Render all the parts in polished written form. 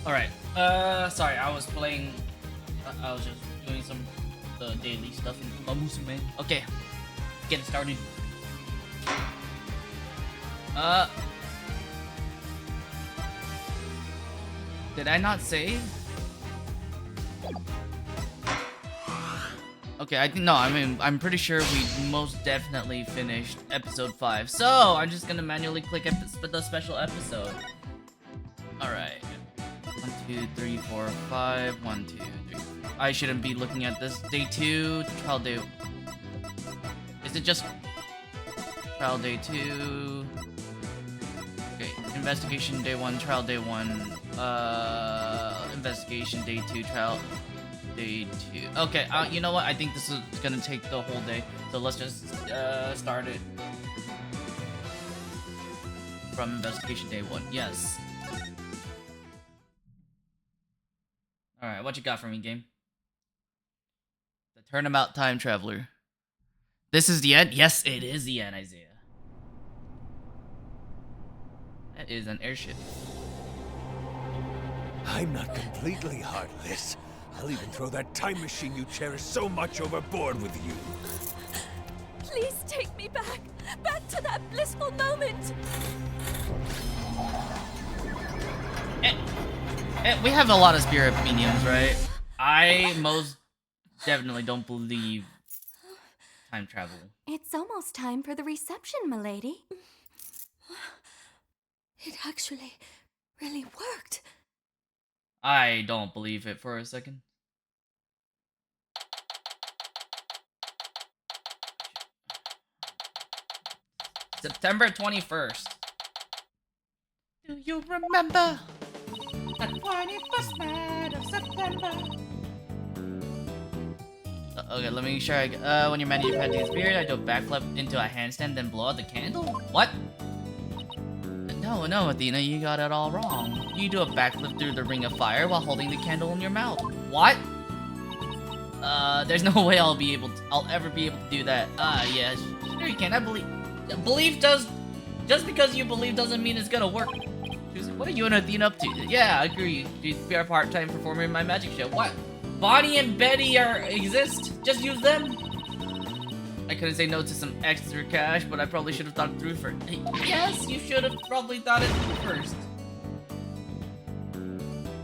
Alright. Sorry, I was playing. I was just doing some the daily stuff in Musume. Okay, getting started. Did I not save? Okay, I think no. I mean, I'm pretty sure we most definitely finished episode 5. So I'm just gonna manually click the special episode. All right. 1, 2, 3, 4, 5. 1, 2, 3. I shouldn't be looking at this. Day 2, trial day. Is it just trial day 2? Okay, investigation day 1, trial day 1. Investigation day 2, trial day 2. Okay, you know what? I think this is gonna take the whole day. So let's just start it from investigation day 1. Yes. Alright, what you got for me, game? The Turnabout Time Traveler. This is the end? Yes, it is the end, Isaiah. That is an airship. I'm not completely heartless. I'll even throw that time machine you cherish so much overboard with you. Please take me back! Back to that blissful moment! We have a lot of spirit mediums, right? I most definitely don't believe time travel. It's almost time for the reception, milady. It actually really worked. I don't believe it for a second. September 21st. Do you remember the 21st night of September? Okay, let me make sure when you're manufacturing spirit, I do a backflip into a handstand, then blow out the candle? What? No, Athena, you got it all wrong. You do a backflip through the ring of fire while holding the candle in your mouth. What? There's no way I'll ever be able to do that. Yeah, sure you can. I believe. Just because you believe doesn't mean it's gonna work. What are you and Athena up to? Yeah, I agree. You'd be a part-time performer in my magic show. What? Bonnie and Betty exist? Just use them? I couldn't say no to some extra cash, but I probably should have thought it through first. Yes, you should have probably thought it through first.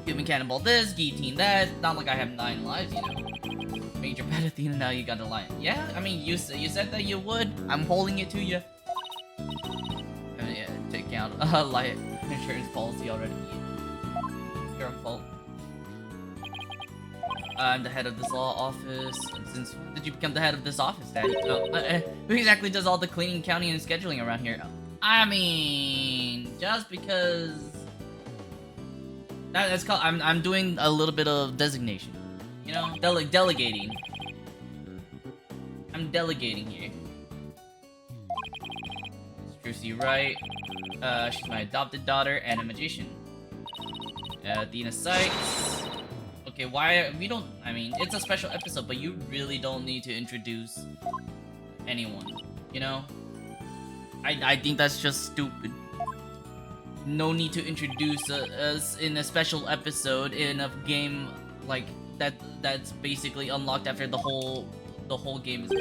Human cannonball this, guillotine that. Not like I have 9 lives, you know. Major pet Athena, now you got a line. Yeah, I mean, you said that you would. I'm holding it to you. I mean, yeah, take out life insurance policy already. Your fault. I'm the head of this law office. Since when did you become the head of this office, Daddy? Who exactly does all the cleaning, counting, and scheduling around here? I mean, just because that's called. I'm doing a little bit of designation. You know, delegating. I'm delegating here. It's Trucy Wright. She's my adopted daughter and a magician. Athena Sykes. Okay, why we don't? I mean, it's a special episode, but you really don't need to introduce anyone. You know, I think that's just stupid. No need to introduce us in a special episode in a game like that. That's basically unlocked after the whole game is.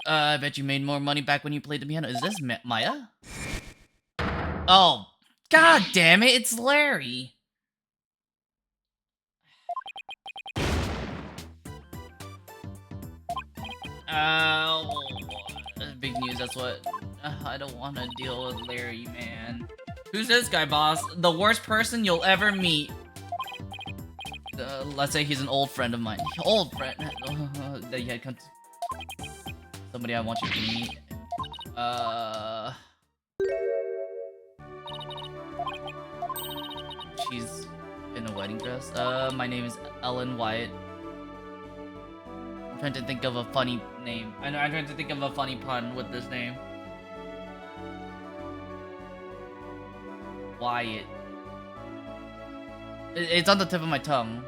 I bet you made more money back when you played the piano. Is this Maya? Oh, god damn it! It's Larry. That's big news, that's what. I don't want to deal with Larry, man. Who's this guy, boss? The worst person you'll ever meet. Let's say he's an old friend of mine. Old friend. That you had come to. Somebody I want you to meet. She's in a wedding dress. My name is Ellen Wyatt. I'm trying to think of a funny name. I know, I'm trying to think of a funny pun with this name. Wyatt. It's on the tip of my tongue.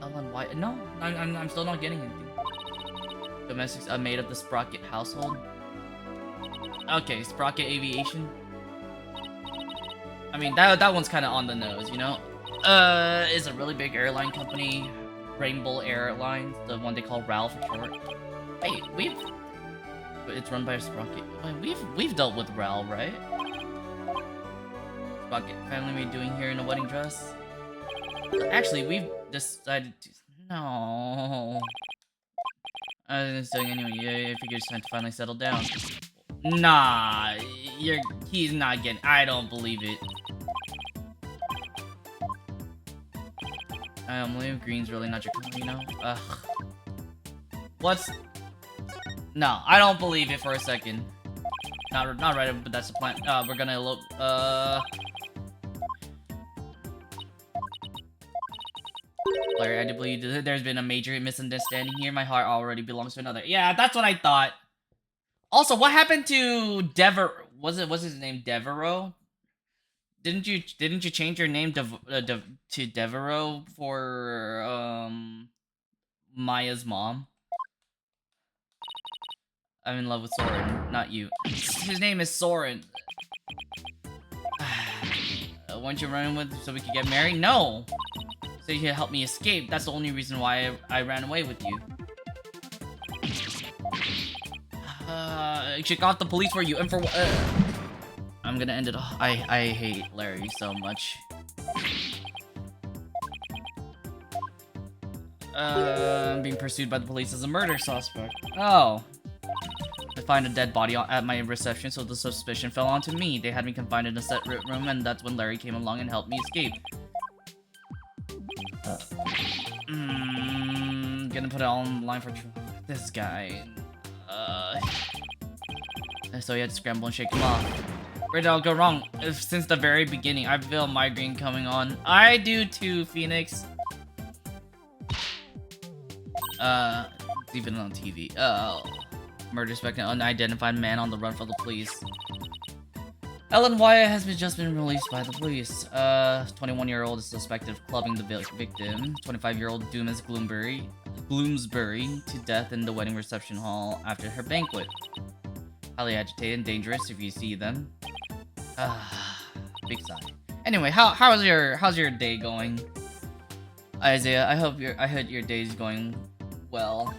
Ellen Wyatt. No, I'm still not getting anything. Domestics are made of the Sprocket household. Okay, Sprocket Aviation. I mean, that one's kind of on the nose, you know? Is a really big airline company, Rainbow Airlines, the one they call RAL for short. Wait, it's run by a Sprocket. Wait, we've dealt with RAL, right? Sprocket family we doing here in a wedding dress? Actually, we've decided to... No. I was doing anyway. I figured it's time to finally settle down. Nah, he's not getting... I don't believe it. William Green's really not your company, you know? Ugh. What's... No, I don't believe it for a second. Not right, but that's the plan. We're gonna look, Larry, I do believe there's been a major misunderstanding here. My heart already belongs to another. Yeah, that's what I thought. Also, what happened to what's his name? Devereaux? Didn't you change your name to Devereaux for Maya's mom? I'm in love with Soren, not you. His name is Soren. Weren't you running with so we could get married? No. So you could help me escape. That's the only reason why I ran away with you. She got the police for you and for what? I'm gonna end it off. I hate Larry so much. I'm being pursued by the police as a murder suspect. Oh. I find a dead body at my reception, so the suspicion fell onto me. They had me confined in a set room, and that's when Larry came along and helped me escape. Gonna put it all on the line for this guy. So you had to scramble and shake him off. Where did it all go wrong? Since the very beginning, I feel migraine coming on. I do too, Phoenix. Even on TV. Oh. Murder suspect, an unidentified man on the run from the police. Ellen Wyatt has just been released by the police. 21-year-old is suspected of clubbing the victim. 25-year-old Dumas Bloomsbury to death in the wedding reception hall after her banquet. Highly agitated and dangerous if you see them. Big sigh. Anyway, how's your day going? Isaiah, I hope your day's going well.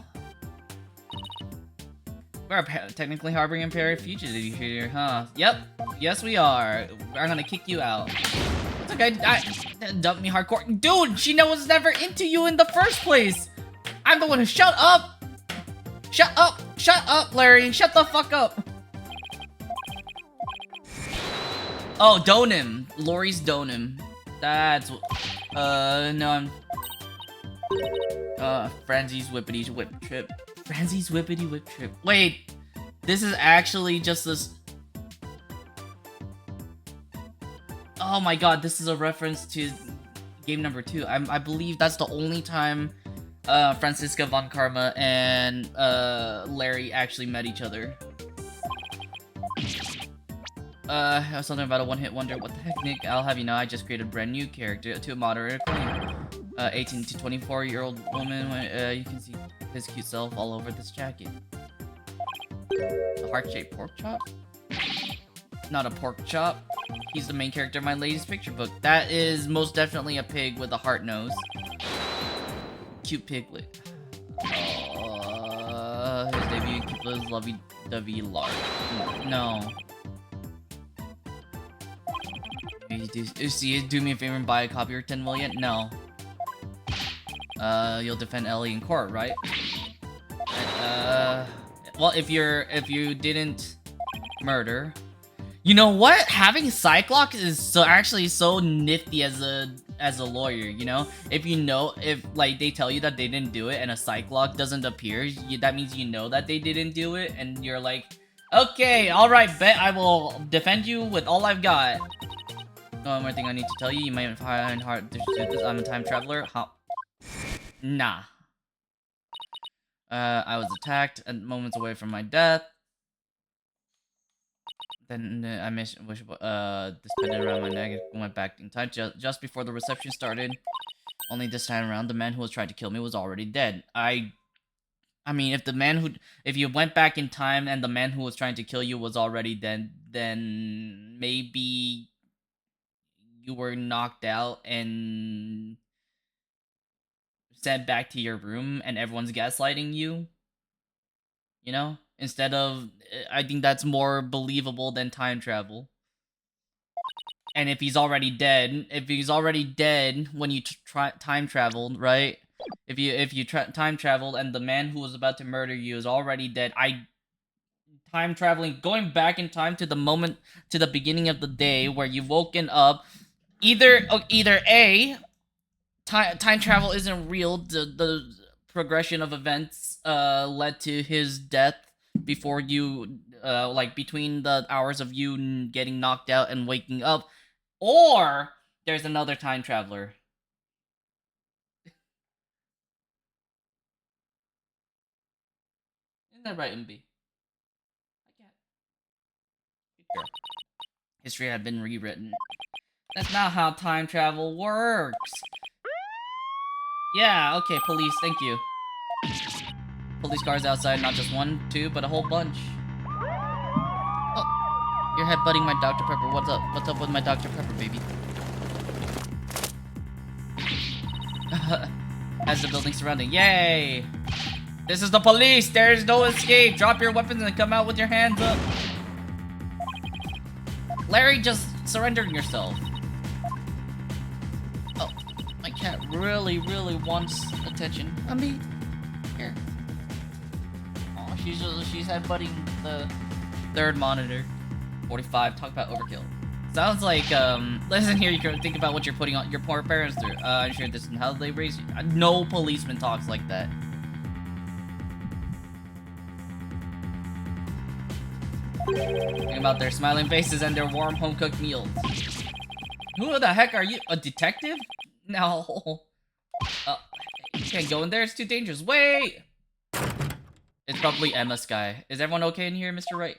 We're technically harboring imperial fugitive here, huh? Yep. Yes, we are. I'm gonna kick you out. It's okay. Dump me hardcore. Dude, she was never into you in the first place. I'm the one who... Shut up! Shut up! Shut up, Larry! Shut the fuck up! Oh, Donim. Lori's Donim. That's... no, I'm... Franzie's Whippity Whip Trip. Franzie's Whippity Whip Trip. Wait, this is actually just this... Oh my god, this is a reference to game number 2. I believe that's the only time Franziska von Karma and Larry actually met each other. Something about a one-hit wonder. What the heck, Nick? I'll have you know, I just created a brand new character to a moderate acclaim. 18 to 24-year-old woman. You can see his cute self all over this jacket. A heart-shaped pork chop? Not a pork chop. He's the main character of my latest picture book. That is most definitely a pig with a heart nose. Cute piglet. His debut was lovey-dovey lark. No. Do me a favor and buy a copy or 10 million? No. You'll defend Ellie in court, right? Well, if you didn't murder, you know what? Having Cyclops is actually so nifty as a lawyer. You know, if like they tell you that they didn't do it and a Cyclops doesn't appear, that means you know that they didn't do it, and you're like, okay, all right, bet I will defend you with all I've got. One more thing I need to tell you. You might find hard to do this. I'm a time traveler. Huh? Nah. I was attacked and moments away from my death. Then I wish suspended around my neck and went back in time just before the reception started. Only this time around, the man who was trying to kill me was already dead. I mean, if you went back in time and the man who was trying to kill you was already dead, then maybe you were knocked out and sent back to your room and everyone's gaslighting you, you know? Instead of, I think that's more believable than time travel. And if he's already dead when you time traveled, right? If you time traveled and the man who was about to murder you is already dead, time traveling, going back in time to the beginning of the day where you've woken up, either A, time travel isn't real. The progression of events led to his death before you like between the hours of you getting knocked out and waking up, or there's another time traveler. Isn't that right, MB? I can't. Good girl. History had been rewritten. That's not how time travel works. Yeah, okay, police, thank you. Police cars outside, not just one, two, but a whole bunch. Oh, you're headbutting my Dr. Pepper. What's up? What's up with my Dr. Pepper, baby? As the building surrounding. Yay! This is the police! There is no escape! Drop your weapons and come out with your hands up! Larry, just surrender yourself. Oh, my cat really wants attention. Here. Oh, she's headbutting the third monitor. 45, talk about overkill. Sounds like, listen here, you can think about what you're putting on your poor parents through. I'm sure this is how they raise you. No policeman talks like that. Think about their smiling faces and their warm home-cooked meals. Who the heck are you? A detective? No. You can't go in there, it's too dangerous. Wait! It's probably Emma Sky. Is everyone okay in here, Mr. Wright?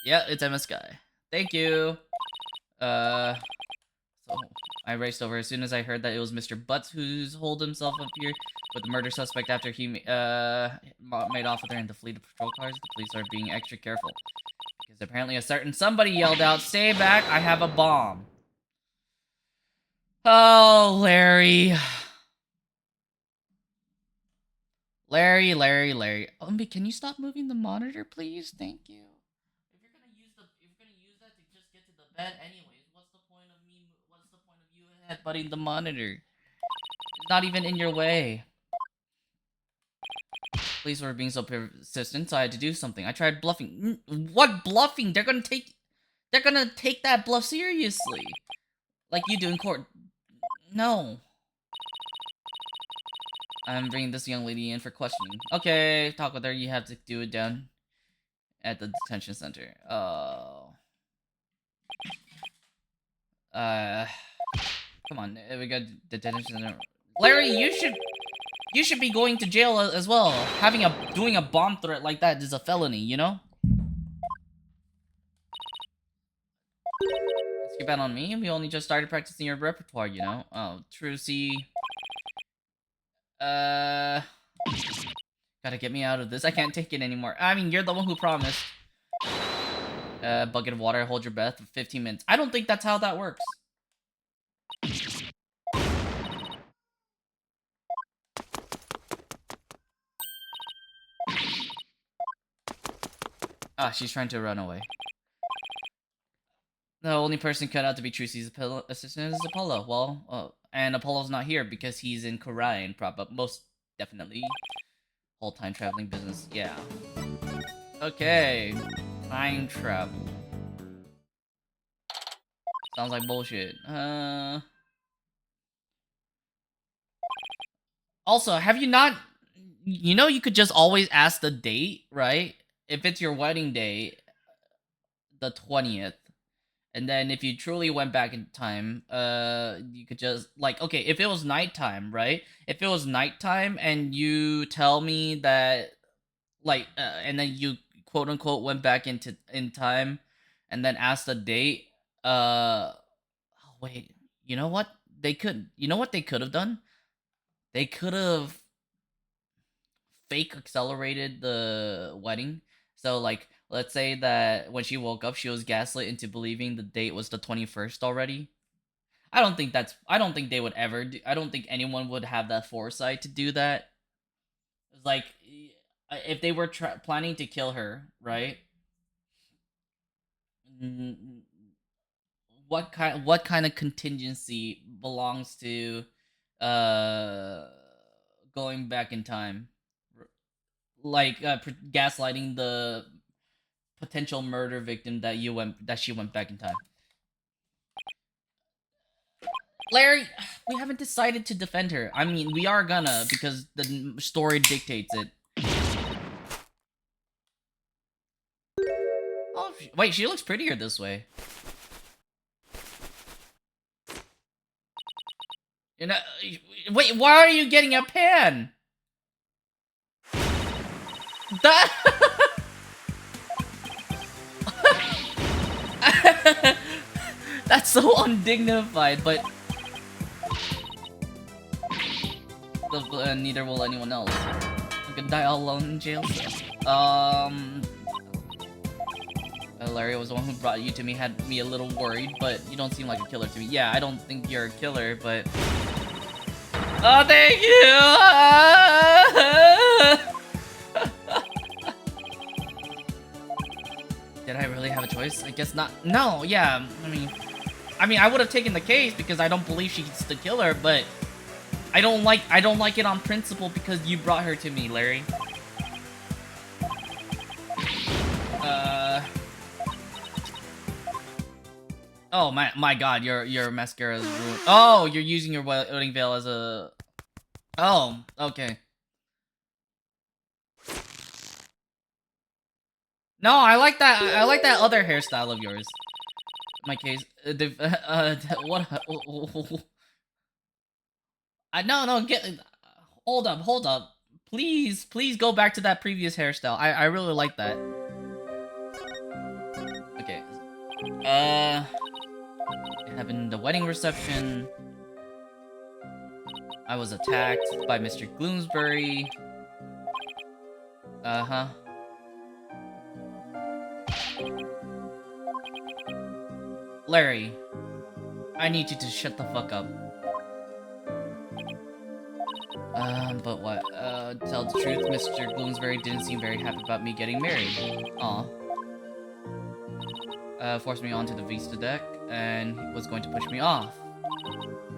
Yeah, it's Emma Sky. Thank you. So I raced over as soon as I heard that it was Mr. Butts who's holed himself up here with the murder suspect after he made off with her in the fleet of patrol cars. The police are being extra careful because apparently a certain somebody yelled out, "Stay back, I have a bomb." Oh, Larry. Larry. Can you stop moving the monitor, please? Thank you. If you're gonna use that to just get to the bed anyways, what's the point of you headbutting the monitor? It's not even in your way. Police were being so persistent, so I had to do something. I tried bluffing. What bluffing? They're gonna take that bluff seriously. Like you do in court. No. I'm bringing this young lady in for questioning. Okay, talk with her. You have to do it down at the detention center. Oh. Come on. We got the detention center. Larry, you should be going to jail as well. Doing a bomb threat like that is a felony, you know? Skip out on me. We only just started practicing your repertoire, you know? Oh, Trucy. Gotta get me out of this. I can't take it anymore. I mean, you're the one who promised. Bucket of water, hold your breath for 15 minutes. I don't think that's how that works. Ah, she's trying to run away. The only person cut out to be Trucy's assistant is Apollo. Well, and Apollo's not here because he's in Korea prop up. Most definitely. Whole time traveling business. Yeah. Okay. Time travel. Sounds like bullshit. Also, have you not... You know you could just always ask the date, right? If it's your wedding day, the 20th. And then if you truly went back in time, you could just, like, okay, if it was nighttime, right? If it was nighttime and you tell me that, like, and then you quote-unquote went back in time and then asked the date, oh, wait, you know what? You know what they could have done? They could have fake accelerated the wedding. So, like, let's say that when she woke up, she was gaslit into believing the date was the 21st already. I don't think that's. I don't think they would ever. I don't think anyone would have that foresight to do that. It's like, if they were planning to kill her, right? What kind of contingency belongs to uh going back in time, like gaslighting the potential murder victim that she went back in time. Larry, we haven't decided to defend her. I mean, we are gonna, because the story dictates it. Oh, wait, she looks prettier this way. You know, wait, why are you getting a pan? That That's so undignified, but neither will anyone else. I'm gonna die all alone in jail cell. Larry was the one who brought you to me, had me a little worried, but you don't seem like a killer to me. Yeah, I don't think you're a killer, but... Oh, thank you! Did I really have a choice? I guess not. No, yeah, I mean, I would have taken the case because I don't believe she's the killer, but I don't like it on principle because you brought her to me, Larry. Oh my God, your mascara is ruined. Oh, you're using your wedding veil as a. Oh, okay. No, I like that. I like that other hairstyle of yours. In my case, what? No, hold up. Please go back to that previous hairstyle. I really like that. Okay. It happened the wedding reception. I was attacked by Mr. Gloomsbury. Uh-huh. Larry, I need you to shut the fuck up. But what? Tell the truth, Mr. Bloomsbury didn't seem very happy about me getting married. Aw. Forced me onto the Vista deck, and he was going to push me off.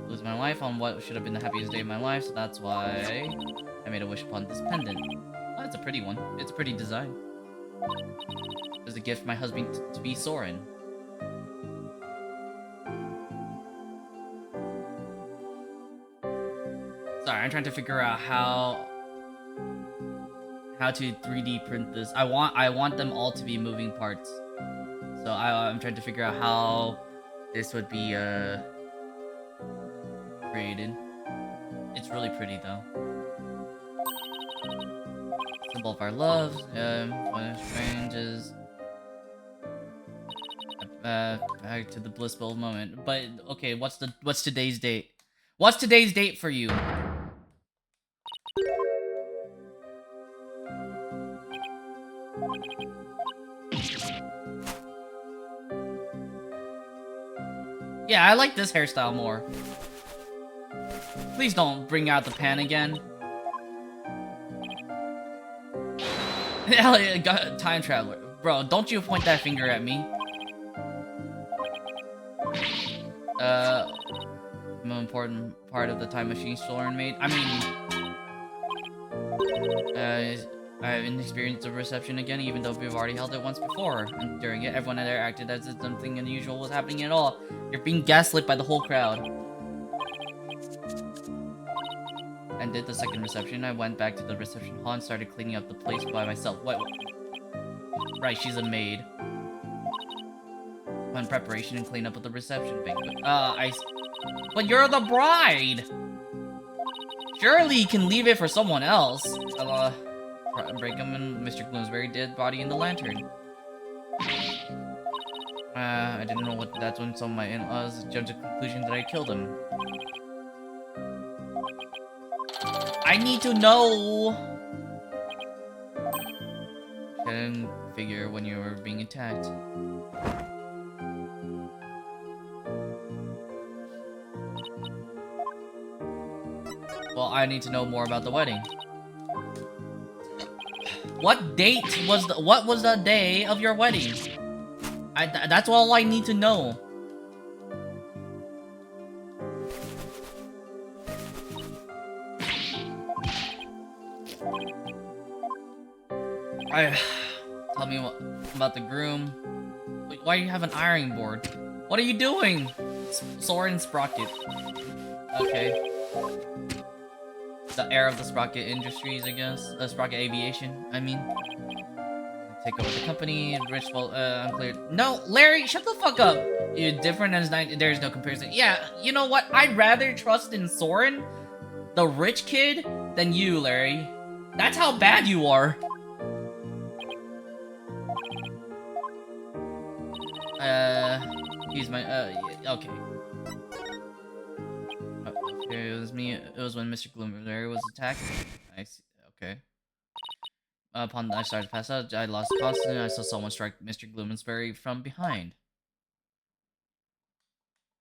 Lose my wife on what should have been the happiest day of my life, so that's why I made a wish upon this pendant. Oh, it's a pretty one. It's a pretty design. It was a gift for my husband to be Soren. Sorry, I'm trying to figure out how to 3D print this. I want them all to be moving parts. So I'm trying to figure out how this would be created. It's really pretty though. Symbol of our love. What changes. Back to the blissful moment. But okay, what's today's date? What's today's date for you? Yeah, I like this hairstyle more. Please don't bring out the pan again. Hell yeah, time traveler. Bro, don't you point that finger at me. An important part of the time machine Soren made. I mean, I haven't experienced a reception again, even though we've already held it once before. And during it, everyone there acted as if something unusual was happening at all. You're being gaslit by the whole crowd. And did the second reception. I went back to the reception hall and started cleaning up the place by myself. What? Right, she's a maid. When preparation and clean up of the reception banquet. But you're the bride! Surely you can leave it for someone else. Brigham and Mr. Bloomsbury dead body in the lantern. I didn't know what that's when some of my in-laws jumped to the conclusion that I killed him. I need to know! I didn't figure when you were being attacked. all, I need to know more about the wedding. What date was the? What was the day of your wedding? That's all I need to know. Tell me what about the groom. Wait, why do you have an ironing board? What are you doing? Soren Sprocket. Okay. The heir of the Sprocket Industries, I guess. Sprocket Aviation, I mean. Take over the company, rich, well, unclear. No, Larry, shut the fuck up. You're different as there's no comparison. Yeah, you know what? I'd rather trust in Soren, the rich kid, than you, Larry. That's how bad you are. He's my, okay. It was me. It was when Mr. Gloomberry was attacked. I see. Okay. Upon I started to pass out, I lost constant. I saw someone strike Mr. Gloomsbury from behind.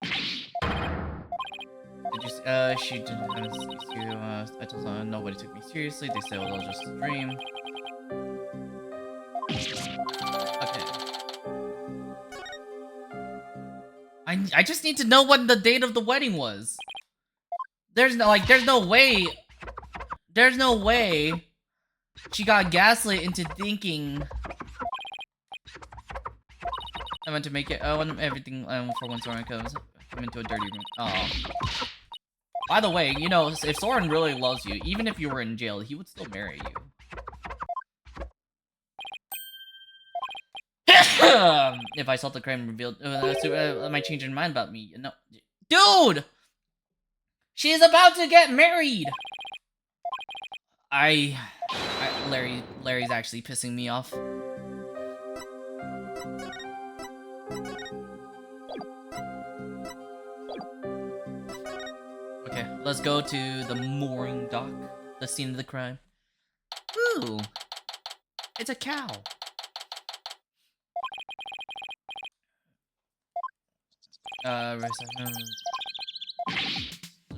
Did you? She didn't have to. I told someone nobody took me seriously. They said it was just a dream. Okay. I just need to know when the date of the wedding was. There's no way she got gaslit into thinking I want to make it. I want everything for when Soren come into a dirty room. Oh. By the way, you know, if Soren really loves you, even if you were in jail, he would still marry you. If I saw the crime revealed, am I changing mind about me? No, dude, she is about to get married. Larry's actually pissing me off. Okay, let's go to the mooring dock, the scene of the crime. Ooh, it's a cow.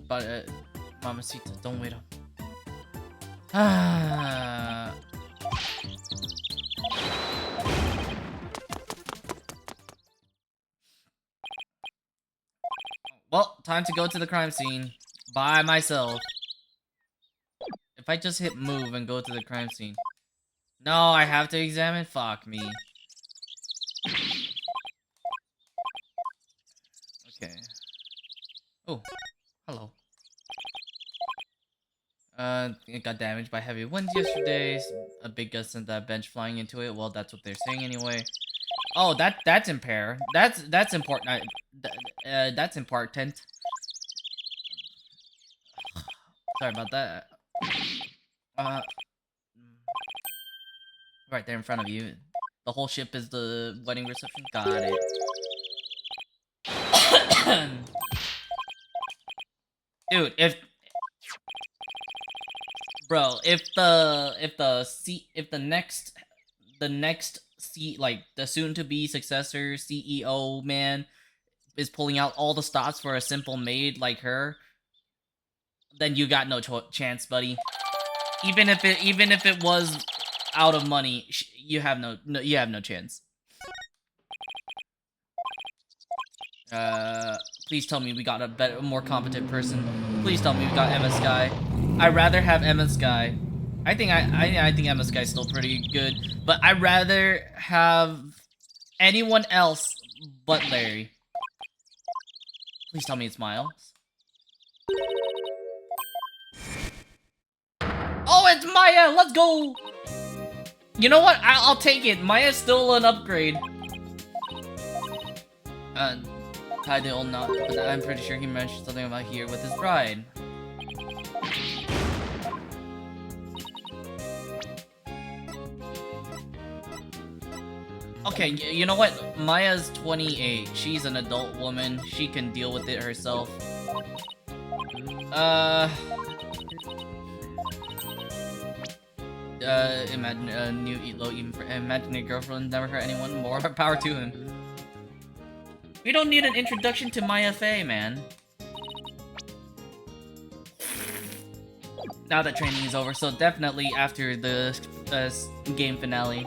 But Mamacita, don't wait up. Well, time to go to the crime scene by myself. If I just hit move and go to the crime scene. No, I have to examine? Fuck me. Okay. Oh, hello. It got damaged by heavy winds yesterday. A big gust sent that bench flying into it. Well, that's what they're saying anyway. Oh, that's impair. That's important. That's important. Sorry about that. Right there in front of you. The whole ship is the wedding reception. Got it. Dude, if the next like the soon to be successor CEO man is pulling out all the stops for a simple maid like her, then you got no chance, buddy. Even if it was out of money, you have no chance. Please tell me we got a better, more competent person. Please tell me we got Emma Sky. I'd rather have Emma Sky. I think Emma Sky's still pretty good, but I'd rather have anyone else but Larry. Please tell me it's Miles. Oh, it's Maya! Let's go! You know what? I'll take it. Maya's still an upgrade. Tied the old knot, but I'm pretty sure he mentioned something about here with his bride. Okay, you know what? Maya's 28. She's an adult woman. She can deal with it herself. Imagine a new Elo, even for imaginary girlfriend never hurt anyone. More power to him. We don't need an introduction to Maya Fey, man. now that training is over, so definitely after the game finale.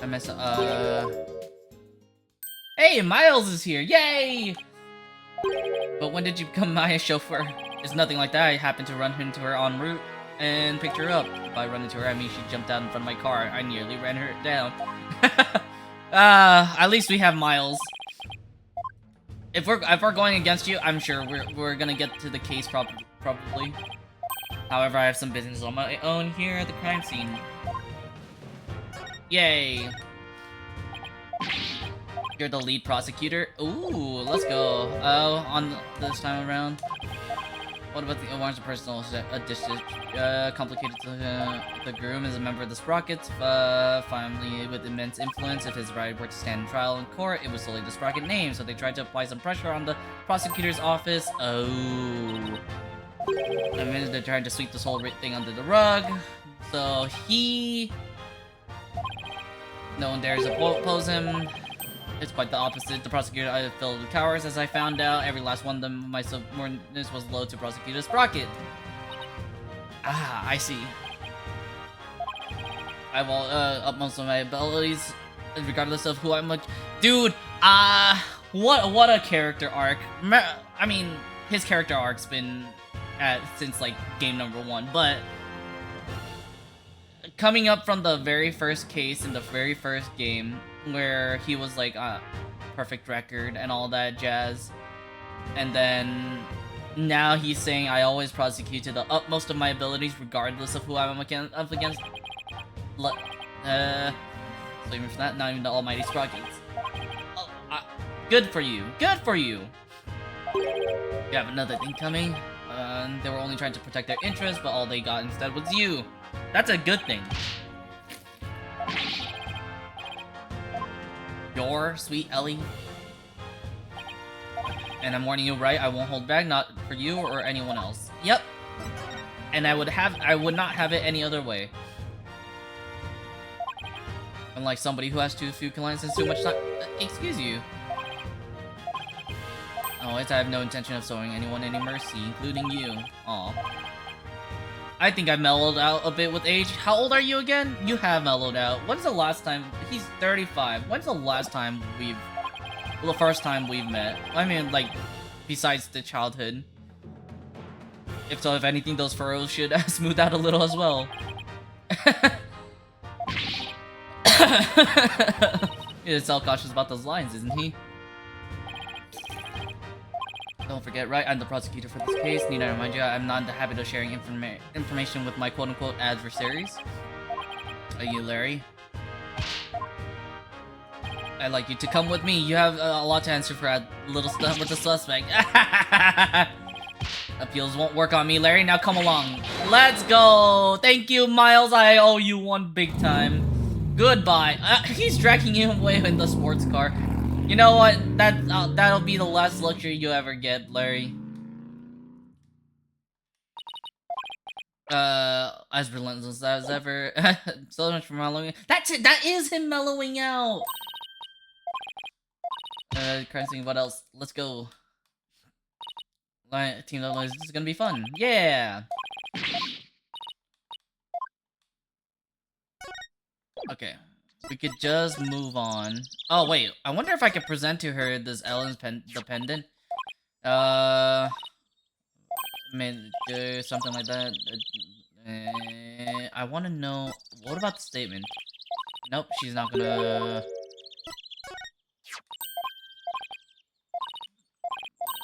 I mess Hey, Miles is here! Yay! But when did you become Maya's chauffeur? It's nothing like that. I happened to run into her en route and picked her up. By run into her, I mean she jumped out in front of my car. I nearly ran her down. At least we have Miles. If we're going against you, I'm sure we're gonna get to the case probably. However, I have some business on my own here at the crime scene. Yay! You're the lead prosecutor. Ooh, let's go. Oh, on this time around. What about the awards of personal district? Complicated. The groom is a member of the Sprockets, family with immense influence. If his ride were to stand trial in court, it would solely the Sprocket name. So they tried to apply some pressure on the prosecutor's office. Oh, I mean they're trying to sweep this whole thing under the rug. So no one dares oppose him. It's quite the opposite. The prosecutor is filled with cowards, as I found out. Every last one of them, my subordinates was low to prosecute a Sprocket. Ah, I see. I will utmost of my abilities, regardless of who I'm like. Dude, what a character arc. I mean, his character arc's been since like game number 1, but coming up from the very first case in the very first game, where he was like perfect record and all that jazz, and then now he's saying I always prosecute to the utmost of my abilities regardless of who I'm up against. So even for that, not even the almighty Sprockets. Oh, good for you, good for you. You have another thing coming. They were only trying to protect their interests, but all they got instead was you. That's a good thing. Your sweet Ellie. And I'm warning you, right? I won't hold back, not for you or anyone else. Yep. And I would not have it any other way. Unlike somebody who has too few clients and too much time. Excuse you. Oh, I have no intention of showing anyone any mercy, including you. Aw. I think I mellowed out a bit with age. How old are you again? You have mellowed out. When's the last time? He's 35. When's the last time well, the first time we've met? I mean, like, besides the childhood. If so, if anything, those furrows should smooth out a little as well. He's self-conscious about those lines, isn't he? Don't forget, right? I'm the prosecutor for this case. Need I remind you, I'm not in the habit of sharing information with my quote-unquote adversaries. Are you Larry? I'd like you to come with me. You have a lot to answer for a little stuff with the suspect. Appeals won't work on me, Larry. Now come along. Let's go. Thank you, Miles. I owe you one big time. Goodbye. He's dragging you away in the sports car. You know what? That'll be the last luxury you ever get, Larry. As relentless as ever. So much for mellowing. That's it. That is him mellowing out. Crime scene. What else? Let's go. Team up. This is gonna be fun. Yeah. Okay. We could just move on. Oh wait, I wonder if I could present to her this Ellen's pendant. Maybe something like that. I want to know, what about the statement? Nope, she's not gonna.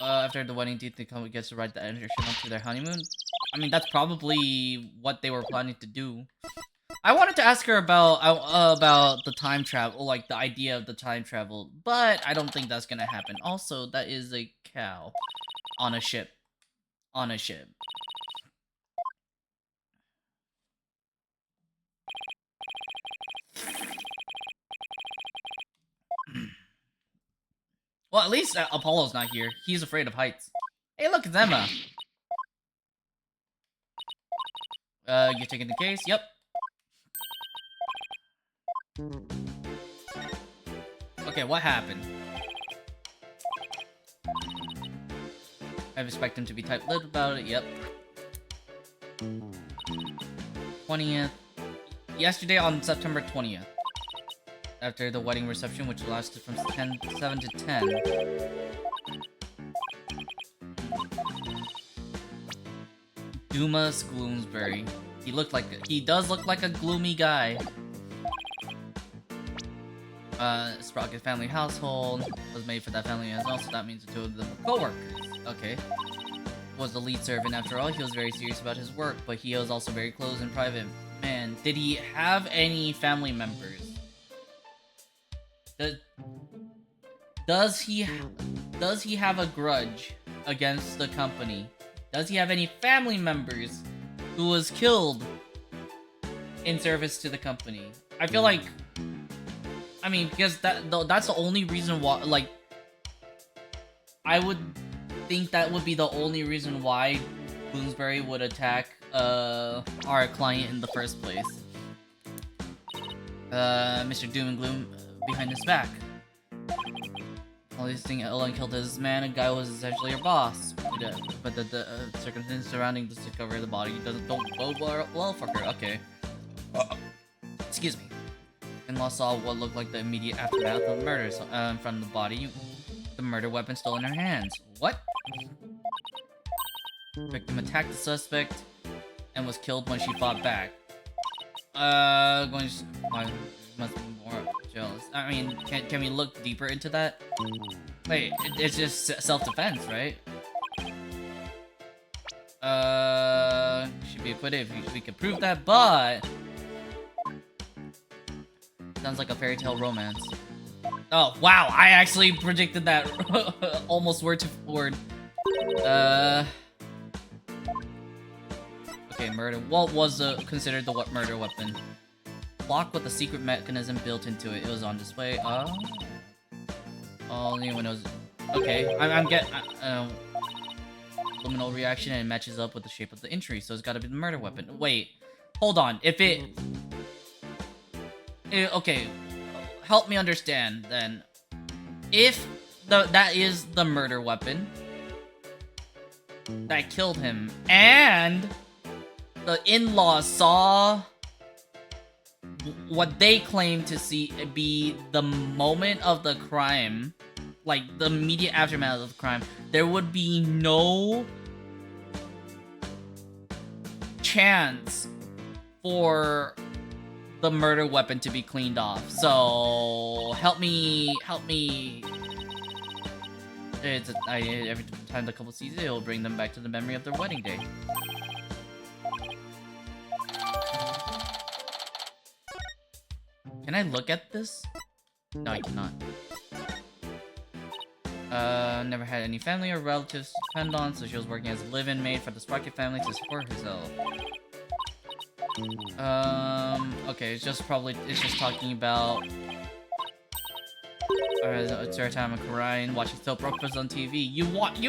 After the wedding, do you think Chloe gets to ride the energy ship to their honeymoon? I mean, that's probably what they were planning to do. I wanted to ask her about the time travel, like the idea of the time travel, but I don't think that's gonna happen. Also, that is a cow on a ship. On a ship. Well, at least Apollo's not here. He's afraid of heights. Hey, look, it's Emma. You're taking the case? Yep. Okay, what happened? I expect him to be tight-lipped about it, yep. 20th. Yesterday on September 20th. After the wedding reception, which lasted from 7 to 10. Dumas Gloomsbury. He does look like a gloomy guy. Sprocket family household was made for that family as well, so that means the two of them were co-workers. Okay. Was the lead servant after all. He was very serious about his work, but he was also very close and private. Man, did he have any family members? Does he have a grudge against the company? Does he have any family members who was killed in service to the company? I feel like, I mean, because that's the only reason why, like, I would think that would be the only reason why Bloomsbury would attack our client in the first place. Mr. Doom and Gloom behind his back. All these things, Ellen killed his man, a guy was essentially her boss. But the circumstances surrounding the discovery of the body don't bode well for her. Okay. Excuse me. In-law saw what looked like the immediate aftermath of the murder in front of the body. The murder weapon still in her hands. What? Victim attacked the suspect and was killed when she fought back. Must be more jealous. I mean, can we look deeper into that? Wait, it's just self-defense, right? Should be acquitted if we could prove that, but sounds like a fairy tale romance. Oh wow, I actually predicted that almost word to word. Okay, murder. What was considered the murder weapon? Lock with a secret mechanism built into it. It was on display. Only when it was. Okay, I'm getting luminal reaction and it matches up with the shape of the injury, so it's got to be the murder weapon. Wait, hold on. If it okay, help me understand then. If that is the murder weapon that killed him, and the in-laws saw what they claim to see be the moment of the crime, like the immediate aftermath of the crime, there would be no chance for the murder weapon to be cleaned off. So help me. Every time the couple sees it, it'll bring them back to the memory of their wedding day. Can I look at this? No, I cannot. Never had any family or relatives to depend on, so she was working as a live-in maid for the Sprocket family to support herself. Okay, it's just talking about it's her time of Orion watching soap operas on TV. You watch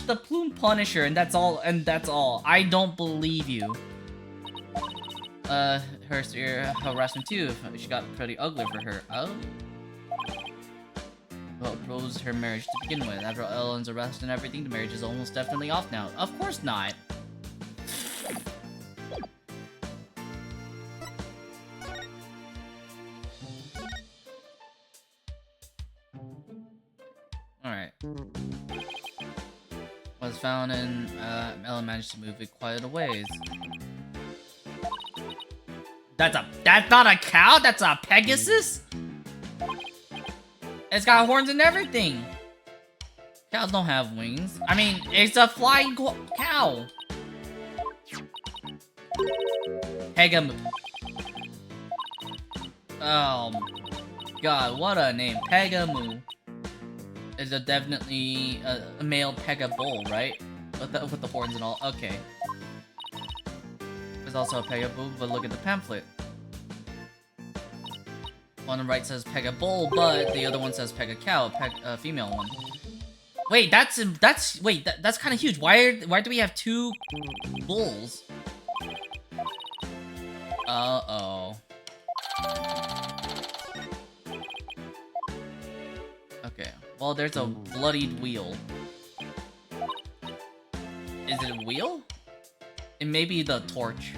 the Plume Punisher, and that's all. I don't believe you. Her harassment too. She got pretty ugly for her. Oh. Well, proposed her marriage to begin with. After Ellen's arrest and everything, the marriage is almost definitely off now. Of course not. Alright. Was found and Ellen managed to move it quite a ways. That's not a cow, that's a Pegasus? It's got horns and everything. Cows don't have wings. I mean, it's a flying cow. Pegamoo. Oh god, what a name. Pegamoo. Is definitely a male Pega bull, right? With the horns and all. Okay. There's also a Pega bull, but look at the pamphlet. On the right says Pega bull, but the other one says Pega cow, female one. Wait, that's kind of huge. Why do we have two bulls? Uh-oh. Okay. Well, there's a bloodied wheel. Is it a wheel? It may be the torch.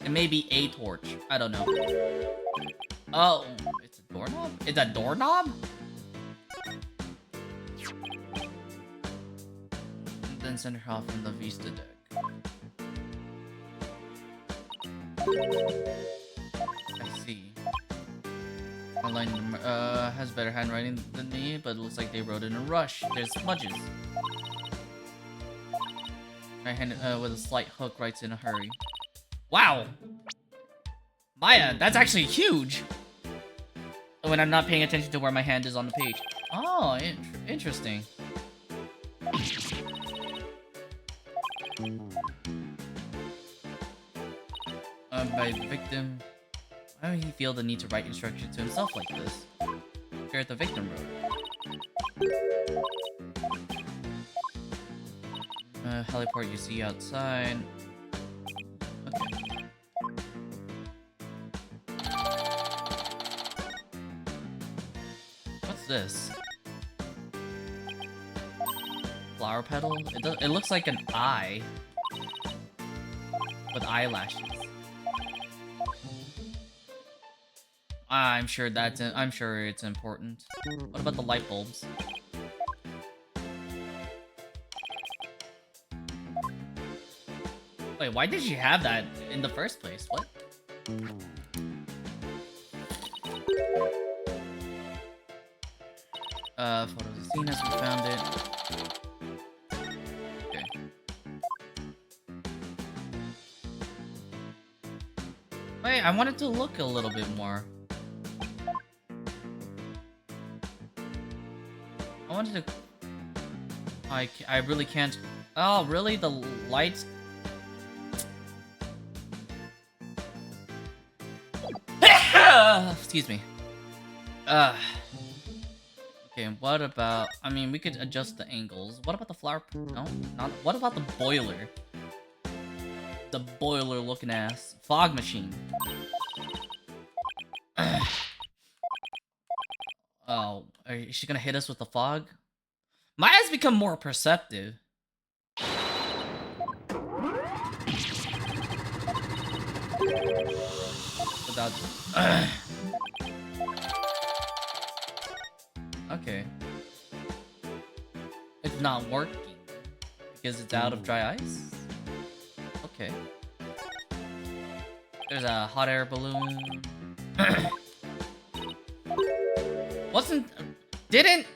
It may be a torch. I don't know. Oh, it's a doorknob? It's a doorknob? Then send her off from the Vista deck. I see. Online has better handwriting than me, but it looks like they wrote in a rush. There's smudges. My hand with a slight hook writes in a hurry. Wow! Maya, that's actually huge! When I'm not paying attention to where my hand is on the page. Oh, interesting. By the victim. Why would he feel the need to write instructions to himself like this? Here at the victim wrote. Heliport you see outside. Okay. What's this? Flower petal? It looks like an eye. With eyelashes. I'm sure it's important. What about the light bulbs? Wait, why did she have that in the first place? What? Photos of scene as we found it. Okay. Wait, I wanted to look a little bit more. I wanted to... I really can't... Oh, really? The lights... Excuse me. Okay, what about... I mean, we could adjust the angles. What about the flower... No, not... What about the boiler? The boiler looking ass. Fog machine. Oh, is she gonna hit us with the fog? Maya's become more perceptive. Without... Okay. It's not working. Because it's out of dry ice? Okay. There's a hot air balloon. Didn't...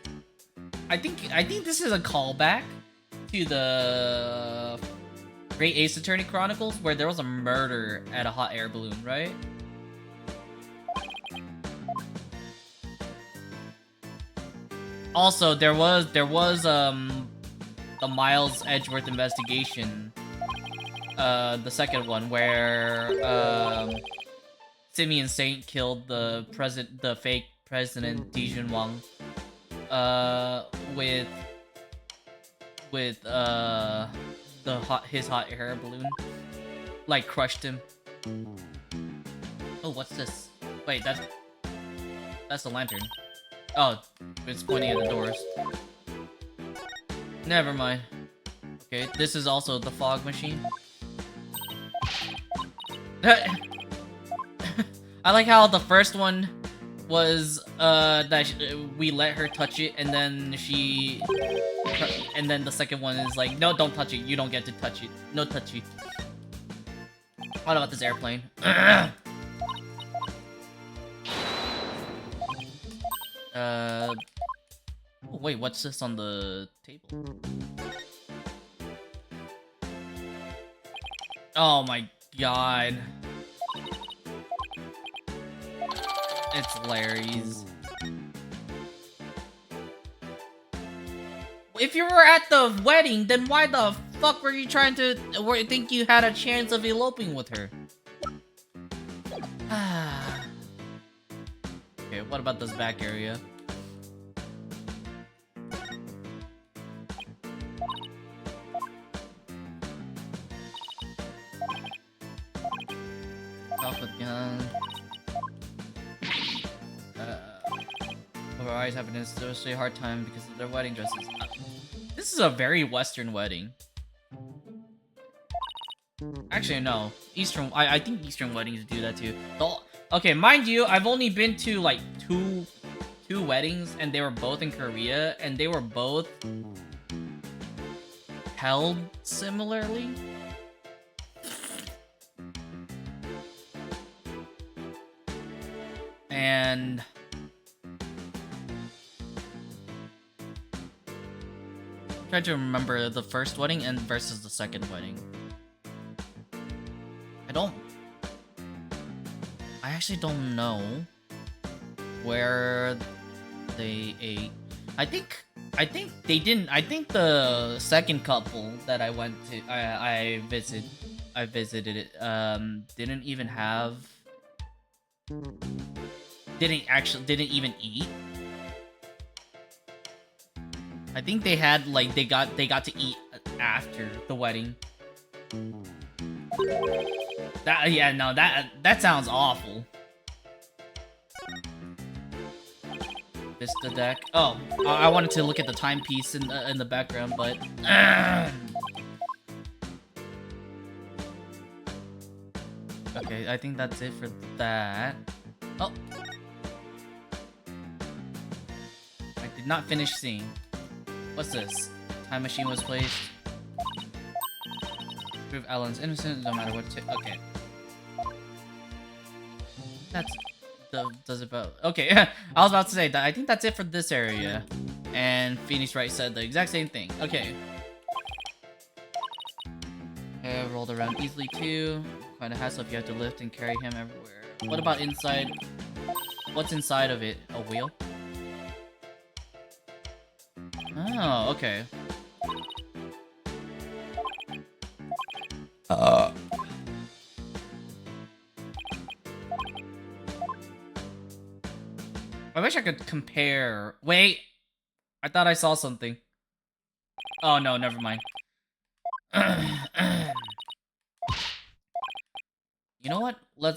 I think this is a callback to the Great Ace Attorney Chronicles, where there was a murder at a hot air balloon, right? Also, there was the Miles Edgeworth investigation, the second one, where Simeon Saint killed the fake President Dijun Wang, with his hot air balloon, like crushed him. Oh, what's this? Wait, that's the lantern. Oh, it's pointing at the doors. Never mind. Okay, this is also the fog machine. I like how the first one was that we let her touch it, and then the second one is like, no, don't touch it. You don't get to touch it. No touchy. What about this airplane? Oh, wait, what's this on the table? Oh my god. It's Larry's. If you were at the wedding, then why the fuck were you trying to think you had a chance of eloping with her? Okay, what about this back area? Off with gun. Always having an especially hard time because of their wedding dresses. This is a very Western wedding. Actually, no. Eastern. I think Eastern weddings do that too. Okay, mind you, I've only been to like two weddings, and they were both in Korea, and they were both held similarly. And I'm trying to remember the first wedding and versus the second wedding. I actually don't know where they ate. I think they didn't. I think the second couple that I went to, I visited it, didn't even have, didn't even eat. I think they had like they got to eat after the wedding. That sounds awful. Vista deck. Oh, I wanted to look at the timepiece in the background, but okay, I think that's it for that. Oh, I did not finish seeing. What's this? Time machine was placed. Prove Alan's innocent, no matter what. Okay. Does it about. Okay, I was about to say that I think that's it for this area. And Phoenix Wright said the exact same thing. Okay. Rolled around easily too. Quite a hassle if you have to lift and carry him everywhere. What about inside? What's inside of it? A wheel? Oh, okay. I wish I could compare. Wait, I thought I saw something. Oh no, never mind. You know what? Why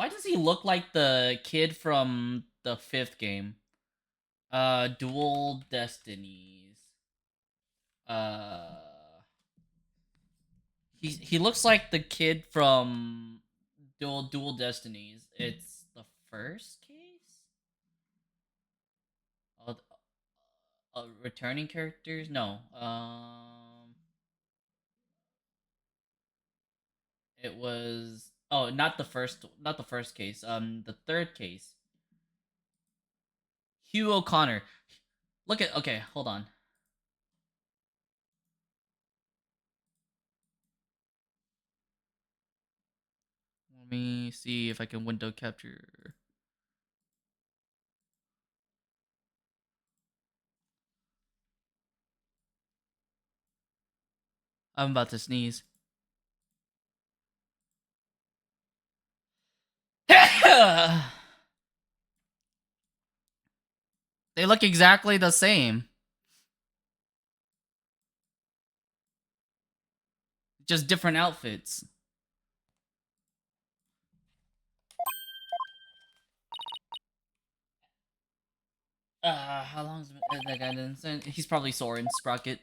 does he look like the kid from the 5th game? Dual Destinies. He looks like the kid from Dual Destinies. It's the first case? Returning characters? No. It was not the first case. The 3rd case. Hugh O'Connor. Okay, hold on. Let me see if I can window capture. I'm about to sneeze. They look exactly the same. Just different outfits. How long has that guy didn't? He's probably Soren Sprocket.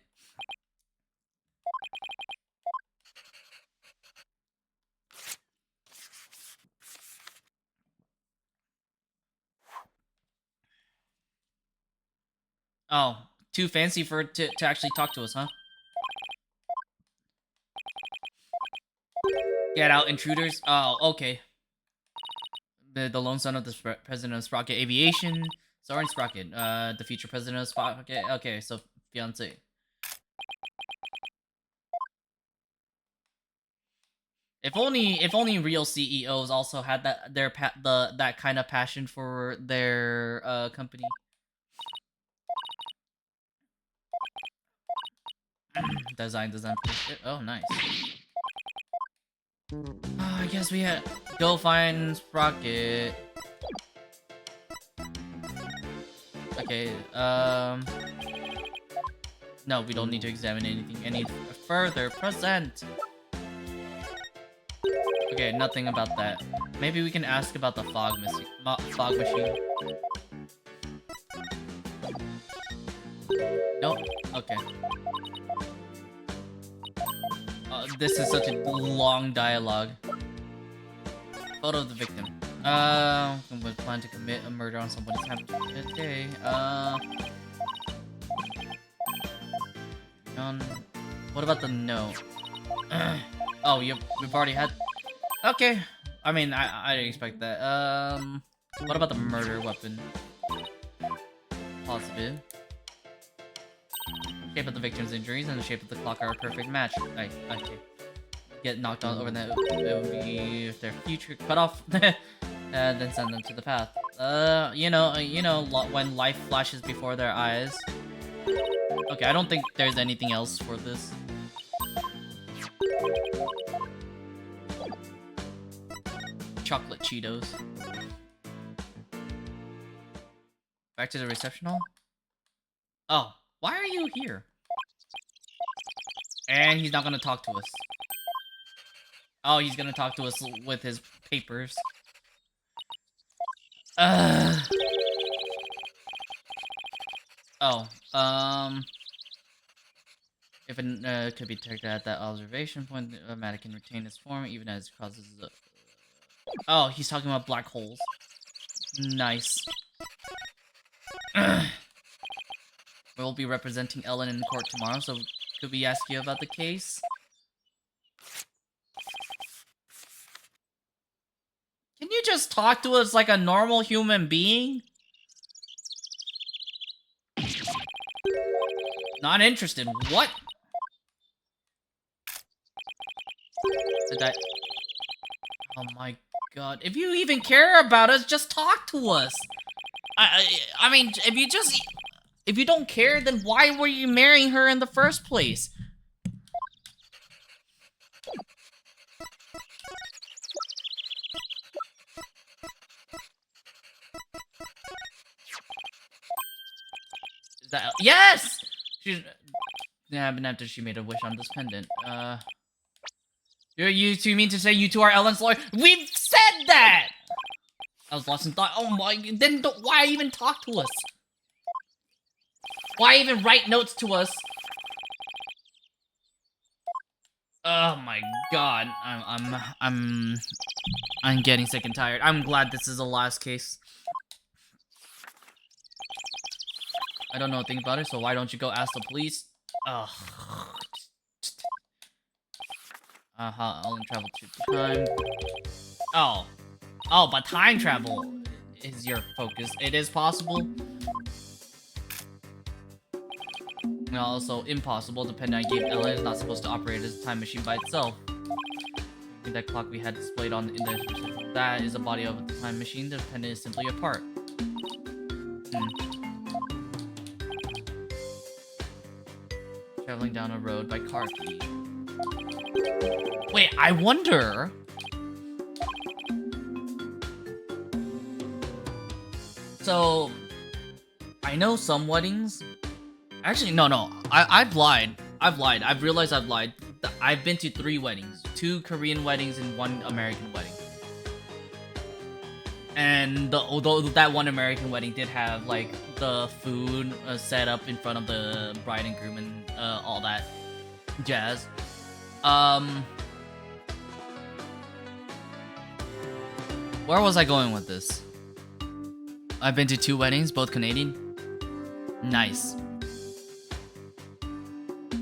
Oh, too fancy for it to actually talk to us, huh? Get out, intruders. Oh, okay. The lone son of the president of Sprocket Aviation, Soren Sprocket. The future president of Sprocket. Okay, so fiance. If only real CEOs also had that kind of passion for their company. design. Oh, nice. I guess we had go find Sprocket. Okay. No, we don't need to examine anything any further. Present. Okay, nothing about that. Maybe we can ask about the fog machine. Nope. Okay. This is such a long dialogue. Photo of the victim. Was planning to commit a murder on somebody's day. What about the note? Oh, we've already had. Okay. I mean, I didn't expect that. What about the murder weapon? Positive. Shape of the victim's injuries and the shape of the clock are a perfect match. Okay. Get knocked out over that, it would be if their future cut off, and then send them to the path. You know, when life flashes before their eyes. Okay, I don't think there's anything else for this. Chocolate Cheetos. Back to the reception hall? Oh, why are you here? And he's not gonna talk to us. Oh, he's gonna talk to us with his papers. Oh, if it could be detected at that observation point, the matter can retain its form even as it causes the... Oh, he's talking about black holes. Nice. We'll be representing Ellen in court tomorrow, so could we ask you about the case? Can you just talk to us like a normal human being? Not interested. What? Did I... Oh my god. If you even care about us, just talk to us. I mean, if you don't care, then why were you marrying her in the first place? Is that... Yes! She's... Yeah, but after she made a wish on this pendant. You two mean to say you two are Ellen's lawyer? We've said that! I was lost in thought. Oh my... Then why even talk to us? Why even write notes to us? Oh my god. I'm getting sick and tired. I'm glad this is the last case. I don't know a thing about it, so why don't you go ask the police? Ugh. How Ellen traveled to time. Oh, but time travel is your focus. It is possible. And also impossible. The pendant I gave Ellen is not supposed to operate as a time machine by itself. That clock we had displayed on the that is the body of a time machine. The pendant is simply a part. Traveling down a road by car key. Wait, I wonder... So... I know some weddings... Actually, no. I've lied. I've realized I've lied. I've been to 3 weddings. 2 Korean weddings and 1 American wedding. And although that 1 American wedding did have, like, the food set up in front of the bride and groom and all that jazz. Where was I going with this? I've been to 2 weddings, both Canadian. Nice.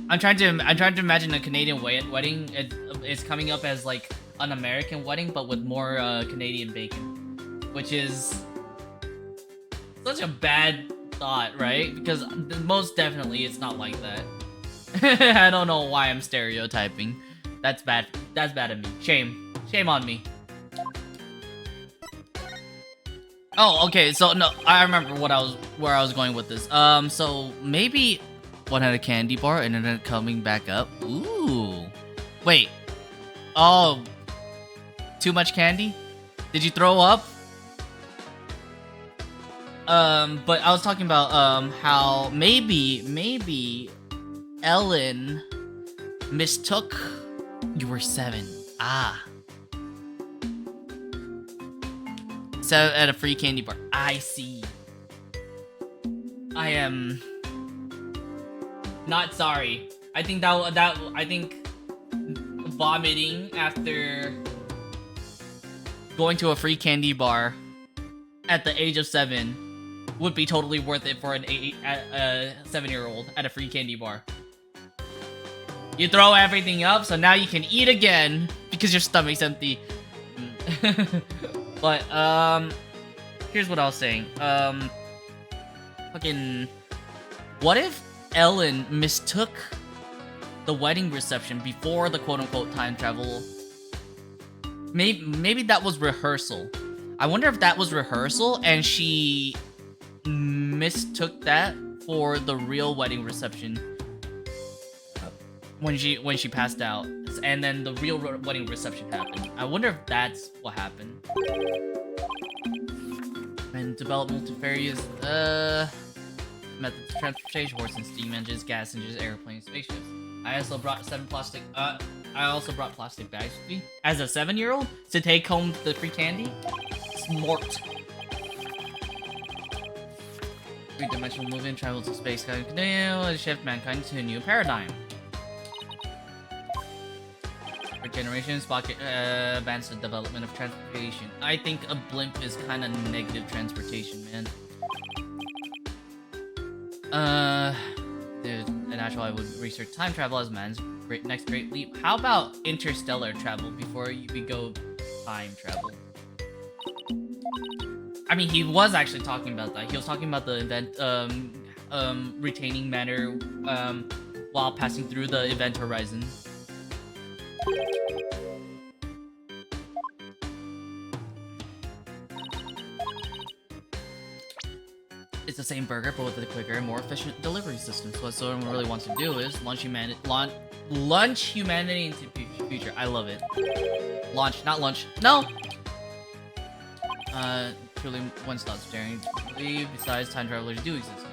I'm trying to imagine a Canadian wedding. It's coming up as like an American wedding, but with more Canadian bacon, which is such a bad thought, right? Because most definitely it's not like that. I don't know why I'm stereotyping. That's bad. That's bad of me. Shame on me. Oh, okay. So no, I remember where I was going with this. So maybe one had a candy bar and then coming back up. Ooh. Wait. Oh. Too much candy? Did you throw up? But I was talking about how maybe Ellen mistook you were 7. Ah. So at a free candy bar. I see. I am not sorry. I think vomiting after going to a free candy bar at the age of 7 would be totally worth it for a 7-year-old at a free candy bar. You throw everything up, so now you can eat again because your stomach's empty. But, here's what I was saying. Fucking... What if Ellen mistook the wedding reception before the quote-unquote time travel? Maybe that was rehearsal. I wonder if that was rehearsal and she mistook that for the real wedding reception when she passed out, and then the real wedding reception happened. I wonder if that's what happened. And develop multifarious methods of transportation: horse and steam engines, gas engines, airplanes, spaceships. I also brought plastic bags with me as a 7-year-old to take home the free candy. Smart. Three-dimensional movement, travel to space, continue, shift mankind to a new paradigm. Regeneration, Spock advanced the development of transportation. I think a blimp is kind of negative transportation, man. Dude, and actually I would research time travel as man's next great leap. How about interstellar travel before we go time travel? I mean, he was actually talking about that. He was talking about the event, retaining matter, while passing through the event horizon. It's the same burger, but with a quicker and more efficient delivery system. So what someone really wants to do is launch humanity into the future. I love it. Launch, not lunch. No! Truly one stops daring to believe. Besides, time travelers do exist.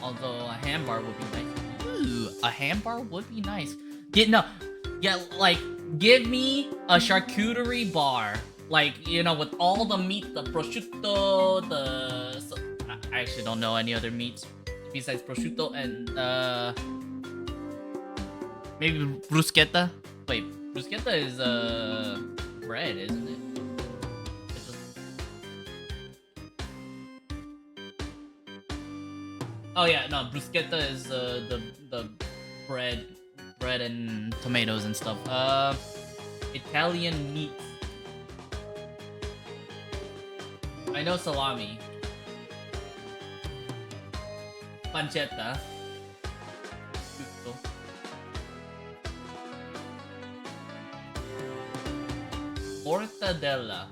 Although a ham bar would be nice. Ooh, a ham bar would be nice. Like, give me a charcuterie bar. Like, you know, with all the meat, the prosciutto, I actually don't know any other meats besides prosciutto and, maybe bruschetta? Wait, bruschetta is, bread, isn't it? It's just... Oh yeah, no, bruschetta is, the bread and tomatoes and stuff. Italian meat. I know salami. Pancetta. Mortadella.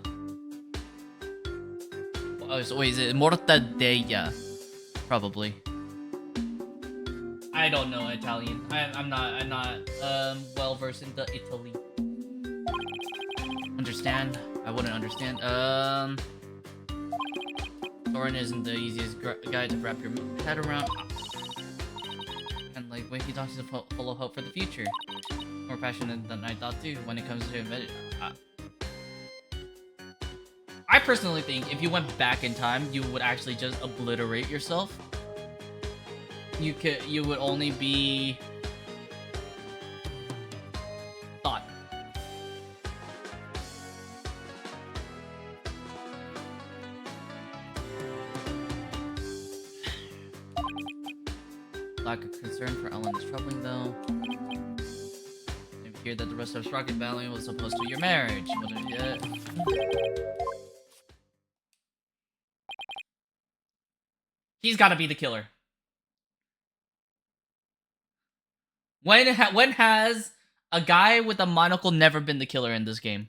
Oh, so wait, is it mortadella? Probably. I don't know Italian. I'm not well versed into Italy. Understand? I wouldn't understand. Thorin isn't the easiest guy to wrap your head around. And like when he talks, he's full of hope for the future. More passionate than I thought too when it comes to inventing. I personally think if you went back in time, you would actually just obliterate yourself. You would only be thought. Lack of concern for Ellen is troubling though. I hear that the rest of Rocket Valley was opposed to your marriage. He's gotta be the killer. When has a guy with a monocle never been the killer in this game?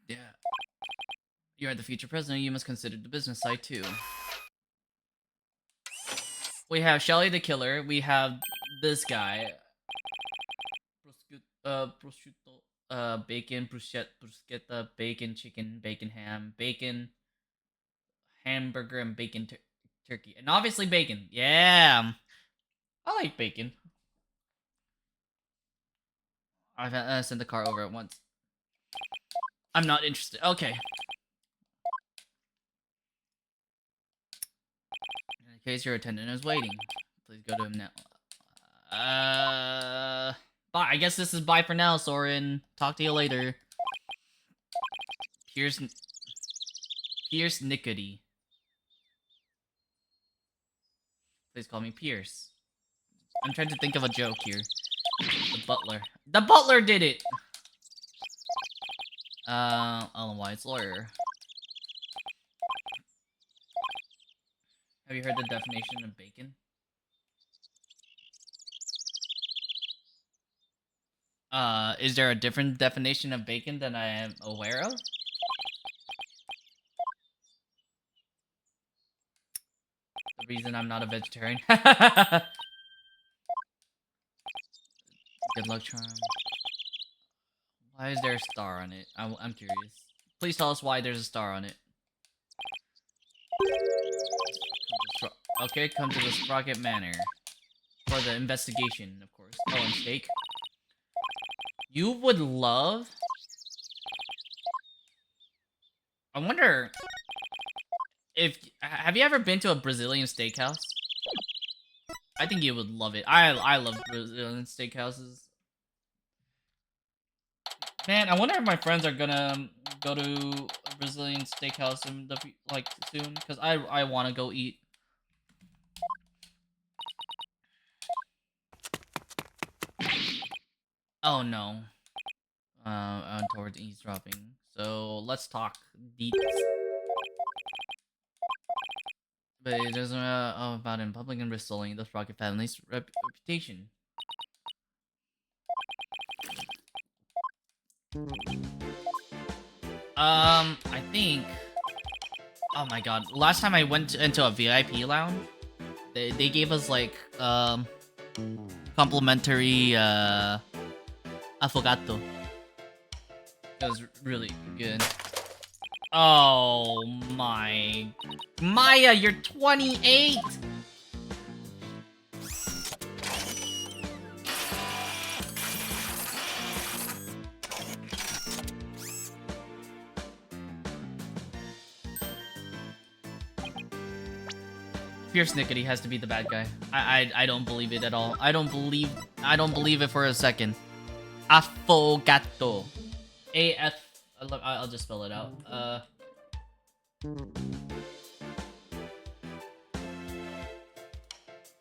Yeah. You are the future president, you must consider the business side too. We have Shelly the killer, we have this guy. Prosciutto, bacon, bruschetta, bacon, chicken, bacon, ham, bacon, hamburger, and bacon turkey. And obviously bacon. Yeah. I like bacon. I've sent the car over at once. I'm not interested. Okay. In case your attendant is waiting, please go to him now. Bye. I guess this is bye for now, Soren. Talk to you later. Pierce Nickety. Please call me Pierce. I'm trying to think of a joke here. The butler. The butler did it! Ellen White's lawyer. Have you heard the definition of bacon? Is there a different definition of bacon than I am aware of? The reason I'm not a vegetarian. Good luck charm. Why is there a star on it? I'm curious. Please tell us why there's a star on it. Okay, come to the Sprocket Manor. For the investigation, of course. Oh, and steak. You would love... I wonder... if... Have you ever been to a Brazilian steakhouse? I think you would love it. I love Brazilian steakhouses. Man, I wonder if my friends are gonna go to a Brazilian steakhouse in the, like, soon. Because I want to go eat. Oh no. I'm towards eavesdropping. So let's talk deets. But it doesn't about in public and restoring the Sprocket family's reputation. I think. Oh my god! Last time I went into a VIP lounge, they gave us like complimentary affogato. It was really good. Oh my... Maya, you're 28! Pierce Nickety has to be the bad guy. I don't believe it at all. I don't believe it for a second. Affogato. A-F... I'll just spell it out.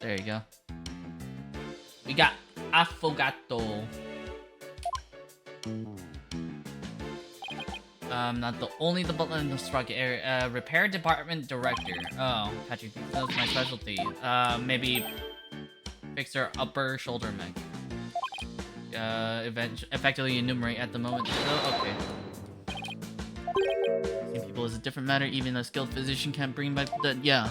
There you go. We got affogato. Not the only the butler in the Sprocket area. Repair department director. Oh, Patrick, that's my specialty. Maybe fix her upper shoulder mech. Effectively enumerate at the moment. Oh, okay. Seeing people is a different matter. Even a skilled physician can't bring back the... Yeah.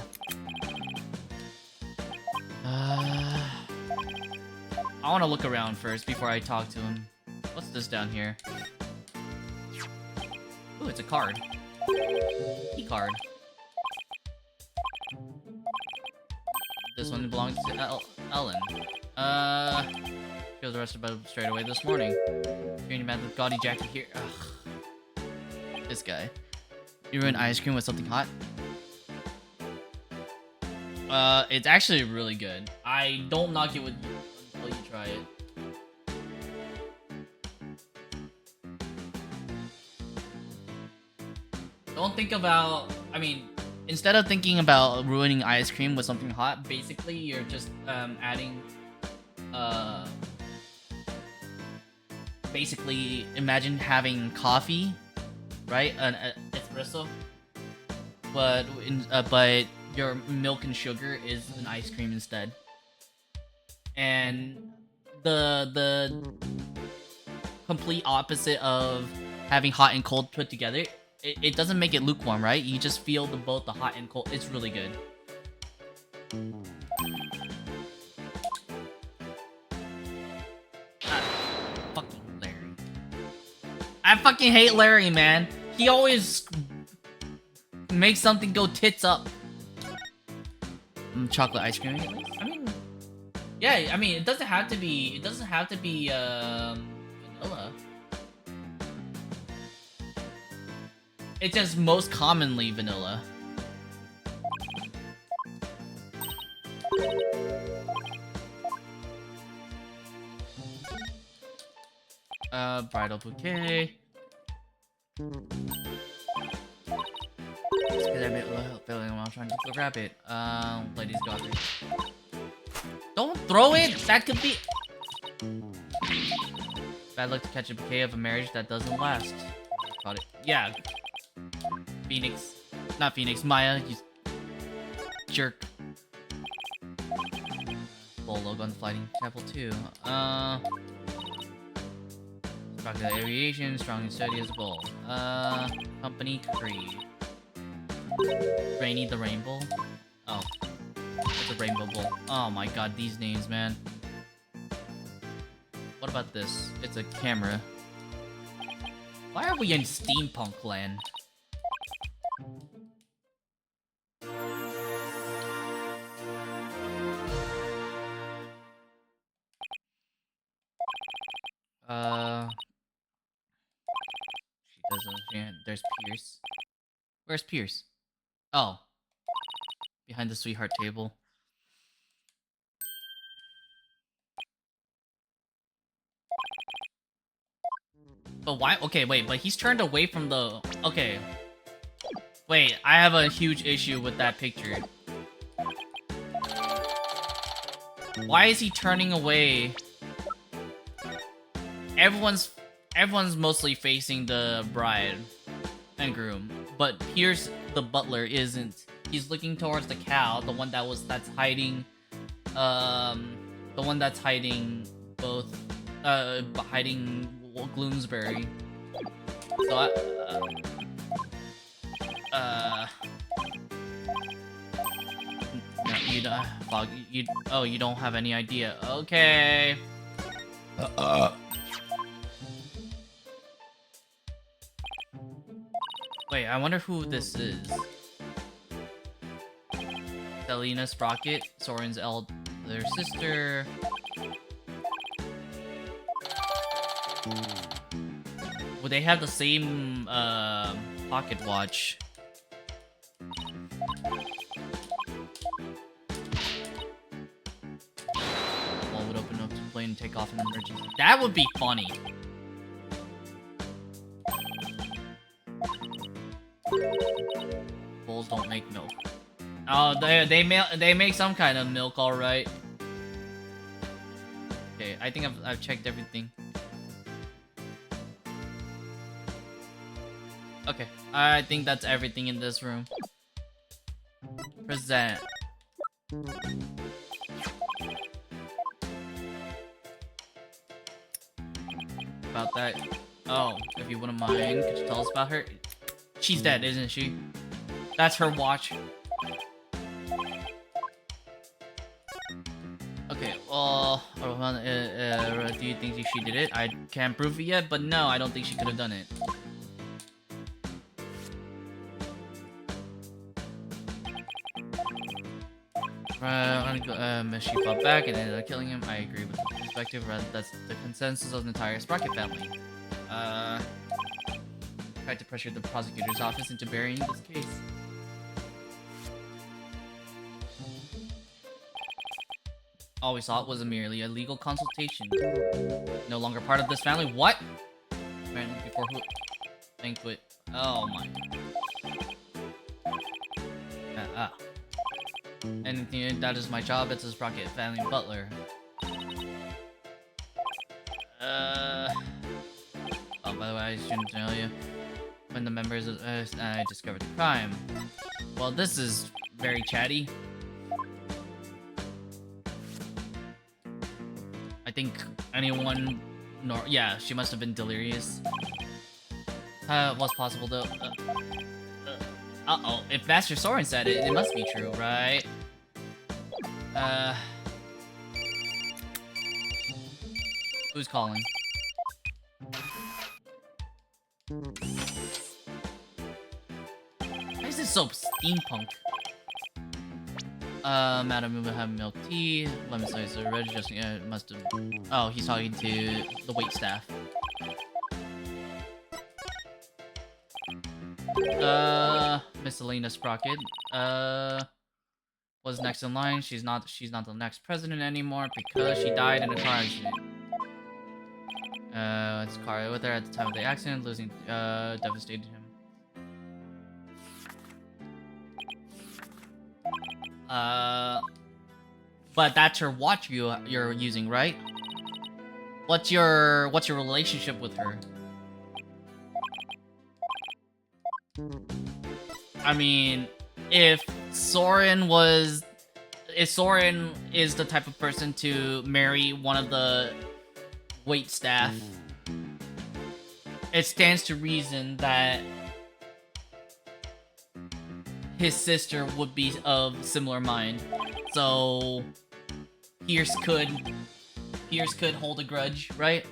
I want to look around first before I talk to him. What's this down here? Ooh, it's a card. Key card. This one belongs to Ellen. She was arrested by straight away this morning. Hearing about the gaudy jacket here. Ugh. This guy. You ruined ice cream with something hot? It's actually really good. I don't knock it with you until you try it. Don't think about... I mean, instead of thinking about ruining ice cream with something hot, basically you're just adding... basically, imagine having coffee, right? An espresso, but your milk and sugar is an ice cream instead. And the complete opposite of having hot and cold put together, it doesn't make it lukewarm, right? You just feel both the hot and cold. It's really good. Fucking Larry. I fucking hate Larry, man. He always makes something go tits up. Chocolate ice cream. I mean, yeah. I mean, it doesn't have to be. It doesn't have to be vanilla. It's just most commonly vanilla. Bridal bouquet. Just because I'm feeling while trying to grab it. Ladies got it. Don't throw it! That could be... Bad luck to catch a bouquet of a marriage that doesn't last. Got it. Yeah. Phoenix. Not Phoenix, Maya, you jerk. Full logo on the flighting chapel too. Rocket Aviation, strong and steady as a bull. Company Creed. Rainy the Rainbow. Oh. It's a Rainbow Bull. Oh my god, these names, man. What about this? It's a camera. Why are we in steampunk land? She doesn't. Yeah, there's Pierce. Where's Pierce? Oh. Behind the sweetheart table. But why? Okay, wait, but he's turned away from the... Okay. Wait, I have a huge issue with that picture. Why is he turning away? Everyone's mostly facing the bride and groom, but Pierce, the butler, isn't. He's looking towards the cow, the one that's hiding, the one that's hiding both, hiding Gloomsbury. So no, you don't, Fog. You don't have any idea. Okay. Wait, I wonder who this is. Selena Sprocket, Soren's elder sister. Would they have the same pocket watch? Wall would open up to the plane and take off in an emergency. That would be funny. Bulls don't make milk. Oh, they make some kind of milk, all right. Okay, I think I've checked everything. Okay, I think that's everything in this room. Present. About that. Oh, if you wouldn't mind, could you tell us about her? She's dead, isn't she? That's her watch. Okay, well, do you think she did it? I can't prove it yet, but no, I don't think she could have done it. I'm gonna go, she fought back and ended up killing him. I agree with the perspective, rather that's the consensus of the entire Sprocket family. Tried to pressure the prosecutor's office into burying this case. All we saw was merely a legal consultation. No longer part of this family. What? Man, before who? Banquet. Oh my. Anything that is my job. It's a Sprocket family butler. Oh, by the way, I shouldn't tell you. When the members of I discovered the crime. Well, this is very chatty. I think anyone... yeah, she must have been delirious. Was possible though. Uh-oh, if Master Soren said it, it must be true, right? Who's calling? Why is this so steampunk? Madam, we will have milk tea. Lemon slice are ready. Just must have. Oh, he's talking to the waitstaff. Miss Selena Sprocket. Was next in line. She's not the next president anymore because she died in a car accident. His car with her at the time of the accident, losing devastated him. But that's her watch you're using, right? What's your relationship with her? I mean, if Soren is the type of person to marry one of the wait staff, it stands to reason that his sister would be of similar mind. So Pierce could hold a grudge, right?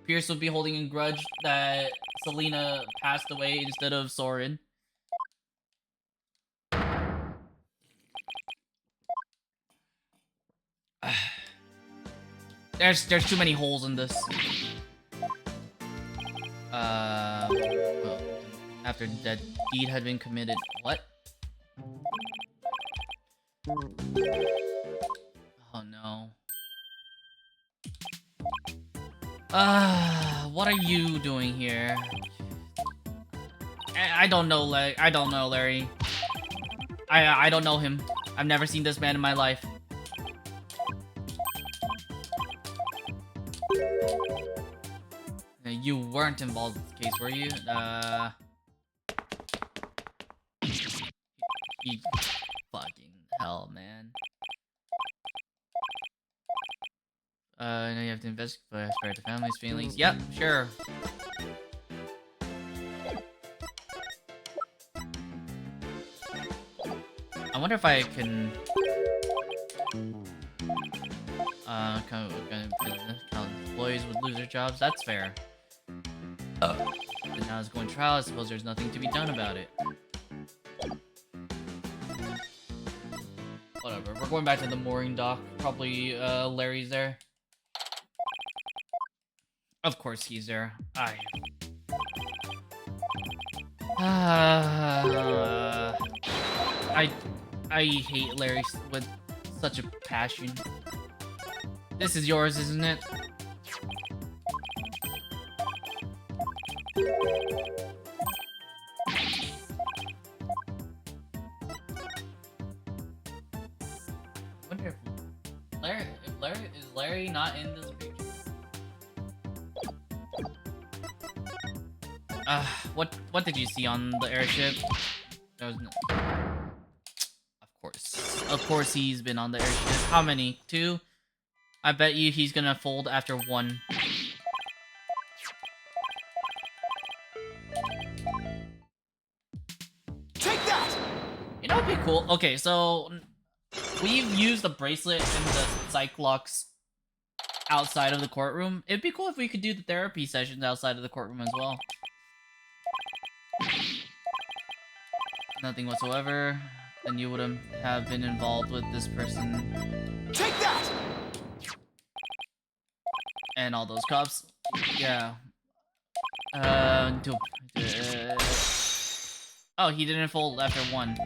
Pierce would be holding a grudge that Selena passed away instead of Soren. There's too many holes in this. Well, after that deed had been committed. What? Oh no. What are you doing here? I don't know, Larry. I don't know, Larry. I don't know him. I've never seen this man in my life. You weren't involved in this case, were you? He fucking hell, man. Now you have to investigate, but spare the family's feelings. Yep, sure. I wonder if I can kind of employees would lose their jobs. That's fair. And now it's going to trial. I suppose there's nothing to be done about it. Whatever. We're going back to the mooring dock. Probably Larry's there. Of course he's there. I hate Larry with such a passion. This is yours, isn't it? I wonder if is Larry not in this picture? What did you see on the airship? There was no... Of course he's been on the airship. How many? 2? I bet you he's gonna fold after 1. Take that! You know what'd be cool? Okay, so we've used the bracelet and the Cyclops outside of the courtroom. It'd be cool if we could do the therapy sessions outside of the courtroom as well. Nothing whatsoever. Then you would have been involved with this person. Take that! And all those cops. Yeah. Oh, he didn't fold after 1.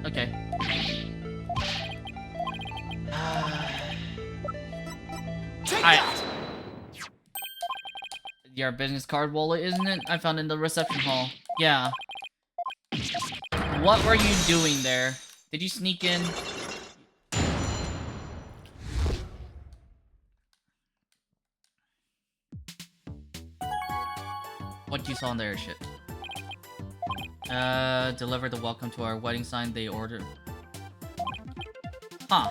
Okay. Take that! Your business card wallet, isn't it? I found it in the reception hall. Yeah. What were you doing there? Did you sneak in? What you saw on the airship? Deliver the welcome to our wedding sign they ordered. Huh.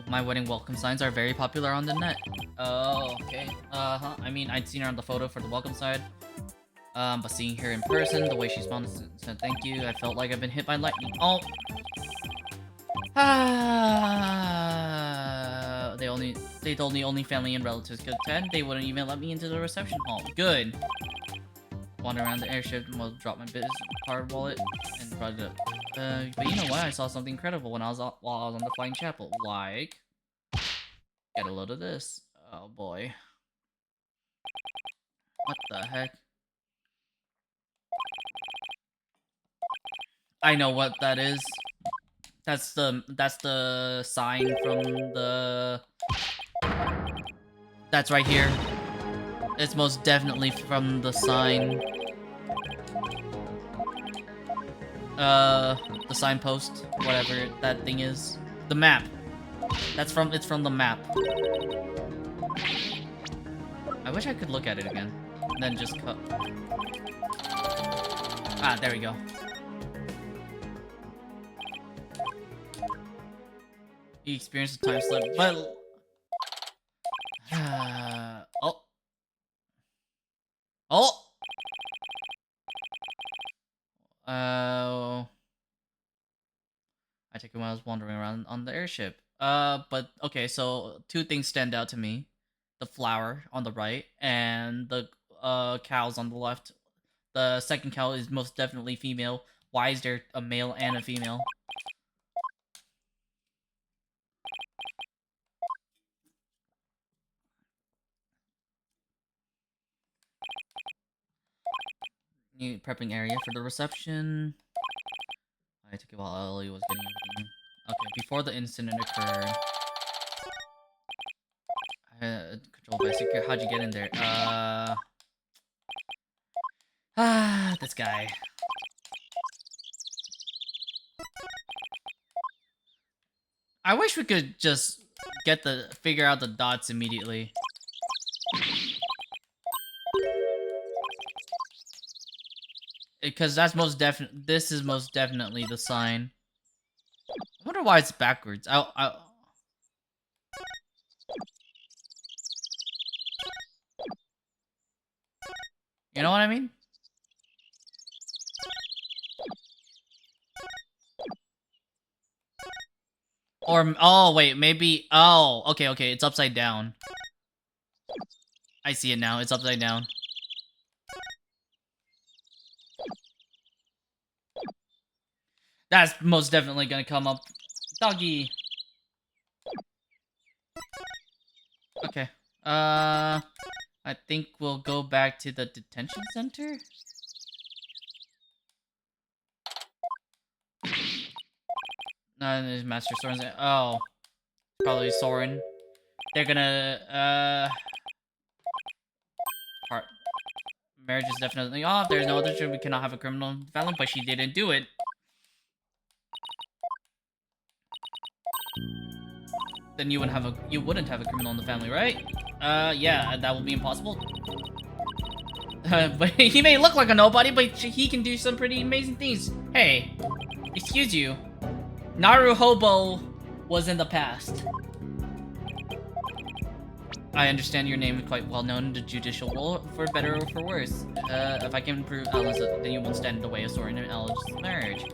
My wedding welcome signs are very popular on the net. Oh, okay. I mean, I'd seen her on the photo for the welcome side. But seeing her in person, the way she smiled and said thank you, I felt like I've been hit by lightning. Oh. They told me only family and relatives could attend. They wouldn't even let me into the reception hall. Good. Wander around the airship and will drop my business card wallet and brought it up. But you know what? I saw something incredible while I was on the Flying Chapel. Like, get a load of this. Oh boy. What the heck? I know what that is. That's the sign from the... That's right here. It's most definitely from the sign. The signpost, whatever that thing is. The map. It's from the map. I wish I could look at it again. And then just cut. Ah, there we go. He experienced a time slip, but... oh. Oh! I take it when I was wandering around on the airship. But okay, so two things stand out to me. The flower on the right and the cows on the left. The second cow is most definitely female. Why is there a male and a female? New prepping area for the reception. I took it while Ellie was getting everything. Okay, before the incident occurred. Controlled by secret. How'd you get in there? This guy. I wish we could just figure out the dots immediately. Because that's this is most definitely the sign. I wonder why it's backwards. You know what I mean? Or, oh, wait, maybe, oh, okay, it's upside down. I see it now, it's upside down. That's most definitely gonna come up. Doggy! Okay, I think we'll go back to the detention center? No, there's Master Soren's. Oh. Probably Soren. They're gonna, marriage is definitely off. There's no other reason we cannot have a criminal felon, but she didn't do it. Then you wouldn't have a criminal in the family, right? Yeah, that will be impossible. But he may look like a nobody, but he can do some pretty amazing things. Hey, excuse you. Naruhobo was in the past. I understand your name is quite well known in the judicial world, for better or for worse. If I can prove Alice, then you won't stand in the way of Soren and Alice's marriage.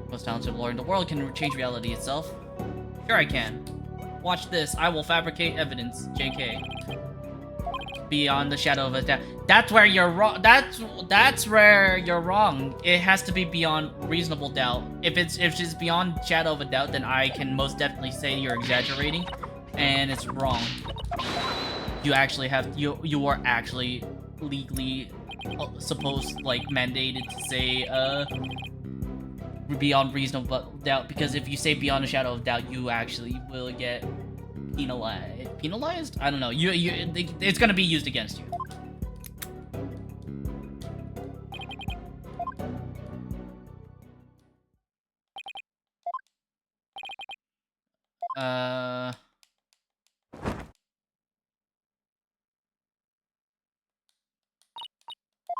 Most talented lawyer in the world can change reality itself. Sure I can. Watch this. I will fabricate evidence. JK. Beyond the shadow of a doubt. That's where you're wrong. That's where you're wrong. It has to be beyond reasonable doubt. If it's beyond shadow of a doubt, then I can most definitely say you're exaggerating, and it's wrong. You actually have you are actually legally supposed, like, mandated to say beyond reasonable doubt, because if you say beyond a shadow of doubt, you actually will get penalized? I don't know. It's gonna be used against you.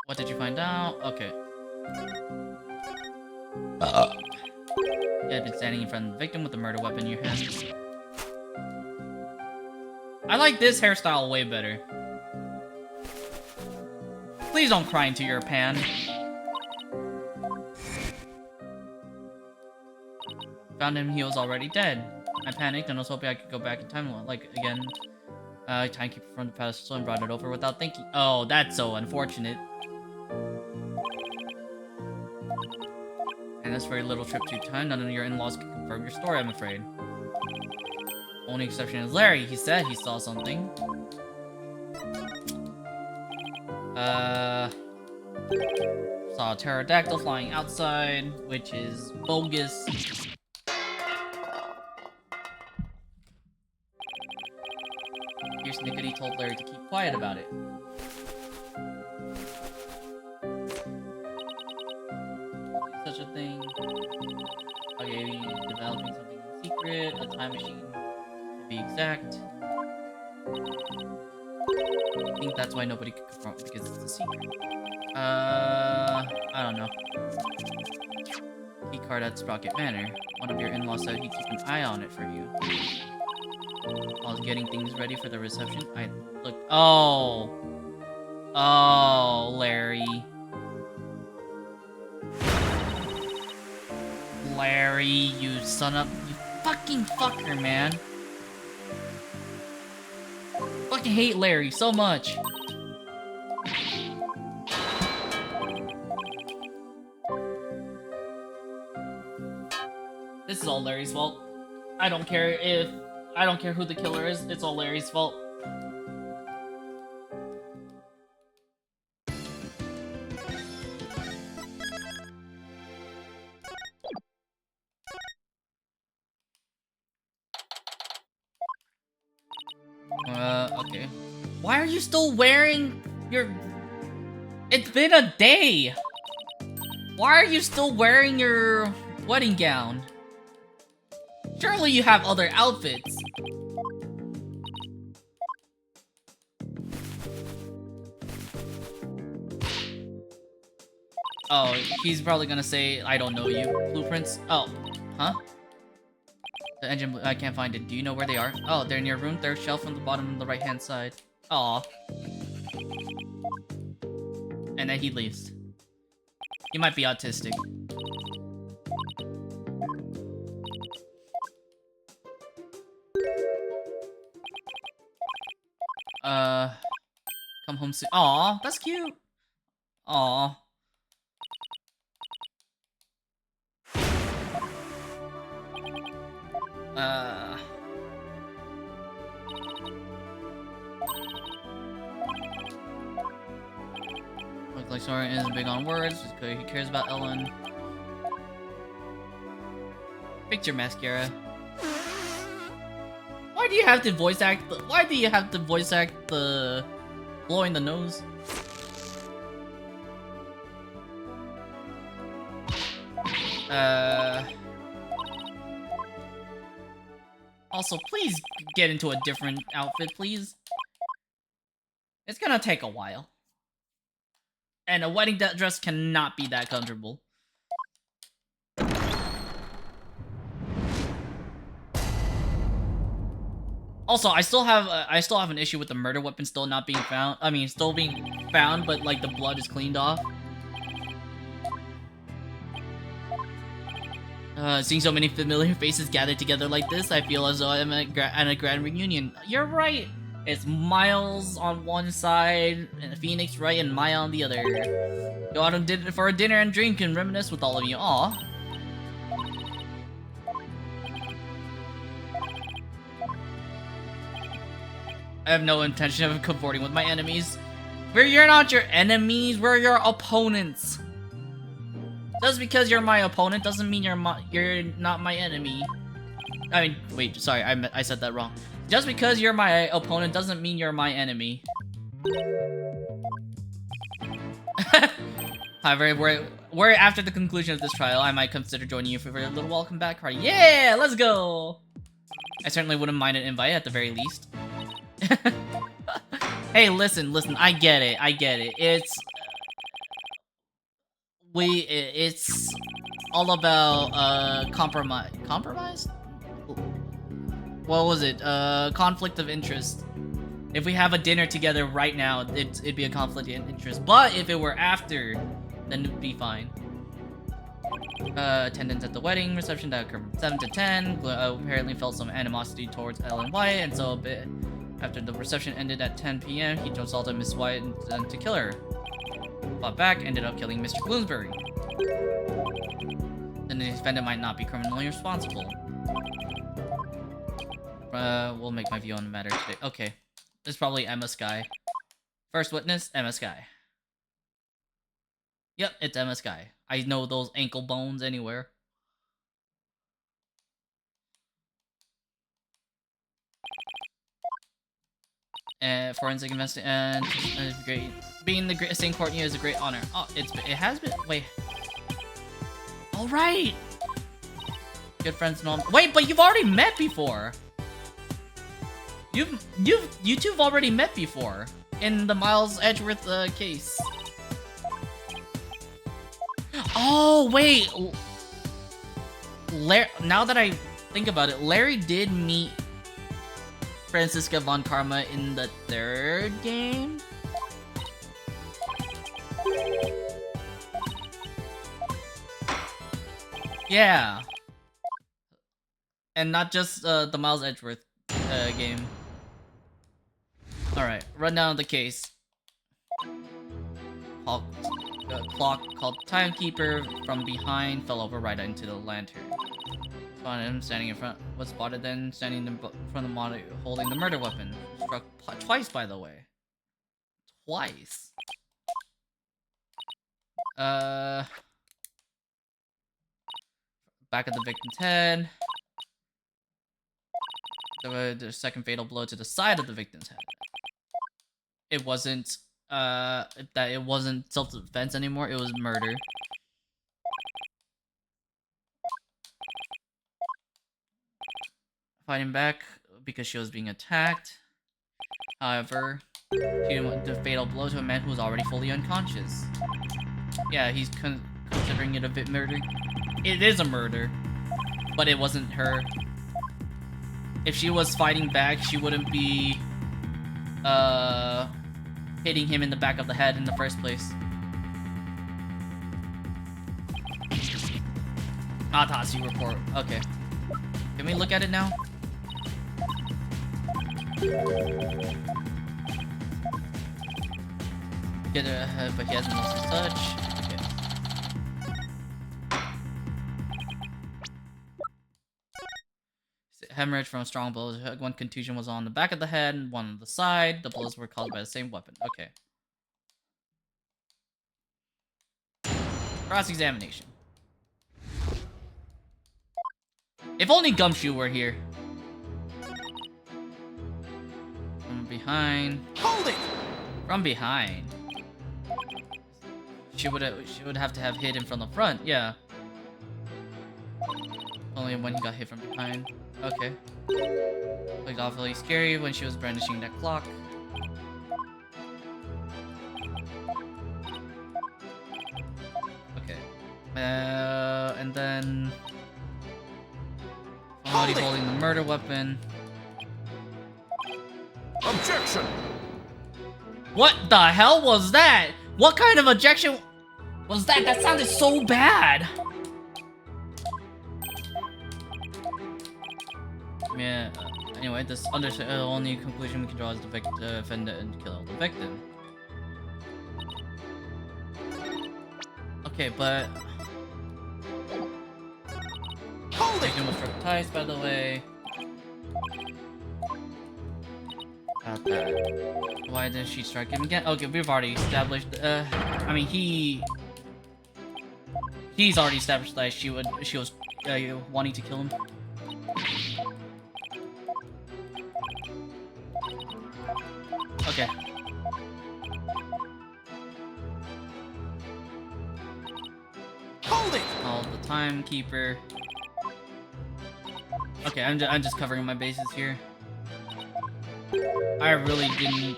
What did you find out? Okay. You had been standing in front of the victim with a murder weapon in your hand. I like this hairstyle way better. Please don't cry into your pan. Found him, he was already dead. I panicked and was hoping I could go back in time, like, again. Timekeeper from the past and brought it over without thinking. Oh, that's so unfortunate. And that's very little trip to time. None of your in-laws can confirm your story, I'm afraid. Only exception is Larry. He said he saw something. Saw a pterodactyl flying outside, which is bogus. Here's Nickety told Larry to keep quiet about it. Such a thing. Okay, developing something in secret, a time machine, to be exact. I think that's why nobody could confront it, because it's a secret. I don't know. Key card at Sprocket Manor. One of your in-laws said he'd keep an eye on it for you. I was getting things ready for the reception. I looked. Oh. Oh, Larry. Larry, you son of. You fucking fucker, man. Fucking hate Larry so much. This is all Larry's fault. I don't care who the killer is, it's all Larry's fault. Okay. Why are you still wearing your... It's been a day! Why are you still wearing your wedding gown? Surely you have other outfits. Oh, he's probably gonna say, I don't know you. Blueprints? Oh, huh? The engine, I can't find it. Do you know where they are? Oh, they're in your room, third shelf on the bottom on the right-hand side. Aw. And then he leaves. He might be autistic. Come home soon. Aw, that's cute. Aw. Looks like Soren isn't big on words, just because he cares about Ellen. Picture mascara. Why do you have to voice act the blowing the nose? Also, please get into a different outfit, please. It's gonna take a while. And a wedding dress cannot be that comfortable. Also, I still have an issue with the murder weapon still not being found. I mean, still being found, but like the blood is cleaned off. Seeing so many familiar faces gathered together like this, I feel as though I'm at a grand reunion. You're right. It's Miles on one side, and Phoenix right, and Maya on the other. Go out for a dinner and drink and reminisce with all of you. Aw. I have no intention of comporting with my enemies. You're not your enemies, we're your opponents. Just because you're my opponent doesn't mean you're not my enemy. I mean, wait, sorry, I said that wrong. Just because you're my opponent doesn't mean you're my enemy. However, we're after the conclusion of this trial, I might consider joining you for a little welcome back party. Yeah, let's go! I certainly wouldn't mind an invite at the very least. Hey, listen, I get it. It's all about compromise? What was it? Conflict of interest. If we have a dinner together right now, it'd be a conflict of interest. But if it were after, then it'd be fine. Attendance at the wedding reception that occurred from 7 to 10. Apparently felt some animosity towards Ellen White, and so a bit after the reception ended at 10 p.m., he assaulted Miss White and to kill her. Fought back, ended up killing Mr. Bloomsbury. Then the defendant might not be criminally responsible. We'll make my view on the matter today. Okay. It's probably Emma Skye. First witness, Emma Skye. Yep, it's Emma Skye. I know those ankle bones anywhere. forensic investigation and great. Being the same court is a great honor. Oh, it has been. Wait. All right. Good friends and all. Wait, but you've already met before. You two have already met before in the Miles Edgeworth case. Oh wait. Now that I think about it, Larry did meet Franziska von Karma in the 3rd game. Yeah. And not just the Miles Edgeworth game. Alright, run down the case. Clock called Timekeeper from behind fell over right into the lantern. Spotted him standing in front. Was spotted then standing in front of the monitor holding the murder weapon. Struck twice, by the way. Twice. Back of the victim's head. The second fatal blow to the side of the victim's head. It wasn't it wasn't self-defense anymore, it was murder. Fighting back because she was being attacked. However, she didn't want the fatal blow to a man who was already fully unconscious. Yeah, he's considering it a bit murder. It is a murder, but it wasn't her. If she was fighting back, she wouldn't be hitting him in the back of the head in the first place. Autopsy report. Okay. Can we look at it now? Get a head, but he hasn't lost his touch. Okay. Hemorrhage from strong blows. One contusion was on the back of the head, one on the side. The blows were caused by the same weapon. Okay. Cross-examination. If only Gumshoe were here. From behind. Hold it! From behind. She would have to have hit him from the front, yeah. Only when he got hit from behind. Okay. Looked awfully scary when she was brandishing that clock. Okay. And then somebody holding the murder weapon. Objection! What the hell was that? What kind of objection was that? That sounded so bad. Yeah. Anyway, this only conclusion we can draw is the defendant and kill the victim. Okay, but victim was struck twice, by the way. About that. Why didn't she strike him again? Okay, we've already established. I mean, he's already established that she was wanting to kill him. Okay. Hold it! Called the Timekeeper. Okay, I'm just covering my bases here. I really didn't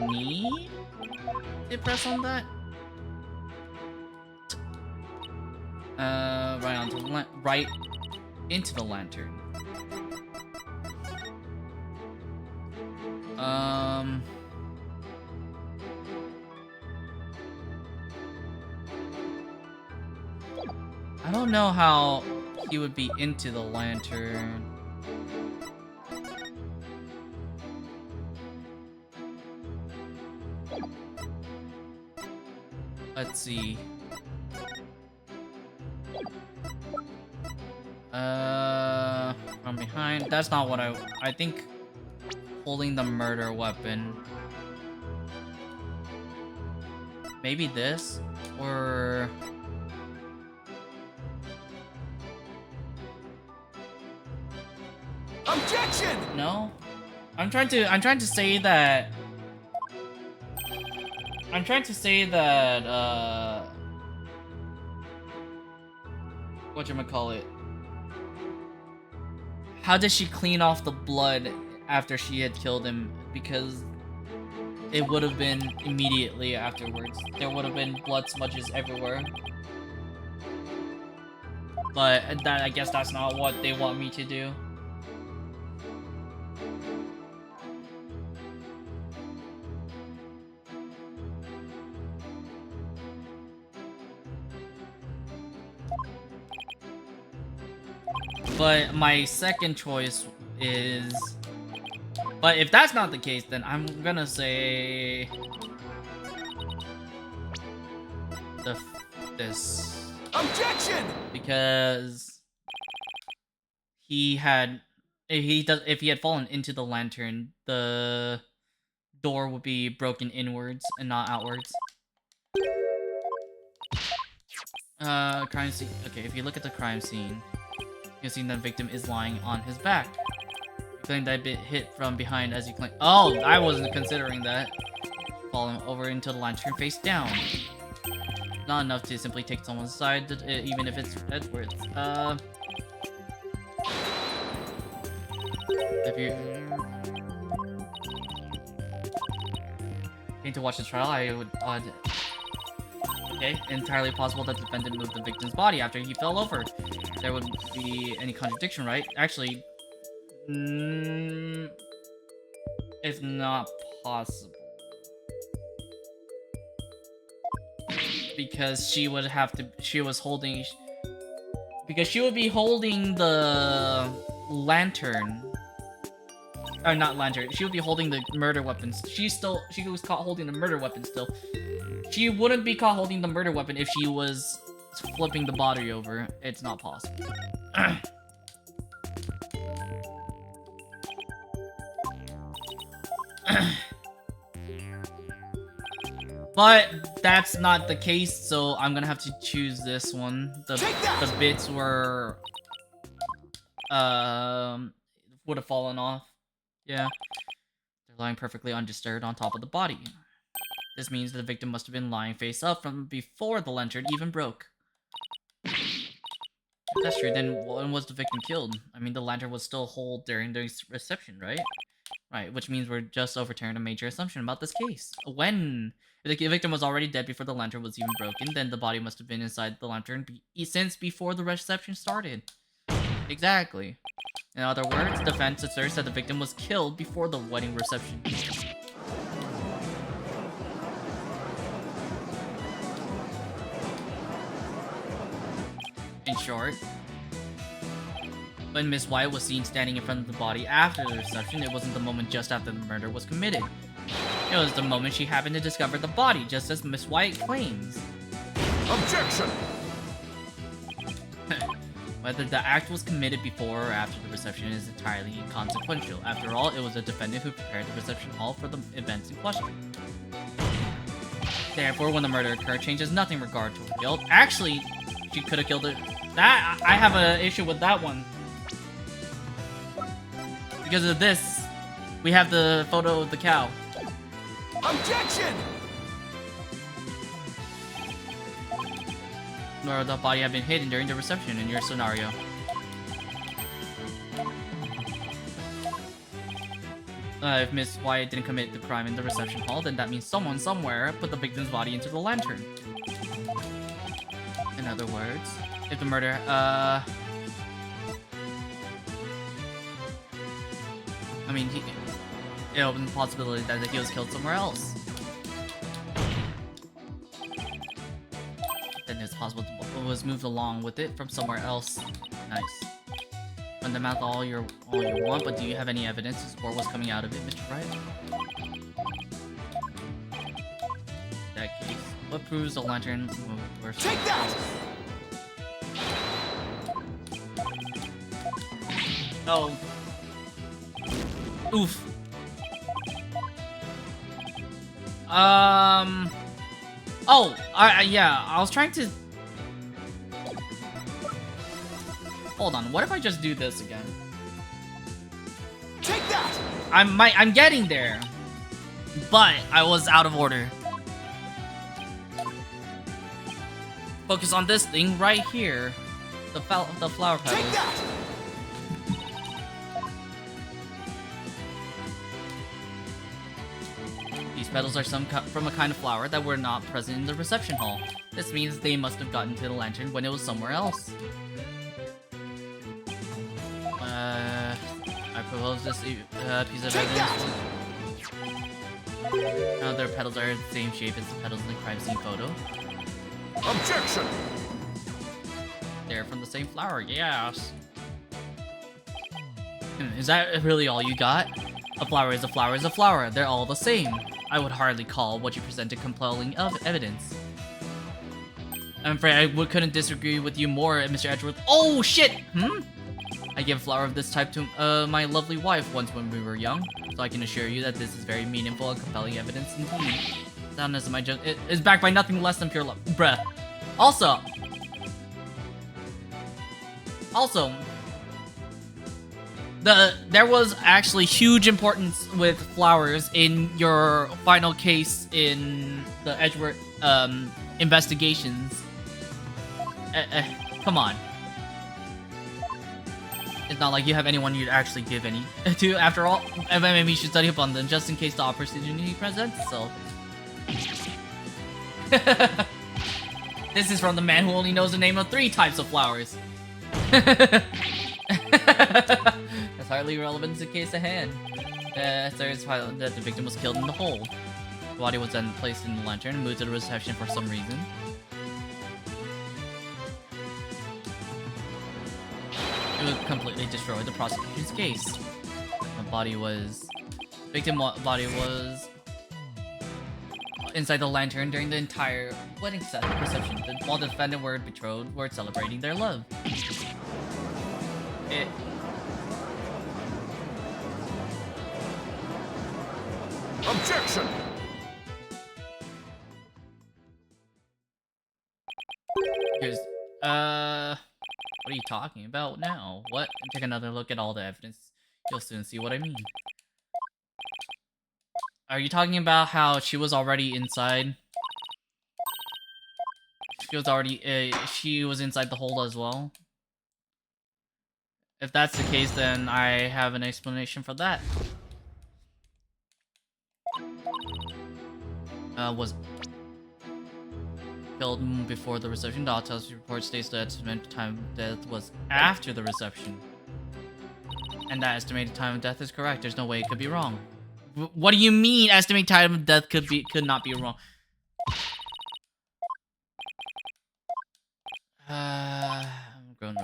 need to press on that. Right onto the right into the lantern. I don't know how he would be into the lantern. Let's see. From behind. That's not what I think holding the murder weapon. Maybe this? Or... Objection! No? I'm trying to say that whatchamacallit, how did she clean off the blood after she had killed him? Because it would have been immediately afterwards. There would have been blood smudges everywhere. But that, I guess that's not what they want me to do. But my second choice is... But if that's not the case, then I'm gonna say... this. Objection! Because... he had... If he had fallen into the lantern, the door would be broken inwards and not outwards. Crime scene. Okay, if you look at the crime scene, you'll see the victim is lying on his back. You claim that bit hit from behind as you claim. Oh, I wasn't considering that. Falling over into the lantern face down. Not enough to simply take someone's side, even if it's Edward. If you need to watch the trial, I would. Okay, entirely possible that the defendant moved the victim's body after he fell over. There wouldn't be any contradiction, right? Actually, it's not possible. Because she would have to, because she would be holding the lantern. Or not lantern, she would be holding the murder weapons. She was caught holding the murder weapon still. She wouldn't be caught holding the murder weapon if she was flipping the body over. It's not possible. But that's not the case, so I'm gonna have to choose this one. The bits were would have fallen off. Yeah. They're lying perfectly undisturbed on top of the body. This means the victim must have been lying face up from before the lantern even broke. If that's true, then when was the victim killed? I mean, the lantern was still whole during the reception, right? Right, which means we're just overturning a major assumption about this case. When the victim was already dead before the lantern was even broken, then the body must have been inside the lantern since before the reception started. Exactly. In other words, the defense asserts that the victim was killed before the wedding reception. In short, when Miss White was seen standing in front of the body after the reception, it wasn't the moment just after the murder was committed. It was the moment she happened to discover the body, just as Miss White claims. Objection! Whether the act was committed before or after the reception is entirely inconsequential. After all, it was the defendant who prepared the reception hall for the events in question. Therefore, when the murder occurred, changes nothing in regard to her guilt. Actually, she could have killed it. That I have an issue with that one. Because of this, we have the photo of the cow. Objection! Nor the body had been hidden during the reception in your scenario. If Miss Wyatt didn't commit the crime in the reception hall, then that means someone somewhere put the victim's body into the lantern. In other words, if the murder, I mean, it opens the possibility that he was killed somewhere else. Then it's possible it was moved along with it from somewhere else. Nice. Run them out all you want, but do you have any evidence to support what's coming out of it, Mr. Wright? In that case, what proves the lantern moved? Take that! Oh. Oof. Oh, yeah, I was trying to... Hold on, what if I just do this again? Take that! I'm getting there. But I was out of order. Focus on this thing right here. The flower petals. Take that! These petals are from a kind of flower that were not present in the reception hall. This means they must have gotten to the lantern when it was somewhere else. I propose this piece of evidence. Their petals are the same shape as the petals in the crime scene photo. Objection! They're from the same flower, yes. Is that really all you got? A flower is a flower is a flower. They're all the same. I would hardly call what you presented compelling evidence. I'm afraid I couldn't disagree with you more, Mr. Edgeworth. Oh, shit! I gave a flower of this type to my lovely wife once when we were young, so I can assure you that this is very meaningful and compelling evidence indeed. Soundness of my it is backed by nothing less than pure love. Bruh. Also, there was actually huge importance with flowers in your final case in the Edgeworth investigations. Come on. It's not like you have anyone you'd actually give any to. After all, maybe you should study up on them just in case the opportunity presents itself. This is from the man who only knows the name of 3 types of flowers. That's hardly relevant to the case at hand. Certified that the victim was killed in the hole. The body was then placed in the lantern and moved to the reception for some reason. It would completely destroy the prosecution's case. The victim body was inside the lantern during the entire wedding reception, while the defendant were betrothed were celebrating their love. Objection! Here's, what are you talking about now? What? Take another look at all the evidence. You'll soon see what I mean. Are you talking about how she was already inside? She was inside the hole as well? If that's the case, then I have an explanation for that. Was killed before the reception. The autopsy report states the estimated time of death was after the reception. And that estimated time of death is correct. There's no way it could be wrong. What do you mean estimated time of death could not be wrong? I'm grown.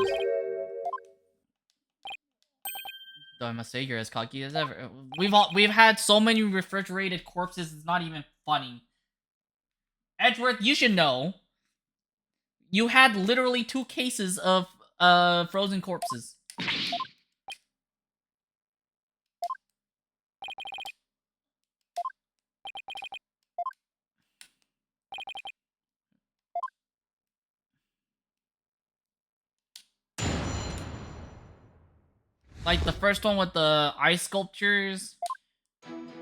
Though I must say you're as cocky as ever. We've had so many refrigerated corpses, it's not even funny. Edgeworth, you should know. You had literally 2 cases of frozen corpses. Like the first one with the ice sculptures,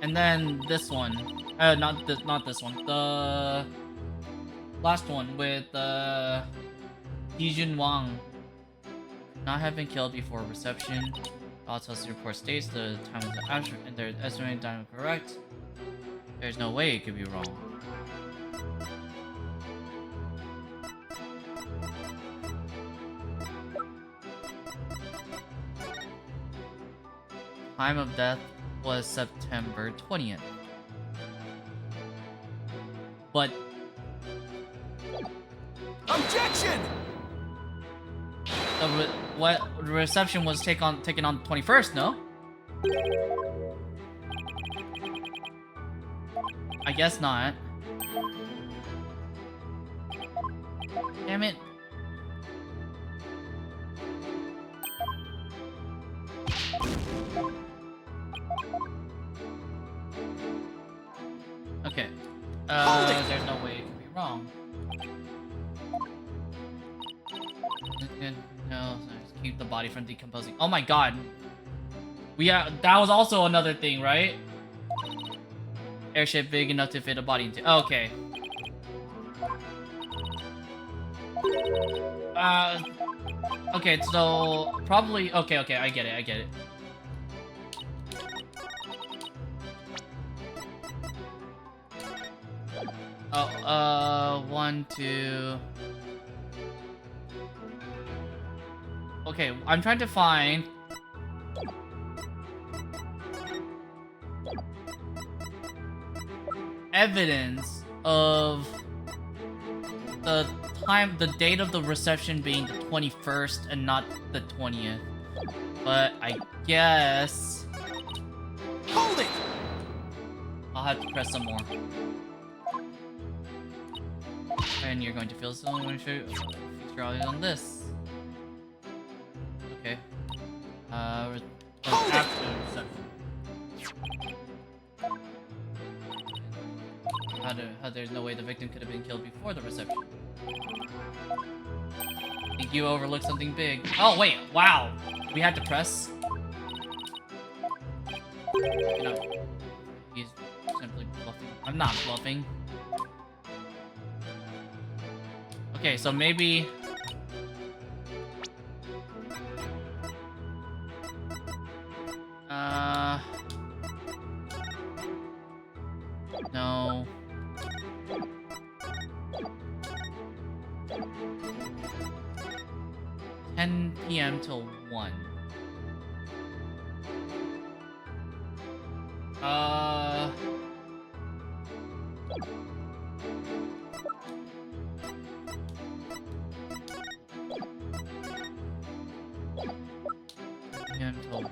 and then this one. Not this one. The last one with Yijun Wang. Not have been killed before reception. Autopsy report states the time of the abstract and their estimated time correct. There's no way it could be wrong. Time of death was September 20th. But Objection! the reception was taken on the 21st, no? I guess not. Damn it. Okay. There's no way it could be wrong. No, just keep the body from decomposing. Oh my god. That was also another thing, right? Airship big enough to fit a body into. Okay. Okay, so probably okay, I get it. Oh, 1, 2. Okay, I'm trying to find evidence of the date of the reception being the 21st and not the 20th. But I guess Hold it! I'll have to press some more. And you're going to feel so. I'm going to show you feature audio on this. Okay. After reception. How there's no way the victim could have been killed before the reception. Think you overlooked something big. Oh wait, wow. We had to press. You know, he's simply bluffing. I'm not bluffing. Okay, so maybe no. 10 p.m. till 1. PM till 1.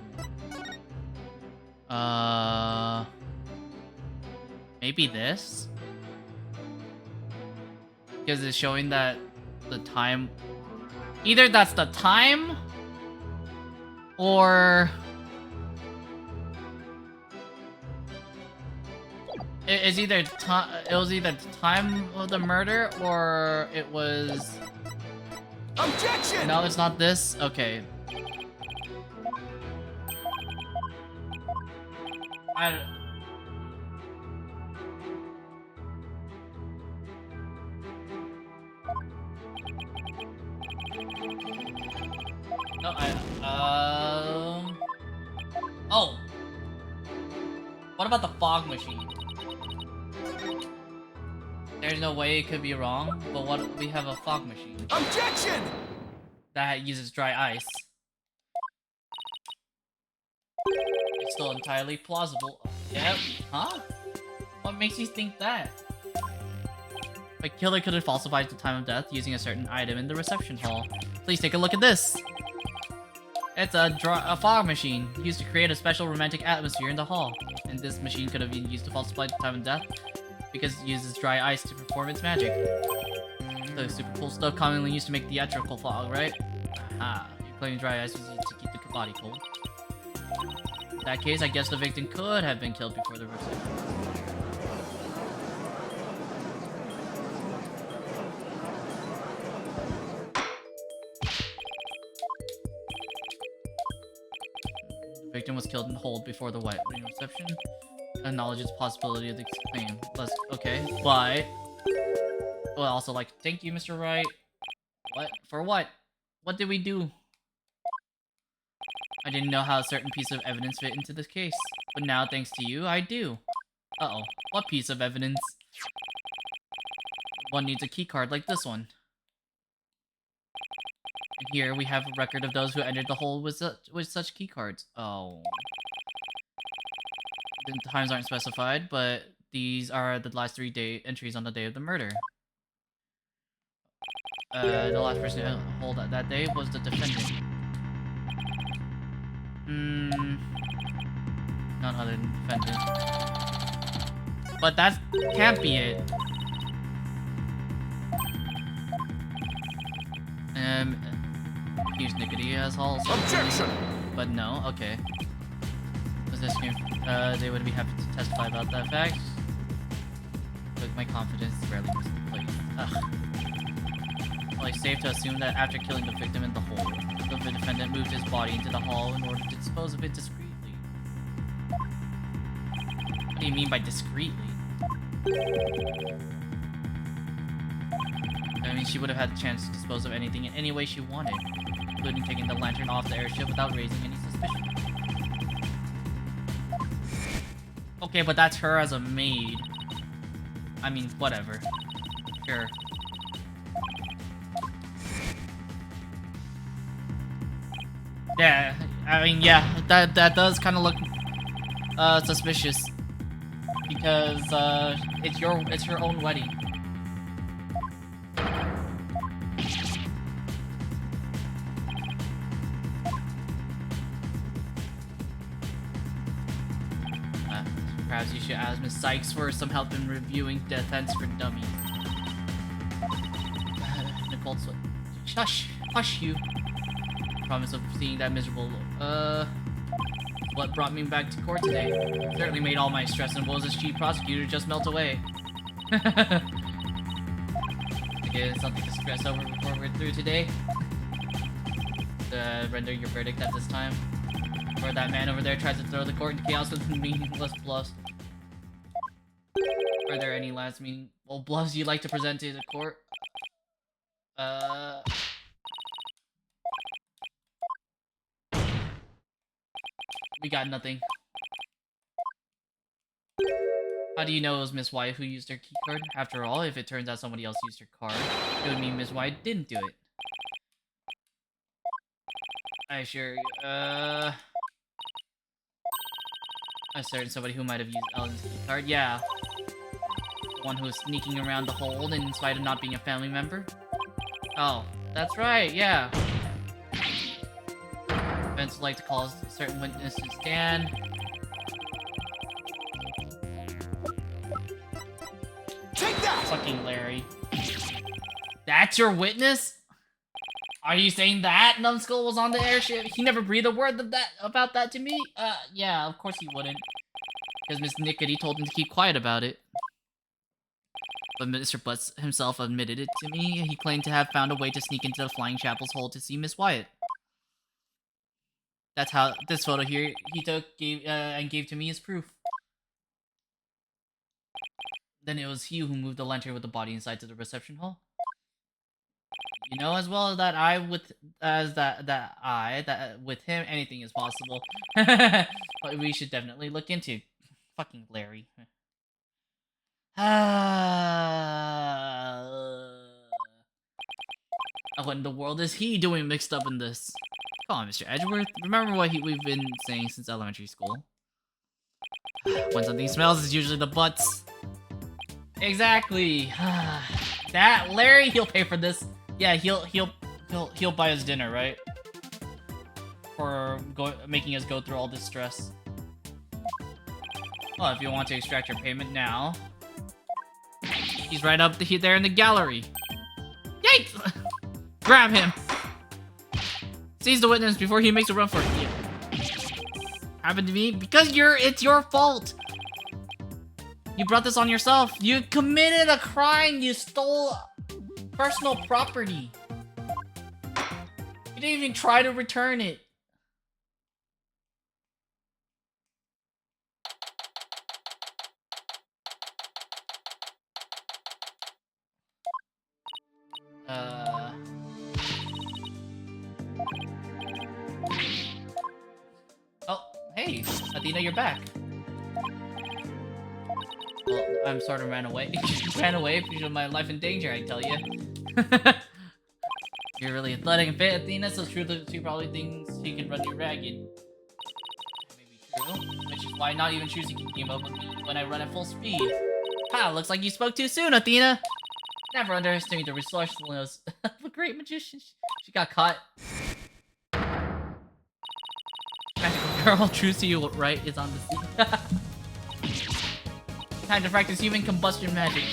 Maybe this? Because it's showing that the time... Either that's the time, or... It was either the time of the murder, or it was... Objection! No, it's not this? Okay. Oh! What about the fog machine? There's no way it could be wrong, but what we have a fog machine. Objection! That uses dry ice. It's still entirely plausible. Yep. Huh? What makes you think that? A killer could have falsified the time of death using a certain item in the reception hall. Please take a look at this. It's a fog machine used to create a special romantic atmosphere in the hall. And this machine could have been used to falsify the time of death because it uses dry ice to perform its magic. The super cool stuff commonly used to make theatrical fog, right? Ah, you're claiming dry ice was used to keep the body cold. In that case, I guess the victim could have been killed before the reception. The victim was killed and hold before the white ring reception. Acknowledges possibility of the claim. Okay, but... Well, also like, thank you, Mr. Wright. What? For what? What did we do? I didn't know how a certain piece of evidence fit into this case. But now, thanks to you, I do. Uh-oh. What piece of evidence? One needs a keycard like this one. And here we have a record of those who entered the hole with such keycards. Oh. The times aren't specified, but these are the last 3 entries on the day of the murder. The last person to hold that day was the defendant. None other than defendant. But that can't be it. Here's Nicodemus Hall. Objection! But no, okay. Was this here? They would be happy to testify about that fact. But my confidence is rarely misplaced. Ugh. Well, it's safe to assume that after killing the victim in the hole, the defendant moved his body into the hall in order to dispose of it discreetly. do you mean by discreetly? I mean, she would have had the chance to dispose of anything in any way she wanted, including taking the lantern off the airship without raising any suspicion. Okay, but that's her as a maid. I mean, whatever. Sure. Yeah, I mean, yeah, that does kind of look suspicious because it's your own wedding. Perhaps you should ask Miss Sykes for some help in reviewing Defense for Dummies. Nicole Sweat. Shush! Hush you! Promise of seeing that miserable what brought me back to court today. Certainly made all my stress and woes as chief prosecutor just melt away. Again, something to stress over before we're through today. Render your verdict at this time. Or that man over there tries to throw the court into chaos with meaningless bluffs. Are there any last meaningful bluffs you'd like to present to the court? We got nothing. How do you know it was Miss White who used her keycard? After all, if it turns out somebody else used her card, it would mean Miss White didn't do it. I assure you, I'm certain somebody who might have used Ellen's keycard. Yeah. The one who was sneaking around the hold in spite of not being a family member? Oh, that's right, yeah. Defense would like to call certain witnesses to stand. Take that! Fucking Larry. That's your witness? Are you saying that Numbskull was on the airship? He never breathed a word about that to me? Yeah, of course he wouldn't. Because Miss Nickety told him to keep quiet about it. But Mr. Butts himself admitted it to me. He claimed to have found a way to sneak into the Flying Chapel's hold to see Miss Wyatt. That's how this photo here he took and gave to me as proof. Then it was he who moved the lantern with the body inside to the reception hall. You know as well that with him anything is possible. But we should definitely look into. Fucking Larry. What in the world is he doing mixed up in this? Come on, Mr. Edgeworth. Remember what we've been saying since elementary school. When something smells, it's usually the butts. Exactly. That Larry, he'll pay for this. Yeah, he'll buy us dinner, right? For making us go through all this stress. Well, if you want to extract your payment now, he's right up there in the gallery. Yikes! Grab him. Seize the witness before he makes a run for it. Yeah. Happened to me because it's your fault. You brought this on yourself. You committed a crime. You stole personal property. You didn't even try to return it. Oh, hey, Athena, you're back. Well, I'm sort of ran away. Ran away because of my life in danger, I tell you. You're really athletic and fit, Athena, so true that she probably thinks she can run you ragged. That may be true, which is why not even choosing to team up with me when I run at full speed. Ha, looks like you spoke too soon, Athena! Never underestimate the resourcefulness of a great magician. She got caught. Magical girl, true to you, right, is on the scene. Time to practice human combustion magic.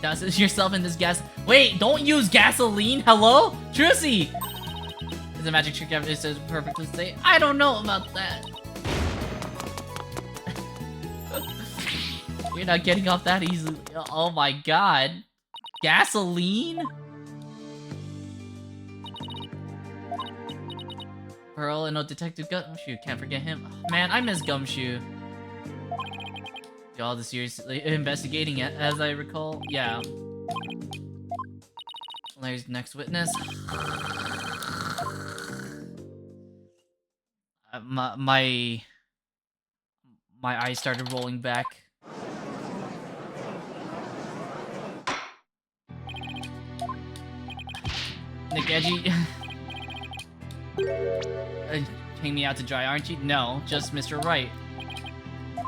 Douse yourself in this gas. Wait, don't use gasoline? Hello? Trucy! Is a magic trick ever says perfectly say? I don't know about that. You're not getting off that easily. Oh my god. Gasoline? Pearl and no Detective Gumshoe. Can't forget him. Man, I miss Gumshoe. all the seriously investigating it, as I recall. Yeah. Larry's next witness. My eyes started rolling back. Nick Edgy. Hang me out to dry, aren't you? No, just Mr. Right.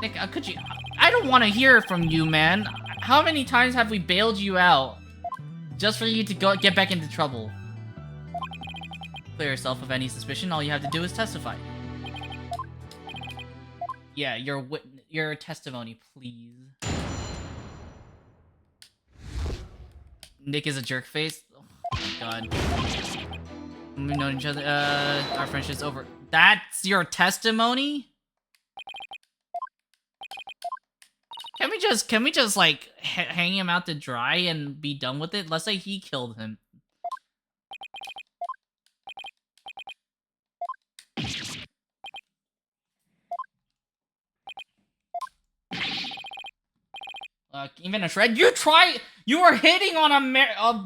Nick, could you... I don't want to hear from you, man. How many times have we bailed you out? Just for you to get back into trouble. Clear yourself of any suspicion, all you have to do is testify. Yeah, your testimony, please. Nick is a jerk face? Oh my god. We've known each other, our friendship's over. That's your testimony? Can we just like hang him out to dry and be done with it? Let's say he killed him. Even a shred. You were hitting on a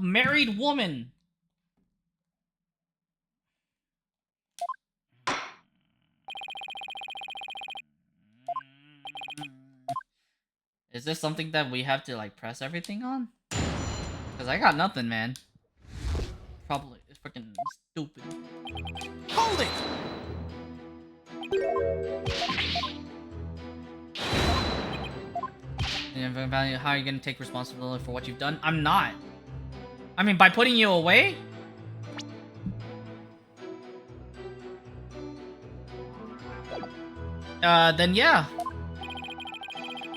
married woman. Is this something that we have to like press everything on? Cause I got nothing, man. Probably it's freaking stupid. Hold it! How are you gonna take responsibility for what you've done? I'm not. I mean, by putting you away? Then yeah.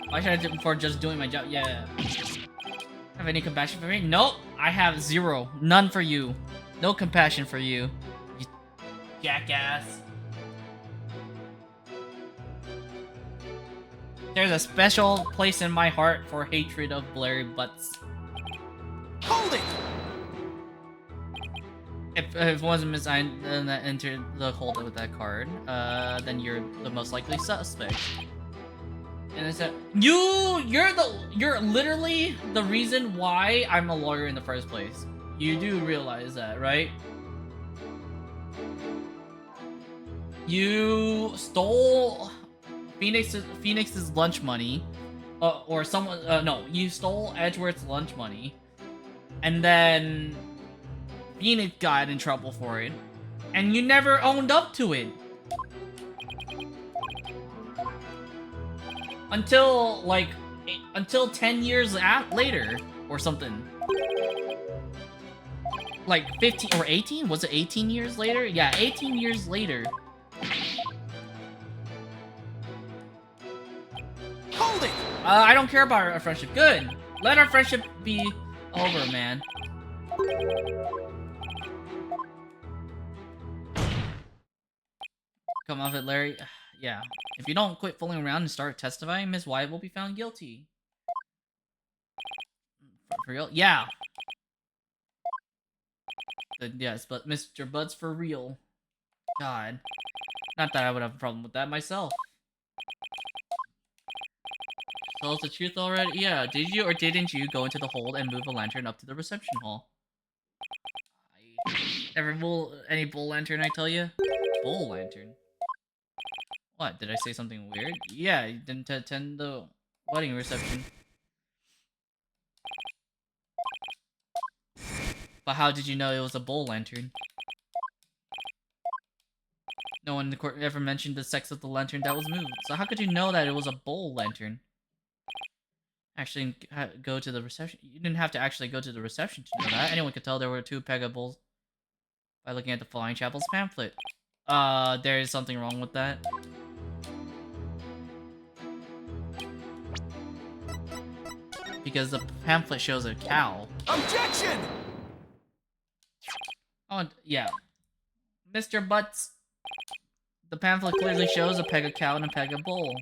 Why should I do it for just doing my job? Yeah. Have any compassion for me? Nope. I have zero. None for you. No compassion for you. You jackass. There's a special place in my heart for hatred of Blurry Butts. Hold it! If it wasn't Miss I that entered the hold with that card, then you're the most likely suspect. And it's that you're literally the reason why I'm a lawyer in the first place. You do realize that, right? You stole Phoenix's lunch money, or someone. No, you stole Edgeworth's lunch money, and then Phoenix got in trouble for it, and you never owned up to it. Until, like, until 10 years later, or something. Like, 15, or 18? Was it 18 years later? Yeah, 18 years later. Hold it! I don't care about our friendship. Good! Let our friendship be over, man. Come off it, Larry. Yeah. If you don't quit fooling around and start testifying, Miss White will be found guilty. For real? Yeah. Yes, but Mr. Bud's for real. God. Not that I would have a problem with that myself. Tell us the truth already? Yeah, did you or didn't you go into the hold and move a lantern up to the reception hall? Any bull lantern I tell you? Bull lantern? What, did I say something weird? Yeah, you didn't attend the wedding reception. But how did you know it was a bull lantern? No one in the court ever mentioned the sex of the lantern that was moved, so how could you know that it was a bull lantern? Actually, go to the reception. You didn't have to actually go to the reception to know that. Anyone could tell there were 2 Pega bulls by looking at the Flying Chapel's pamphlet. There is something wrong with that. Because the pamphlet shows a cow. Objection! Oh, yeah. Mr. Butts. The pamphlet clearly shows a Pega cow and a Pega bull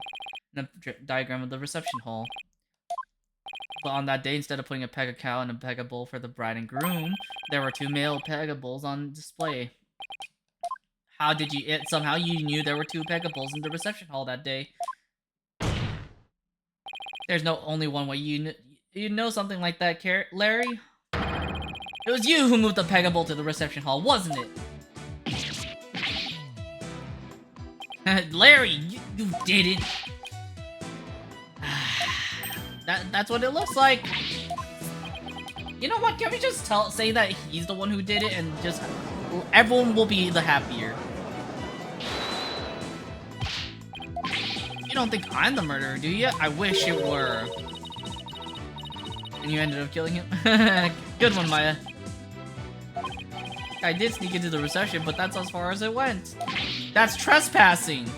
in the diagram of the reception hall. But on that day, instead of putting a Pega cow and a Pega bull for the bride and groom, there were 2 male Pega bulls on display. How did you... somehow you knew there were 2 Pega bulls in the reception hall that day. There's no only one way. You know something like that, Larry? It was you who moved the Pegable to the reception hall, wasn't it? Larry, you didn't. That's what it looks like. You know what? Can we just say that he's the one who did it, and just everyone will be the happier. You don't think I'm the murderer, do you? I wish it were. And you ended up killing him? Good one, Maya. I did sneak into the reception, but that's as far as it went. That's trespassing!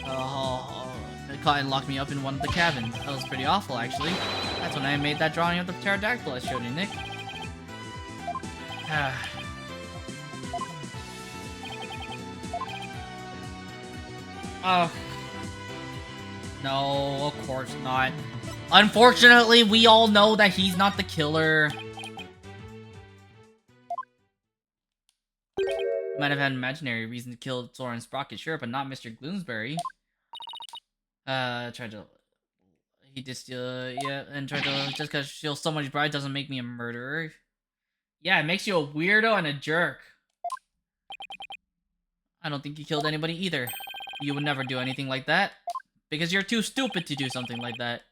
Oh, they caught and locked me up in one of the cabins. That was pretty awful, actually. That's when I made that drawing of the pterodactyl I showed you, Nick. Oh. No, of course not. Unfortunately, we all know that he's not the killer. Might have had an imaginary reason to kill Soren Sprocket, sure, but not Mr. Gloomsbury. He did steal, yeah, and tried to, just because steal somebody's bride doesn't make me a murderer. Yeah, it makes you a weirdo and a jerk. I don't think you killed anybody either. You would never do anything like that. Because you're too stupid to do something like that.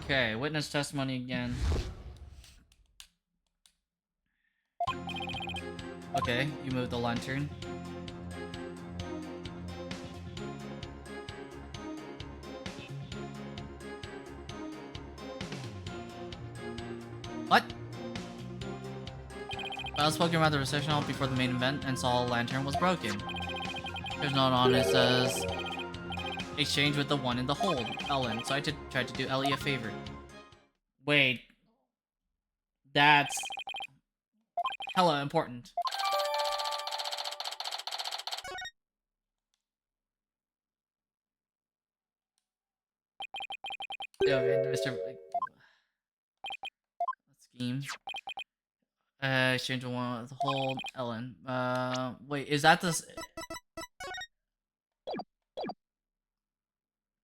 Okay, witness testimony again. Okay, you moved the lantern. What? I was poking around the reception hall before the main event and saw a lantern was broken. There's a note on it says, exchange with the one in the hold, Ellen. So I tried to do Ellie a favor. Wait. That's hella important. Yo, Mr. Scheme. Exchange with one with the hold, Ellen. Wait, is that this?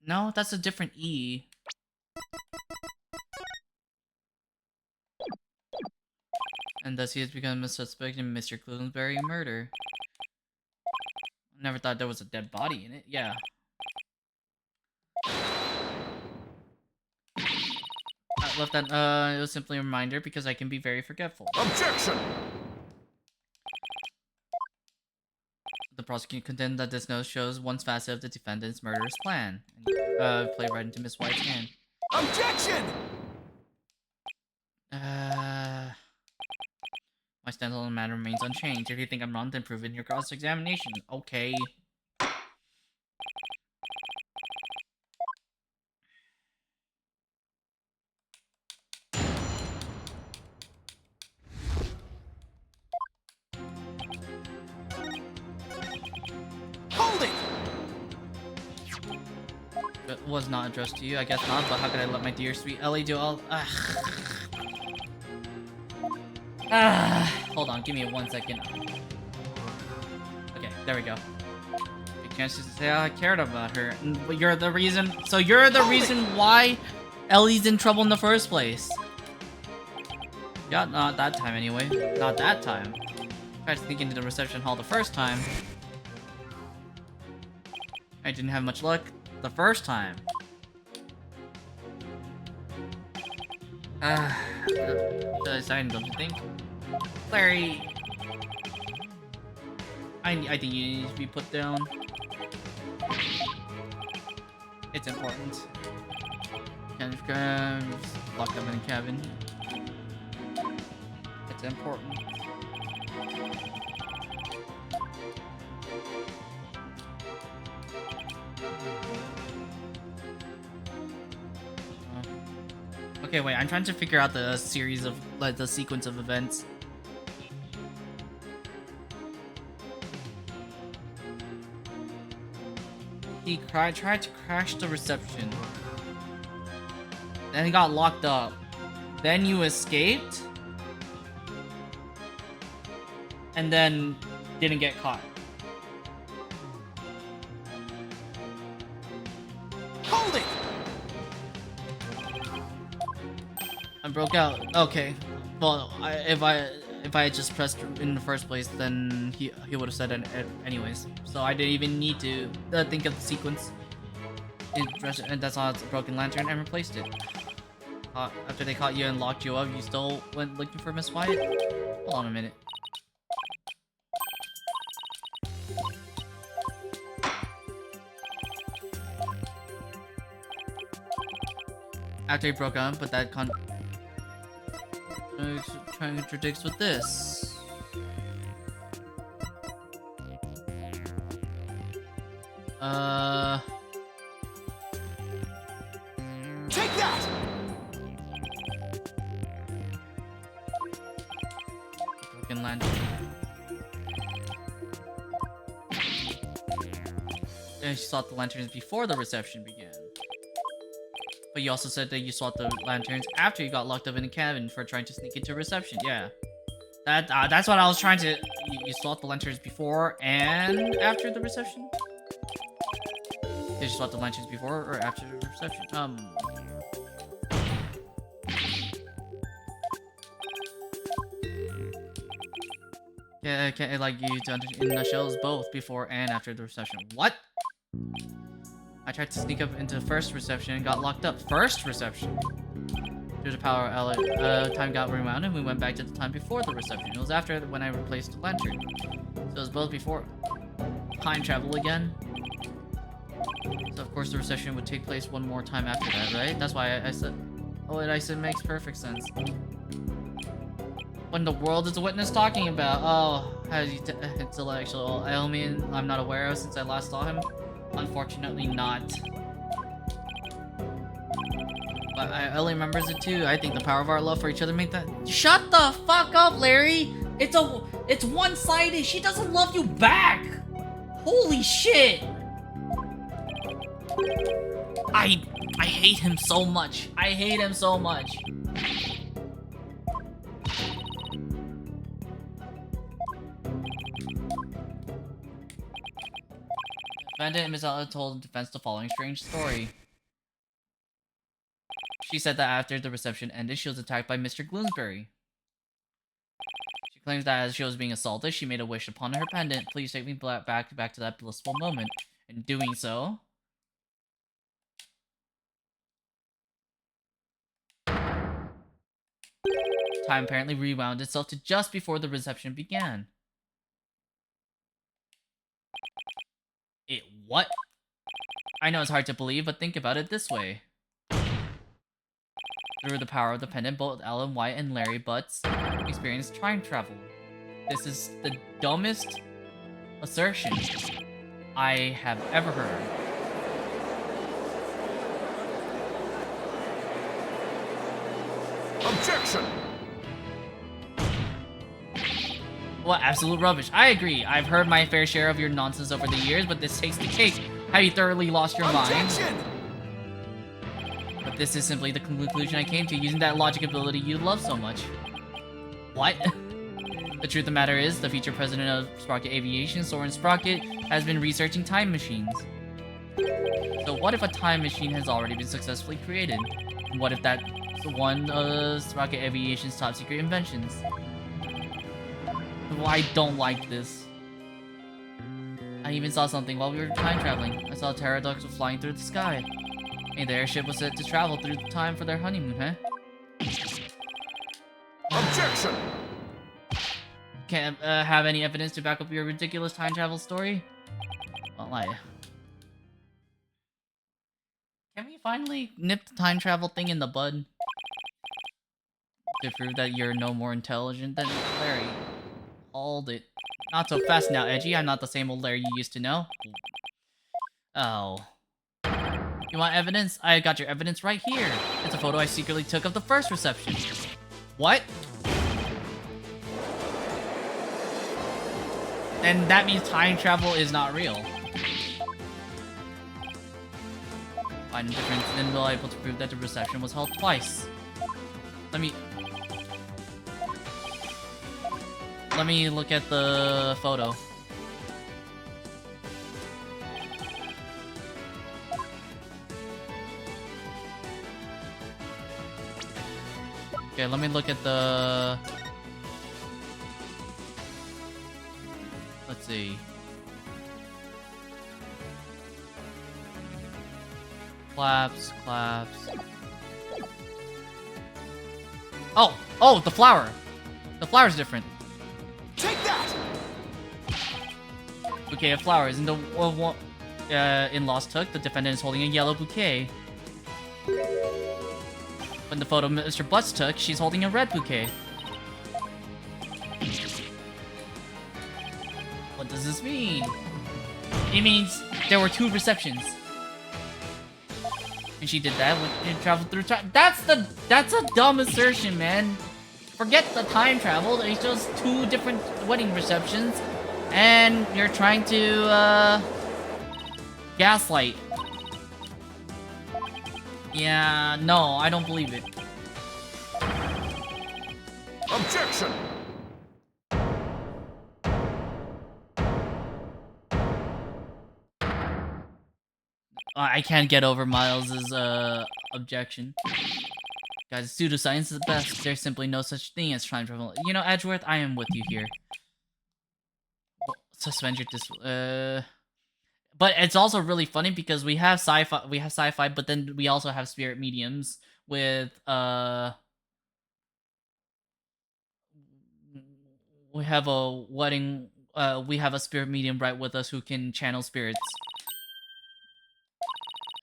No, that's a different E. And thus he has become a suspect in Mr. Gloomsbury murder. Never thought there was a dead body in it. Yeah. I left that, it was simply a reminder because I can be very forgetful. Objection! The prosecutor contended that this note shows one facet of the defendant's murderous plan. And played right into Miss White's hand. Objection! My stance on the matter remains unchanged. If you think I'm wrong, then prove it in your cross-examination. Okay. Hold it! It was not addressed to you, I guess not, but how could I let my dear sweet Ellie do all— hold on, give me 1 second. Okay, there we go. Big chance to say I cared about her. But you're the reason— so you're the reason why Ellie's in trouble in the first place. Yeah, not that time anyway. Not that time. Tried to sneak into the reception hall the first time. I didn't have much luck the first time. Really exciting, don't you think? Larry, I think you need to be put down. It's important. Kind of locked up in a cabin. It's important. Okay, wait, I'm trying to figure out the series of, like, the sequence of events. He tried to crash the reception. Then he got locked up. Then you escaped. And then didn't get caught. Hold it! I broke out. Okay. Well, if I had just pressed in the first place, then he would have said it anyways. So I didn't even need to think of the sequence. And that's on its broken lantern and replaced it. After they caught you and locked you up, you still went looking for Miss Wyatt? Hold on a minute. After he broke up, but that contradicts with this. Take that! Broken lantern. And she sought the lanterns before the reception began. But you also said that you sought the lanterns after you got locked up in the cabin for trying to sneak into reception. Yeah. That's what I was trying to... You sought the lanterns before and after the reception? Did you sought the lanterns before or after the reception? Yeah, I'd like you to understand in a nutshell is both before and after the reception. What? I tried to sneak up into first reception and got locked up. First reception? Due to power time got rewound and we went back to the time before the reception. It was after when I replaced the lantern. So it was both before time travel again. So of course the reception would take place one more time after that, right? That's why I said... Oh, what I said makes perfect sense. When the world is a witness talking about? Oh, has he intellectual ailment I'm not aware of since I last saw him? Unfortunately not. But Ellie remembers it too. I think the power of our love for each other made that. Shut the fuck up, Larry! It's one-sided. She doesn't love you back! Holy shit! I hate him so much. I hate him so much. Defendant and Ms. Ella told the defense the following strange story. She said that after the reception ended, she was attacked by Mr. Bloomsbury. She claims that as she was being assaulted, she made a wish upon her pendant. Please take me back to that blissful moment. In doing so... time apparently rewound itself to just before the reception began. What? I know it's hard to believe, but think about it this way. Through the power of the pendant, both Ellen White and Larry Butts experienced time travel. This is the dumbest assertion I have ever heard. Objection! What absolute rubbish. I agree. I've heard my fair share of your nonsense over the years, but this takes the cake. Have you thoroughly lost your Objection! mind? But this is simply the conclusion I came to using that logic ability you love so much. What? The truth of the matter is, the future president of Sprocket Aviation, Soren Sprocket, has been researching time machines. So what if a time machine has already been successfully created? And what if that's one of Sprocket Aviation's top secret inventions? Well, I don't like this. I even saw something while we were time traveling. I saw a pterodactyl flying through the sky. Maybe the airship was set to travel through the time for their honeymoon, huh? Objection! Can't have any evidence to back up your ridiculous time travel story? Won't lie. Can we finally nip the time travel thing in the bud? To prove that you're no more intelligent than Larry. Hold it. Not so fast now, Edgy. I'm not the same old Larry you used to know. Oh. You want evidence? I got your evidence right here. It's a photo I secretly took of the first reception. What? Then that means time travel is not real. Find a difference, then we'll be able to prove that the reception was held twice. Let me look at the photo. Okay, let me look at the... Let's see. Claps. Oh, the flower. The flower's different. Take that! Bouquet of flowers. In Lost Hook, the defendant is holding a yellow bouquet. In the photo Mr. Butts took, she's holding a red bouquet. What does this mean? It means there were 2 receptions. And she did that when it traveled through time. That's a dumb assertion, man. Forget the time travel. It's just 2 different wedding receptions, and you're trying to gaslight. Yeah, no, I don't believe it. Objection! I can't get over Miles's objection. Guys, pseudoscience is the best. There's simply no such thing as time travel. You know, Edgeworth, I am with you here. Suspend your But it's also really funny because we have sci-fi, but then we also have spirit mediums with we have a wedding. We have a spirit medium right with us who can channel spirits.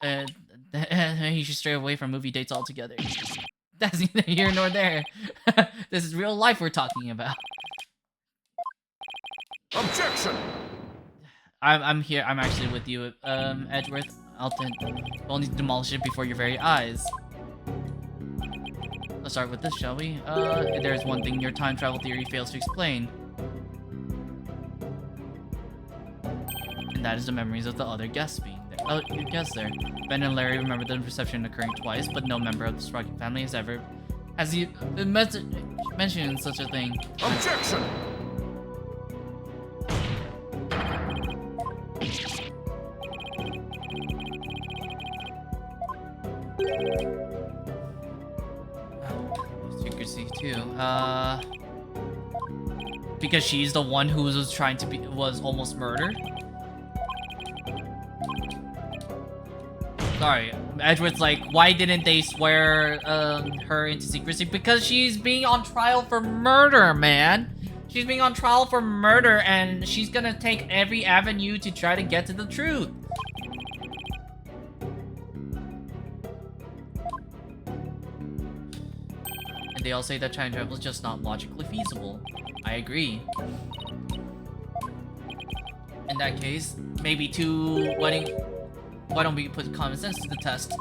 You should stray away from movie dates altogether. That's neither here nor there. This is real life we're talking about. Objection! I'm here. I'm actually with you, Edgeworth. We'll need to demolish it before your very eyes. Let's start with this, shall we? There's one thing your time travel theory fails to explain. And that is the memories of the other guests being there. Oh, your guests there. Ben and Larry remember the reception occurring twice, but no member of the Sprocket family has mentioned such a thing. Objection! Secrecy too. Because she's the one who was almost murdered. Sorry, Edgeworth's like, why didn't they swear her into secrecy? Because she's being on trial for murder, man. She's being on trial for murder, and she's gonna take every avenue to try to get to the truth. And they all say that time travel is just not logically feasible. I agree. In that case, maybe why don't we put common sense to the test?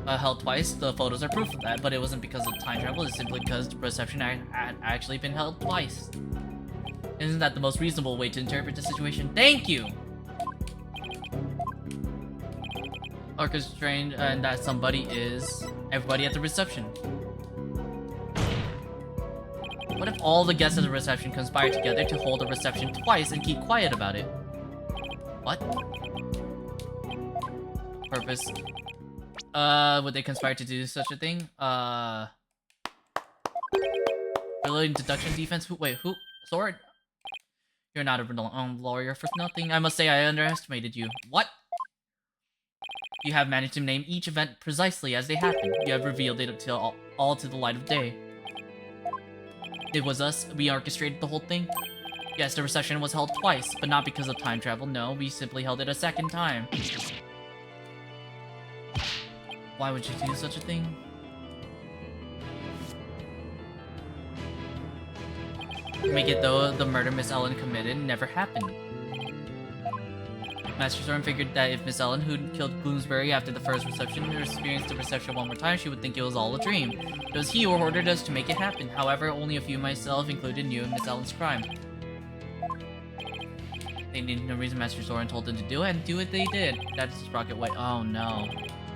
Held twice, the photos are proof of that, but it wasn't because of time travel, it's simply because the reception had actually been held twice. Isn't that the most reasonable way to interpret the situation? Thank you! Orchestrated, and that somebody is everybody at the reception. What if all the guests at the reception conspire together to hold a reception twice and keep quiet about it? What? Purpose. Would they conspire to do such a thing? Reloading deduction defense? Wait, who? Sword? You're not a lawyer for nothing. I must say I underestimated you. What? You have managed to name each event precisely as they happened. You have revealed it until all to the light of day. It was us. We orchestrated the whole thing. Yes, the reception was held twice, but not because of time travel. No, we simply held it a second time. Why would you do such a thing? Make it though the murder Miss Ellen committed never happened. Master Storm figured that if Miss Ellen, who killed Bloomsbury after the first reception, experienced the reception one more time, she would think it was all a dream. It was he who ordered us to make it happen. However, only a few, myself included, knew of Miss Ellen's crime. They needed no reason. Master Zoran told them to do it, and do it they did. That's Sprocket White. Oh no.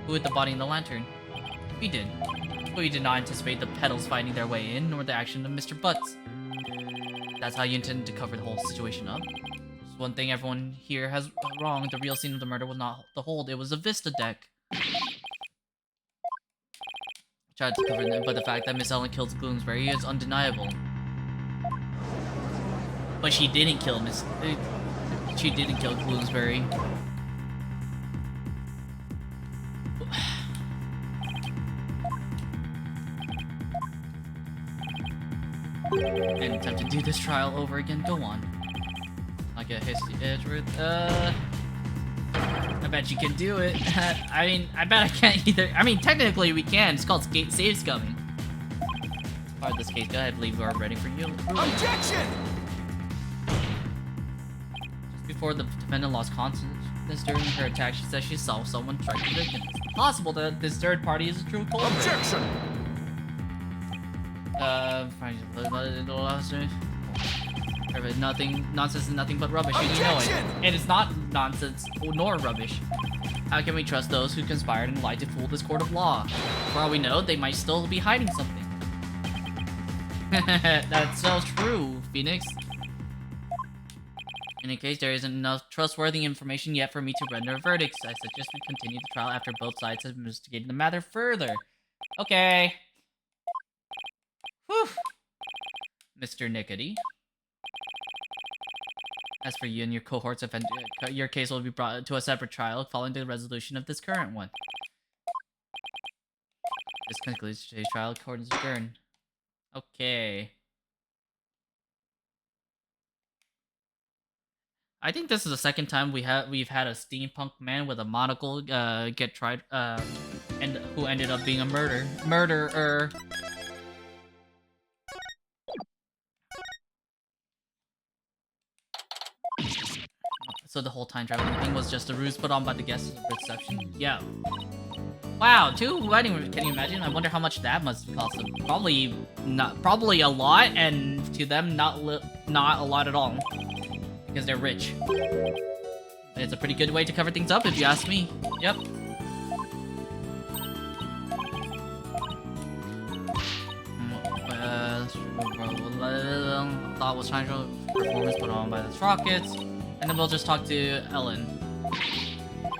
Who hid the body in the lantern? We did. But we did not anticipate the pedals finding their way in, nor the action of Mr. Butts. That's how you intended to cover the whole situation up. There's one thing everyone here has wrong. The real scene of the murder was not the hold, it was a Vista deck. Tried to cover it, but the fact that Miss Ellen killed Gloomsbury is undeniable. But she didn't kill She didn't kill Gloomsbury. And attempt to do this trial over again. Go on. I'll get hasty Edgeworth. I bet you can do it. I mean, I bet I can't either. I mean, technically we can. It's called save scumming. Part of this case, go ahead. I believe we are ready for you. Objection! Just before the defendant lost consciousness during her attack, she said she saw someone strike the victim. It's possible that this third party is a true culprit. Objection! Nonsense is nothing but rubbish, and you know it. And it's not nonsense nor rubbish. How can we trust those who conspired and lied to fool this court of law? For all we know, they might still be hiding something. That's so true, Phoenix. In any case, there isn't enough trustworthy information yet for me to render a verdict. I suggest we continue the trial after both sides have investigated the matter further. Okay. Whew. Mr. Nickety. As for you and your cohorts, your case will be brought to a separate trial following the resolution of this current one. This concludes today's trial. Court is adjourned. Okay. I think this is the second time we've had a steampunk man with a monocle get tried and who ended up being a murderer. So the whole time traveling thing was just a ruse put on by the guests at the reception? Yeah. Wow, 2 wedding, can you imagine? I wonder how much that must cost them. Probably a lot, and to them, not a lot at all. Because they're rich. It's a pretty good way to cover things up, if you ask me. Yep. Thought was trying to performance put on by the Sprockets. And then we'll just talk to Ellen.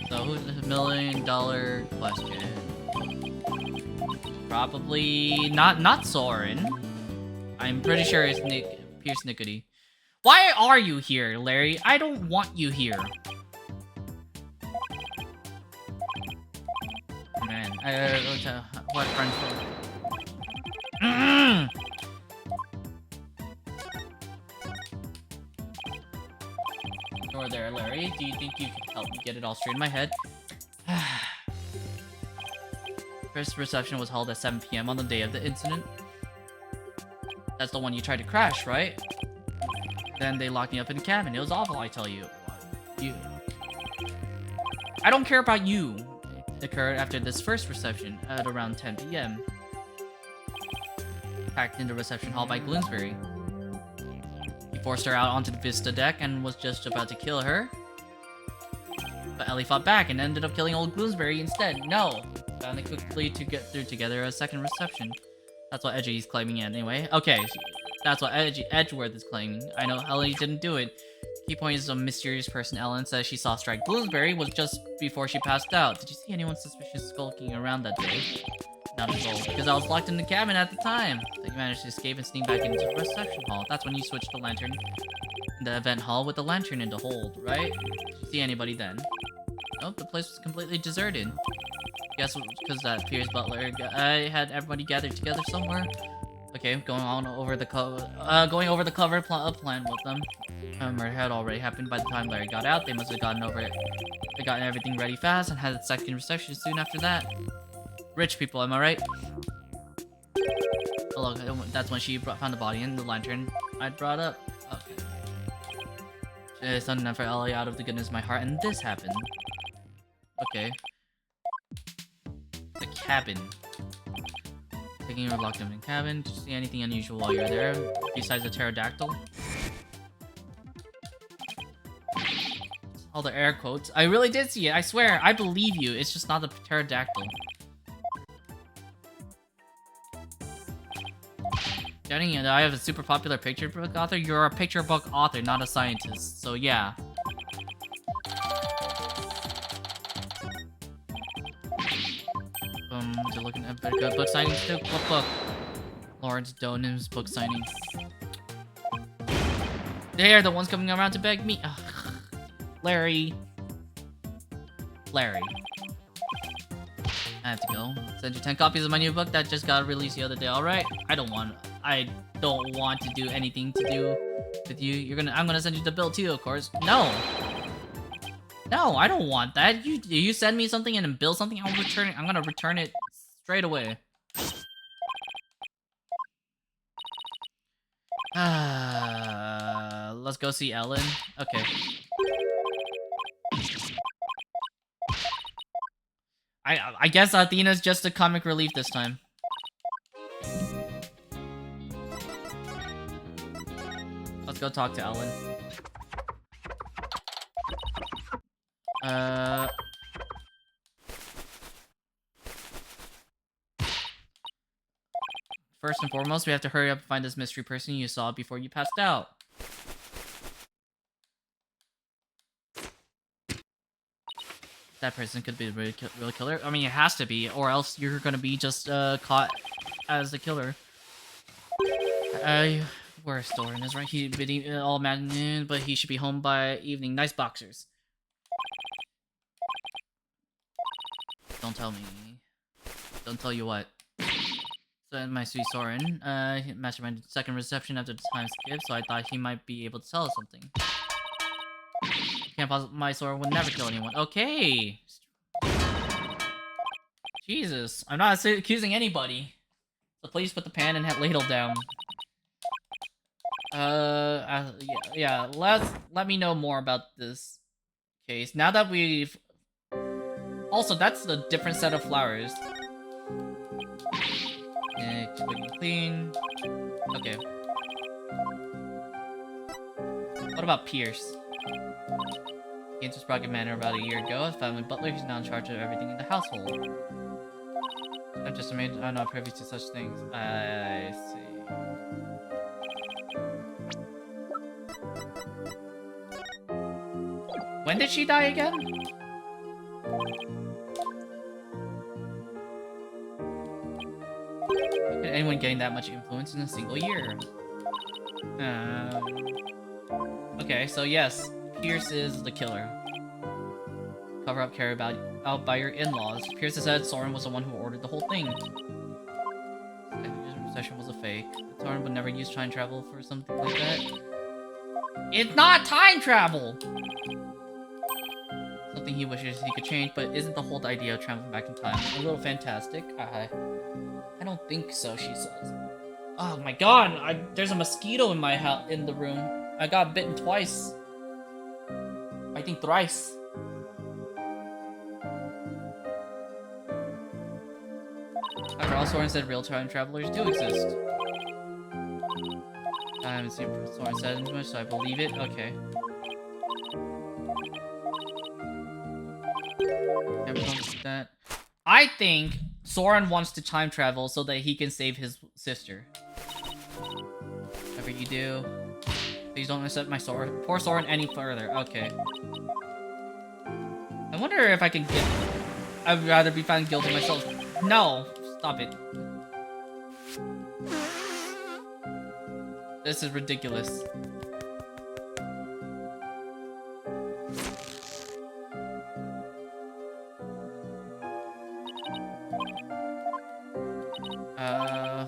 So who's the $1 million question? Probably not Soren. I'm pretty sure it's Pierce Nickety. Why are you here, Larry? I don't want you here. Man, what friend? Or there, Larry. Do you think you can help me get it all straight in my head? First reception was held at 7 PM on the day of the incident. That's the one you tried to crash, right? Then they locked me up in the cabin. It was awful, I tell you. I don't care about you. It occurred after this first reception at around 10 PM. Packed in the reception hall by Gloomsbury. He forced her out onto the Vista deck and was just about to kill her. But Ellie fought back and ended up killing old Gloomsbury instead. No! Found it quickly to get through together a second reception. That's what Edgy's claiming anyway. Okay, that's what Edgeworth is claiming. I know Ellie didn't do it. Key point is a mysterious person Ellen says she saw strike Bloomsbury was just before she passed out. Did you see anyone suspicious skulking around that day? Not at all, because I was locked in the cabin at the time. So you managed to escape and sneak back into the reception hall. That's when you switched the lantern in the event hall with the lantern into hold, right? Did you see anybody then? Nope, the place was completely deserted. Guess because that Piers Butler I had everybody gathered together somewhere. Okay, going over the cover plan with them. Murder had already happened by the time Larry got out. They must have gotten over it. They gotten everything ready fast and had a second reception soon after that. Rich people, am I right? Oh, look, that's when she found the body in the lantern I brought up. Okay. It's not enough for Ellie out of the goodness of my heart, and this happened. Okay. The cabin. Taking you were locked in the cabin. Did you see anything unusual while you were there, besides the pterodactyl? All the air quotes. I really did see it. I swear. I believe you. It's just not the pterodactyl. Jenny and I have a super popular picture book author. You're a picture book author, not a scientist. So yeah. You're looking at good book signings too. What book? Lawrence Donham's book signings. They're the ones coming around to beg me. Ugh. Larry. I have to go. Send you 10 copies of my new book that just got released the other day. All right. I don't want to do anything to do with you. I'm gonna send you the bill too, of course. No, I don't want that. You send me something and then bill something, I'll return it. I'm gonna return it straight away. Let's go see Ellen. Okay. I guess Athena's just a comic relief this time. Let's go talk to Ellen. First and foremost, we have to hurry up and find this mystery person you saw before you passed out. That person could be the real killer. I mean, it has to be, or else you're gonna be just caught as the killer. Where's Soren is right? He's been all mad, but he should be home by evening. Nice boxers. Don't tell me. Don't tell you what. So my sweet Soren, mastermind second reception after the time skip, so I thought he might be able to tell us something. Can't possibly, my Soren would never kill anyone. Okay. Jesus, I'm not accusing anybody. So please put the pan and ladle down. Yeah. Let me know more about this case. Now that we've... Also, that's a different set of flowers. Clean. Okay. What about Pierce? He entered Sprocket Manor about a year ago. As family butler, he's now in charge of everything in the household. I'm just amazed I'm not privy to such things. I see. When did she die again? How could anyone getting that much influence in a single year? Okay, so yes, Pierce is the killer. Cover up carried out by your in-laws. Pierce has said Soren was the one who ordered the whole thing. The session was a fake. Soren would never use time travel for something like that. It's not time travel! Something he wishes he could change, but isn't the whole idea of traveling back in time a little fantastic? I don't think so, she says. Oh my god, there's a mosquito in my house, in the room. I got bitten twice. I think thrice. After all, Soren said real time travelers do exist. I haven't seen Soren said much, so I believe it. Okay. That. I think Soren wants to time travel so that he can save his sister. Whatever you do, please don't accept my Soren. Poor Soren any further. Okay. I wonder if I can get. I'd rather be found guilty myself. No, stop it. This is ridiculous.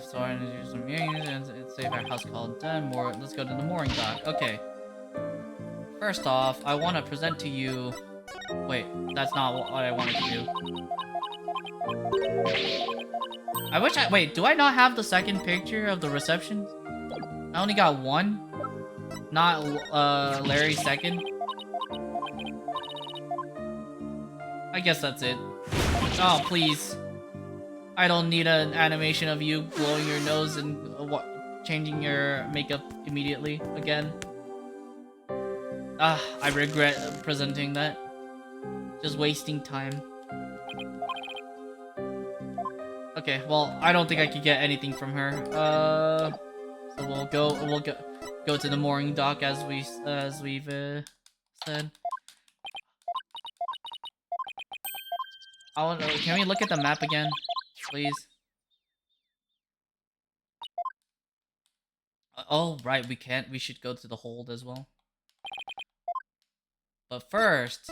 Soren is using some meetings and save our house call done. Let's go to the mooring dock. Okay. First off, I want to present to you. Wait, that's not what I wanted to do. Wait, do I not have the second picture of the reception? I only got one. Not Larry's second. I guess that's it. Oh, please. I don't need an animation of you blowing your nose and changing your makeup immediately again. I regret presenting that. Just wasting time. Okay, well, I don't think I could get anything from her. So we'll go to the mooring dock as we've said. Can we look at the map again, please? Oh, right, we can't. We should go to the hold as well. But first,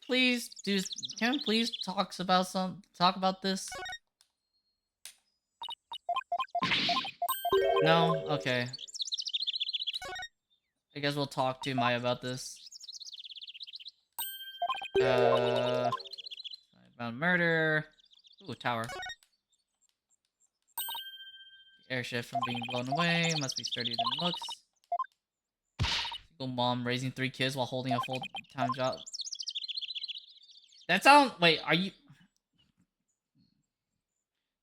can we please talk about this? No? Okay. I guess we'll talk to Maya about this. About murder. Ooh, tower. Airship from being blown away. Must be sturdier than it looks. Single mom raising 3 kids while holding a full-time job. That sounds... Wait, are you...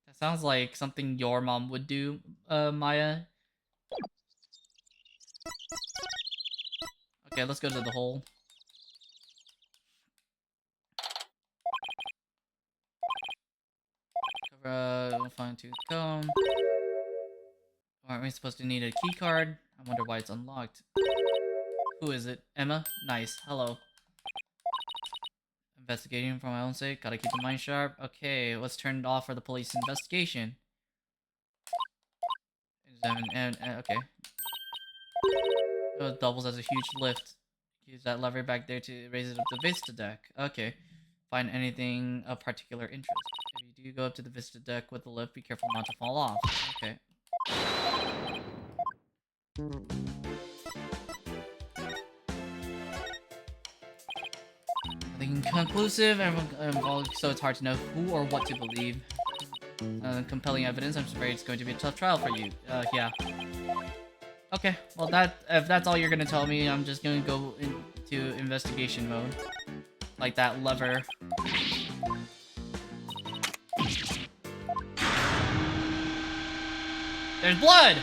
That sounds like something your mom would do, Maya. Okay, let's go to the hole. We'll find tooth comb. Aren't we supposed to need a key card? I wonder why it's unlocked. Who is it? Emma? Nice. Hello. Investigating for my own sake. Gotta keep the mind sharp. Okay, let's turn it off for the police investigation. Examine okay. It doubles as a huge lift. Use that lever back there to raise it up the Vista deck. Okay. Find anything of particular interest. If you do go up to the Vista deck with the lift, be careful not to fall off. Okay. Nothing conclusive, so it's hard to know who or what to believe. Compelling evidence, I'm afraid it's going to be a tough trial for you. Yeah. Okay, well if that's all you're gonna tell me, I'm just gonna go into investigation mode. Like that lever. There's blood!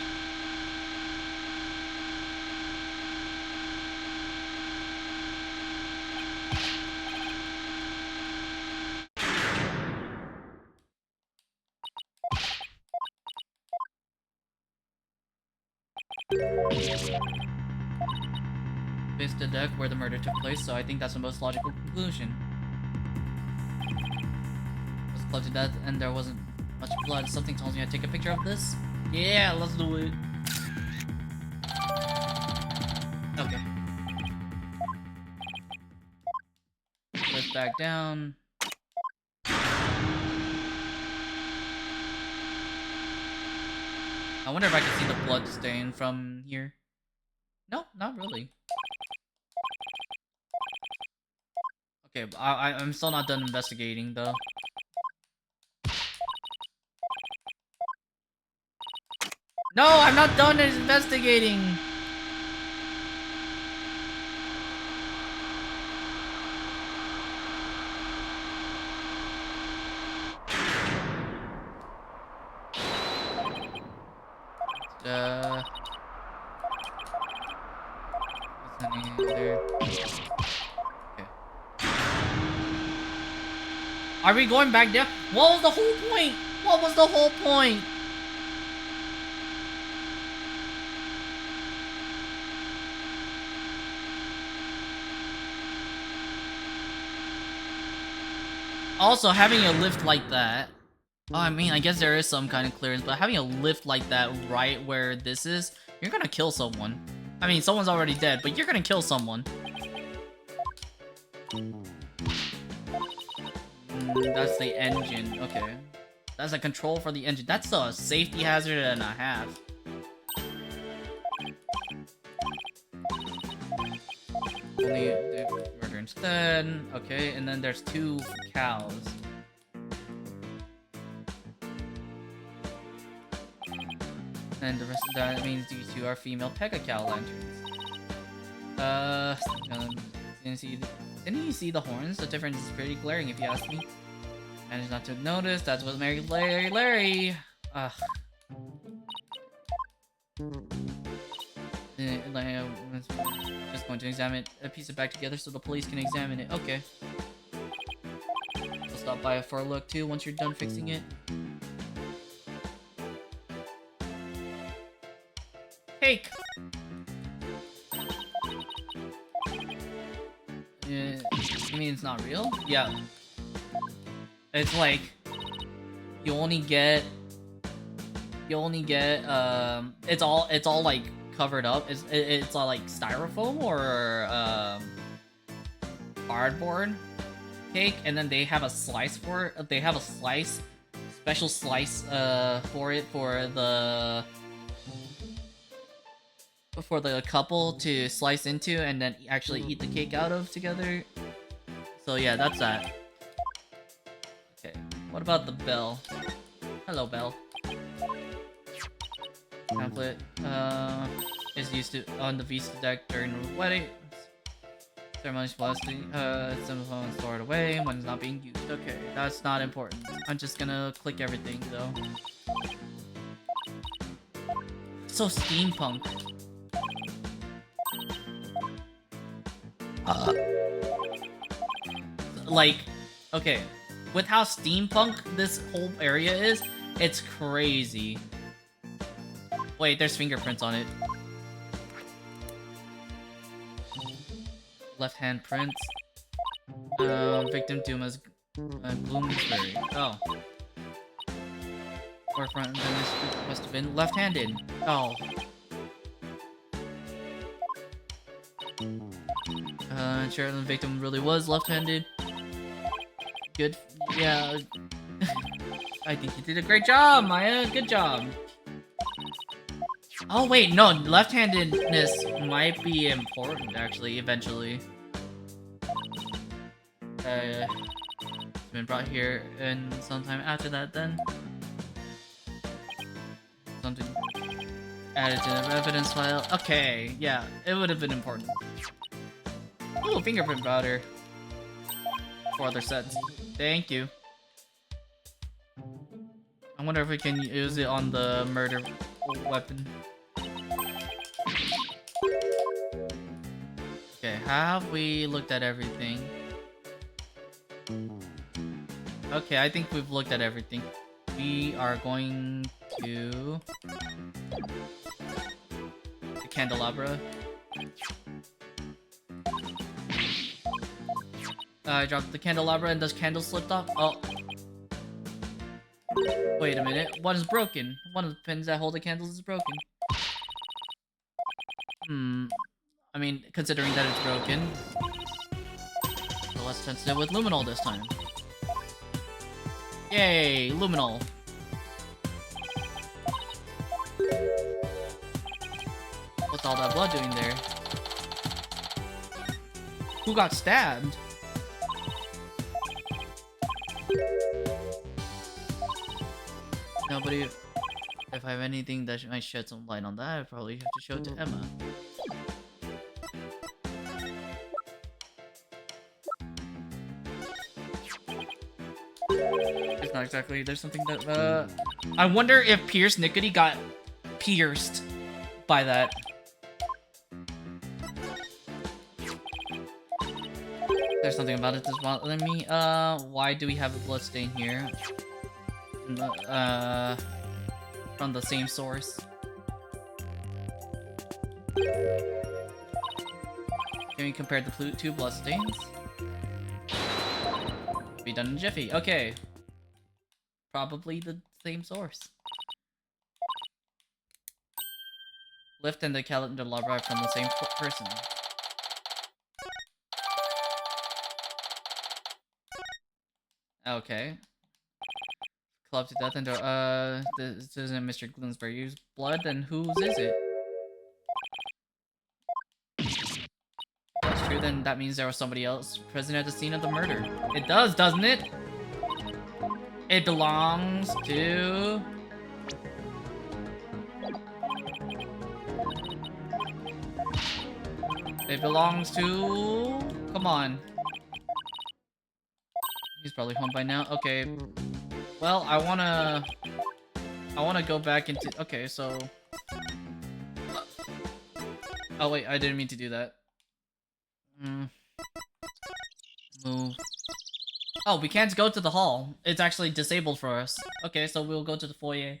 Vista deck where the murder took place, so I think that's the most logical conclusion. It was clubbed to death and there wasn't much blood. Something tells me I'd take a picture of this. Yeah, let's do it. Okay. Lift back down. I wonder if I can see the blood stain from here. No, not really. Okay, I'm still not done investigating though. No, I'm not done investigating! Are we going back there? What was the whole point? What was the whole point? Also, having a lift like that... Oh, I mean, I guess there is some kind of clearance, but having a lift like that right where this is, you're gonna kill someone. I mean, someone's already dead, but you're gonna kill someone. That's the engine. Okay. That's a control for the engine. That's a safety hazard and a half. Only murder instead. Okay, and then there's 2 cows. And the rest of that means these 2 are female Pega cow lanterns. Didn't you see the horns? The difference is pretty glaring if you ask me. Managed not to notice, that's what married Larry. Ugh. just going to examine it, piece it back together so the police can examine it. Okay. We'll stop by for a look too once you're done fixing it. Cake! You mean it's not real? Yeah. It's like you only get it's all like covered up. It's all like styrofoam or cardboard cake, and then they have a slice for it. They have a special slice for it for the couple to slice into and then actually eat the cake out of together. So yeah, that's that. Okay, what about the bell? Hello, bell. Pamphlet is used on the Vista deck during the wedding. Ceremony's blasting, semiphone stored away when it's not being used. Okay, that's not important. I'm just gonna click everything though. So steampunk. Like, okay, with how steampunk this whole area is, it's crazy. Wait, there's fingerprints on it. Left hand prints. Victim Duma's Bloomsbury. Oh. Forefront must have been left-handed. Oh. Sure, the victim really was left-handed. Good. Yeah. I think you did a great job, Maya. Good job. Oh wait, no, left-handedness might be important actually, eventually. It's been brought here and sometime after that then. Something added to the evidence file. Okay, yeah, it would have been important. Ooh, fingerprint powder. 4 other sets. Thank you. I wonder if we can use it on the murder weapon. Okay, have we looked at everything? Okay, I think we've looked at everything. We are going to the candelabra. I dropped the candelabra and those candles slipped off. Oh. Wait a minute. One is broken. One of the pins that hold the candles is broken. I mean, considering that it's broken. So let's test it with luminol this time. Yay, luminol. What's all that blood doing there? Who got stabbed? Nobody. If I have anything that might shed some light on that, I probably have to show it to Emma. It's not exactly. There's something that. I wonder if Pierce Nickety got pierced by that. There's something about it as well. Let me. Why do we have a blood stain here? From the same source. Can we compare the 2 bloodstains? Be done in jiffy. Okay. Probably the same source. Lift and the candelabra from the same person. Okay. Club to death and this isn't Mr. Bloomsbury's blood, then whose is it? If that's true, then that means there was somebody else present at the scene of the murder. It does, doesn't it? It belongs to... It belongs to... Come on. He's probably home by now. Okay. Well, I wanna go back into... Okay, so... Oh wait, I didn't mean to do that. Move. Oh, we can't go to the hall. It's actually disabled for us. Okay, so we'll go to the foyer.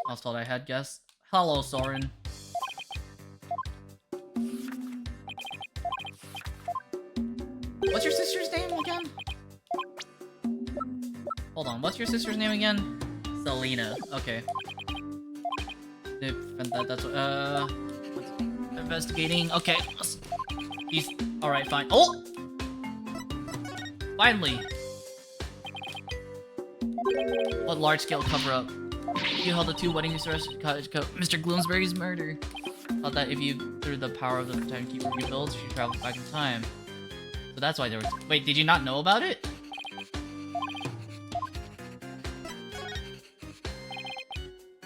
I thought I had guessed. Hello, Soren. What's your sister's name again? Hold on, what's your sister's name again? Selena. Okay. That's investigating. Okay. He's alright, fine. Oh! Finally! What large-scale cover-up? You held the two wedding Mr. Gloomsbury's murder. Thought that if you, through the power of the timekeeper rebuilds, she traveled back in time. So that's why there was. Wait, did you not know about it?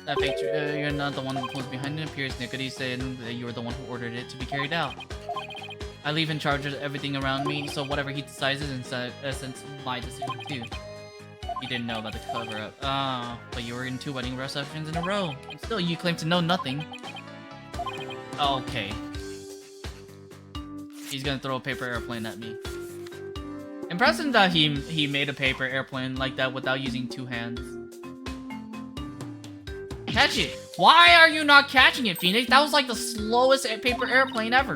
That fake, you're not the one who was behind it. Appears Nickety saying that you were the one who ordered it to be carried out. I leave in charge of everything around me, so whatever he decides is in essence my decision too. You didn't know about the cover-up. Ah, but you were in 2 wedding receptions in a row. And still, you claim to know nothing. Okay. He's gonna throw a paper airplane at me. Impressive that he made a paper airplane like that without using 2 hands. Catch it! Why are you not catching it, Phoenix? That was like the slowest paper airplane ever.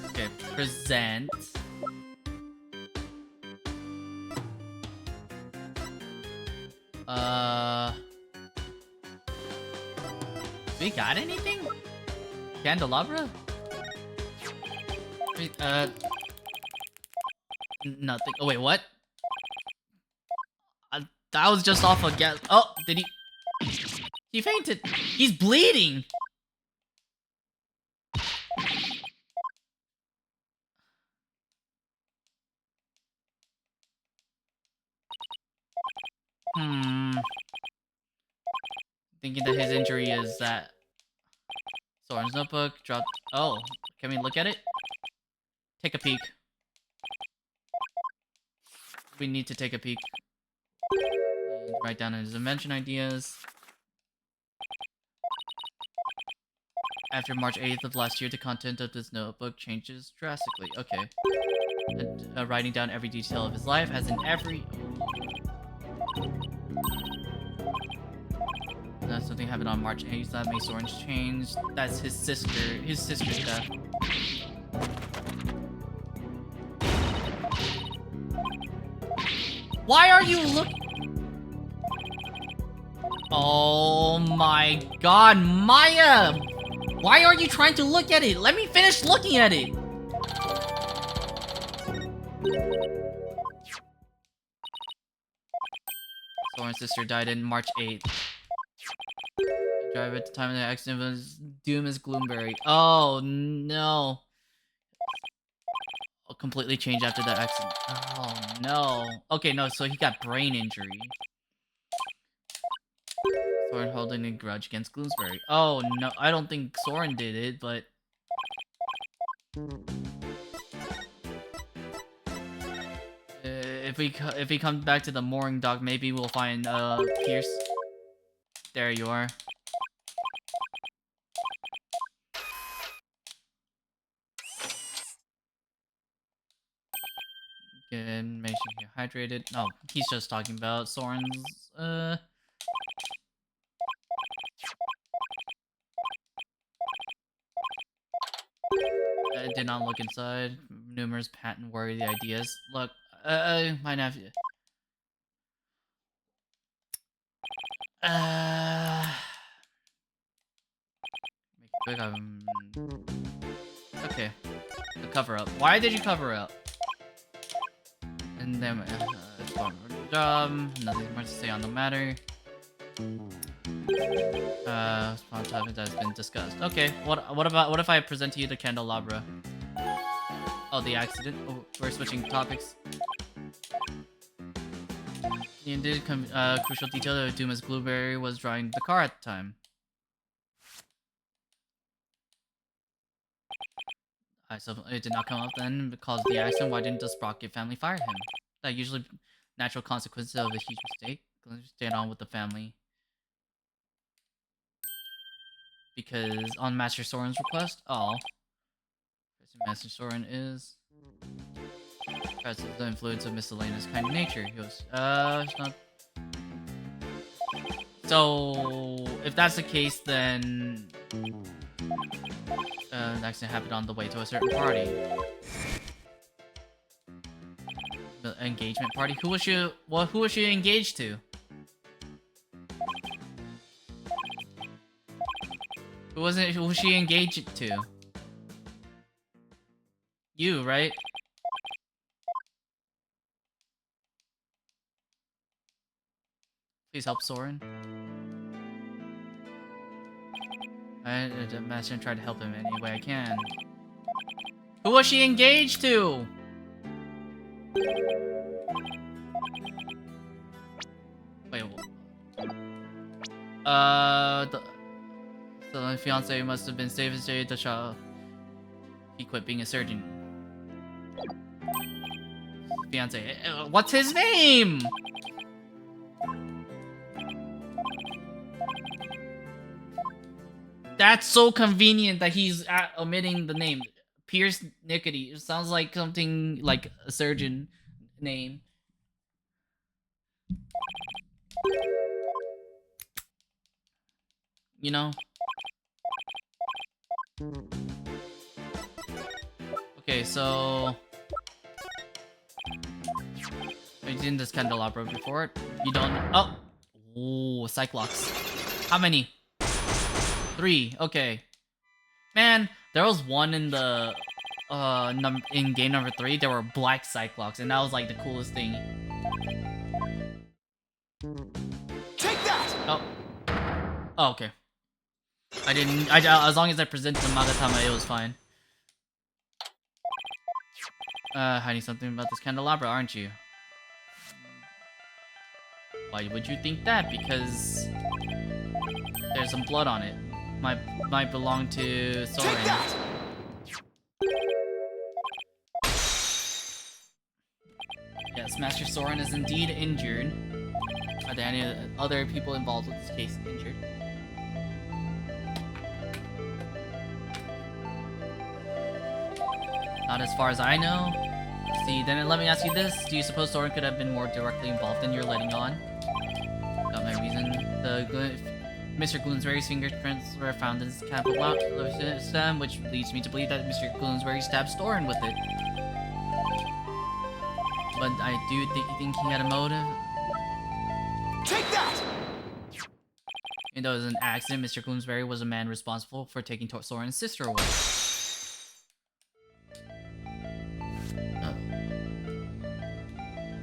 Okay, present. We got anything? Candelabra? Nothing. Oh, wait, what? That was just off a gas. Oh, did he? He fainted. He's bleeding. Thinking that his injury is that. Soren's notebook dropped. Oh, can we look at it? Take a peek. We need to take a peek. Write down his invention ideas. After March 8th of last year, the content of this notebook changes drastically. Okay. And, writing down every detail of his life, as in every... Something happened on March 8th that makes Orange change. That's his sister's death. Why are you Oh my god, Maya! Why are you trying to look at it? Let me finish looking at it! Soren's sister died on March 8th. The driver at the time of the accident was Dumas Gloomberry. Oh no. I'll completely change after that accident. Oh no. Okay, no, so he got brain injury. Soren holding a grudge against Gloomsbury. Oh no, I don't think Soren did it, but... if we come back to the mooring dock, maybe we'll find Pierce. There you are. Good, make sure you're hydrated. No, he's just talking about Soren's I did not look inside. Numerous patent-worthy ideas. Look, my nephew. Make it quick. Okay. The cover up. Why did you cover up? And then, nothing more to say on the matter. Spawn topic that's been discussed. Okay, what if I present to you the candelabra? Oh, the accident. Oh, we're switching topics. You did crucial detail that Dumas Blueberry was driving the car at the time. So it did not come up then because of the accident. Why didn't the Sprocket family fire him? That usually natural consequences of a huge mistake. Stayed on with the family. Because on Master Soren's request, Master Soren is that's the influence of miscellaneous kind of nature. He goes, it's not. So if that's the case, then the accident happened on the way to a certain party. The engagement party. Who was she? Well, who was she engaged to? Who was she engaged to? You, right? Please help Soren. The master tried to help him any way I can. Who was she engaged to? Wait, the fiance must have been safe and stayed the child. He quit being a surgeon. Fiance, what's his name? That's so convenient that he's omitting the name. Pierce Nickety. It sounds like something like a surgeon name. You know? Okay, so... Have you seen this candelabra before? You don't... Oh! Ooh, Cyclops. How many? 3. Okay. Man, there was one in the... in game number 3, there were black Cyclops, and that was like the coolest thing. Take that! Oh. Oh, okay. As long as I presented the Magatama, it was fine. Hiding something about this candelabra, aren't you? Why would you think that? Because there's some blood on it. Might belong to Soren. Yes, Master Soren is indeed injured. Are there any other people involved with this case injured? Not as far as I know. See, then let me ask you this. Do you suppose Soren could have been more directly involved in your letting on? Got my reason. Mr. Gloomsbury's fingerprints were found in his capital system, which leads me to believe that Mr. Gloomsbury stabbed Soren with it. But I do think he had a motive. Take that! Even though it was an accident, Mr. Gloomsbury was a man responsible for taking Soren's sister away.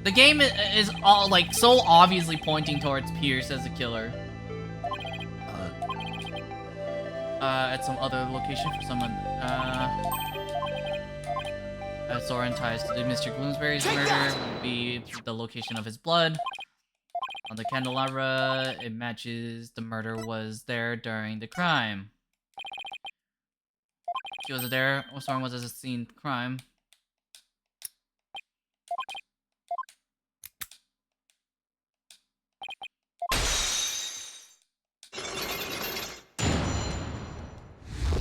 The game is all like so obviously pointing towards Pierce as a killer. At some other location for someone. Soren ties to Mr. Gloomsbury's murder would be the location of his blood. On the candelabra, it matches the murder was there during the crime. She was there. Soren was at the scene of the crime.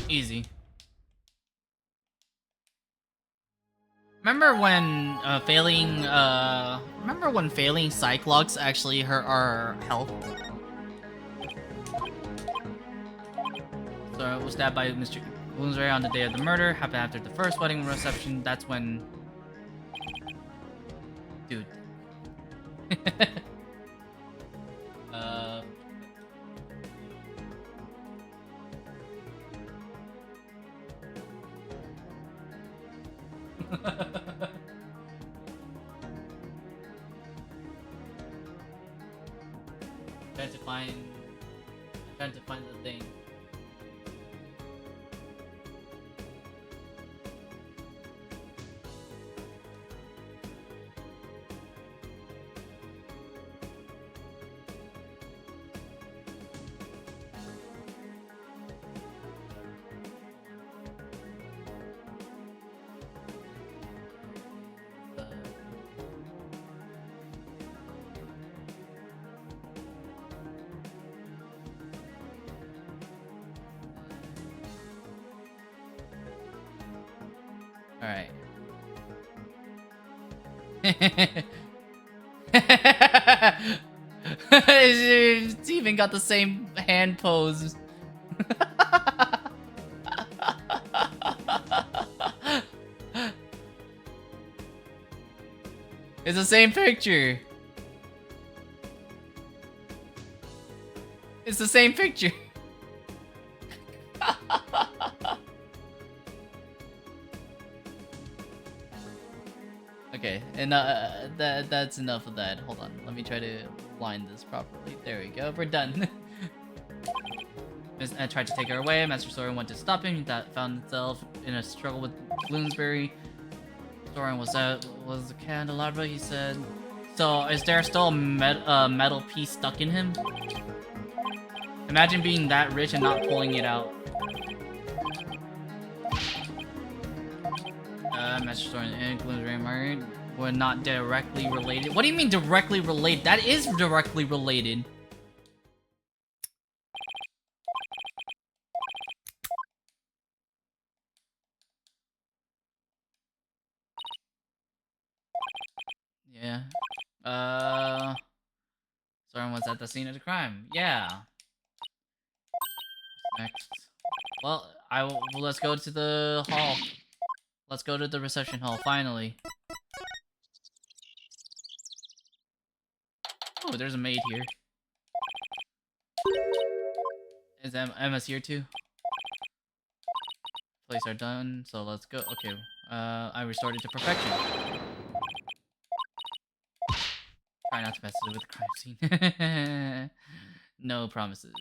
Easy. Remember when failing Cyclops actually hurt our health? So it was stabbed by Mr. Gloomsbury on the day of the murder, happened after the first wedding reception. That's when... Dude. Trying to find the thing. Alright. It's even got the same hand pose. It's the same picture. It's the same picture. Okay, and that's enough of that. Hold on, let me try to line this properly. There we go, we're done. I tried to take her away. Master Soren went to stop him. He found himself in a struggle with Bloomsbury. Soren was the candelabra, he said. So, is there still a metal piece stuck in him? Imagine being that rich and not pulling it out. Master Soren and Bloomsbury married were not directly related. What do you mean directly related? That is directly related. Yeah. Soren was at the scene of the crime. Yeah. What's next? Well, let's go to the hall. Let's go to the reception hall, finally. Oh, there's a maid here. Is Emma's here too? Plays are done, so let's go. Okay, I restored it to perfection. Try not to mess with the crime scene. No promises.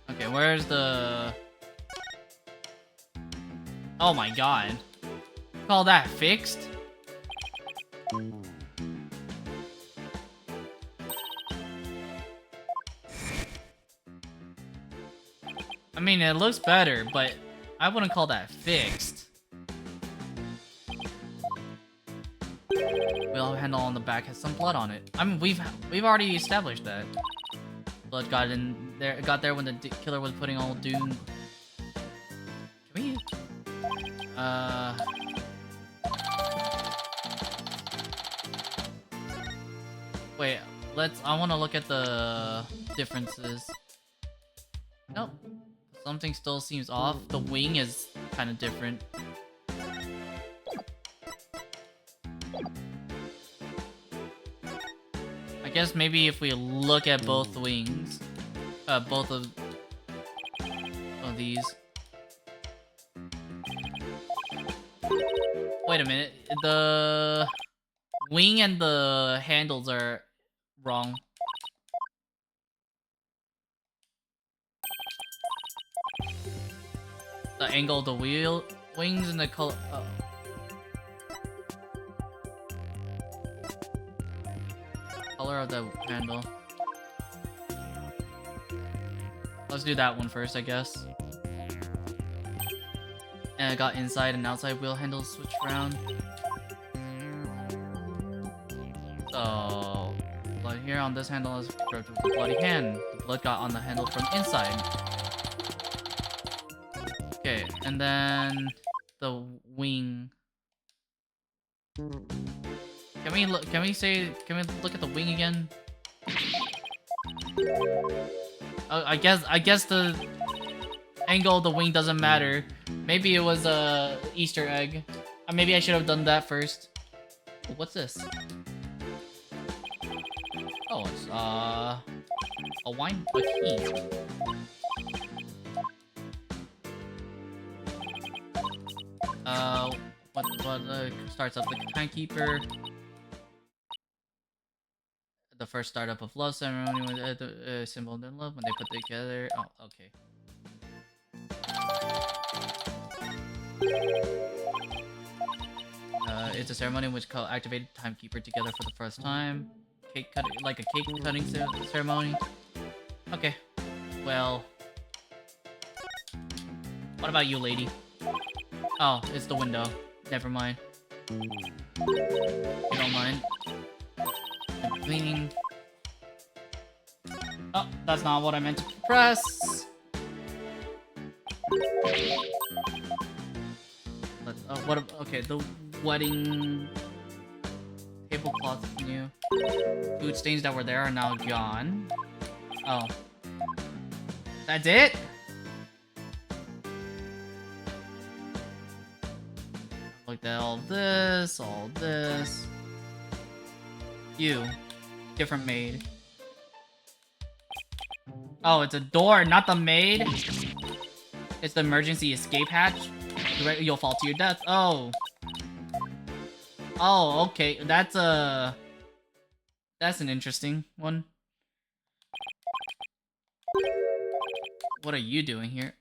Okay, where's the... Oh my god. Call that fixed? I mean, it looks better, but I wouldn't call that fixed. Wheel handle on the back has some blood on it. I mean, we've already established that. Blood got there when the killer was putting all doom. Can we? Wait, I want to look at the differences. Nope. Something still seems off. The wing is kind of different. I guess maybe if we look at both wings, both of these. Wait a minute, the wing and the handles are wrong. The angle of the wings and the color. Oh. Color of the handle. Let's do that one first, I guess. And I got inside and outside wheel handles switched around. So, blood here on this handle is grabbed with a bloody hand. The blood got on the handle from inside. Okay, and then the wing. Can we look at the wing again? Oh, I guess the angle of the wing doesn't matter. Maybe it was a Easter egg. Maybe I should have done that first. What's this? Oh, it's a key. What starts up the timekeeper? The first startup of love ceremony with the symbol of their love when they put together. Oh, okay. It's a ceremony in which activated timekeeper together for the first time. Cake cutting, like a cake cutting ceremony. Okay. Well, what about you, lady? Oh, it's the window. Never mind. You don't mind. Cleaning. Oh, that's not what I meant to press. Okay, the wedding tablecloth is new. Food stains that were there are now gone. Oh. That's it? Looked at all this, all this. You. Different maid. Oh, it's a door, not the maid. It's the emergency escape hatch. You'll fall to your death. Oh. Oh, okay. That's an interesting one. What are you doing here?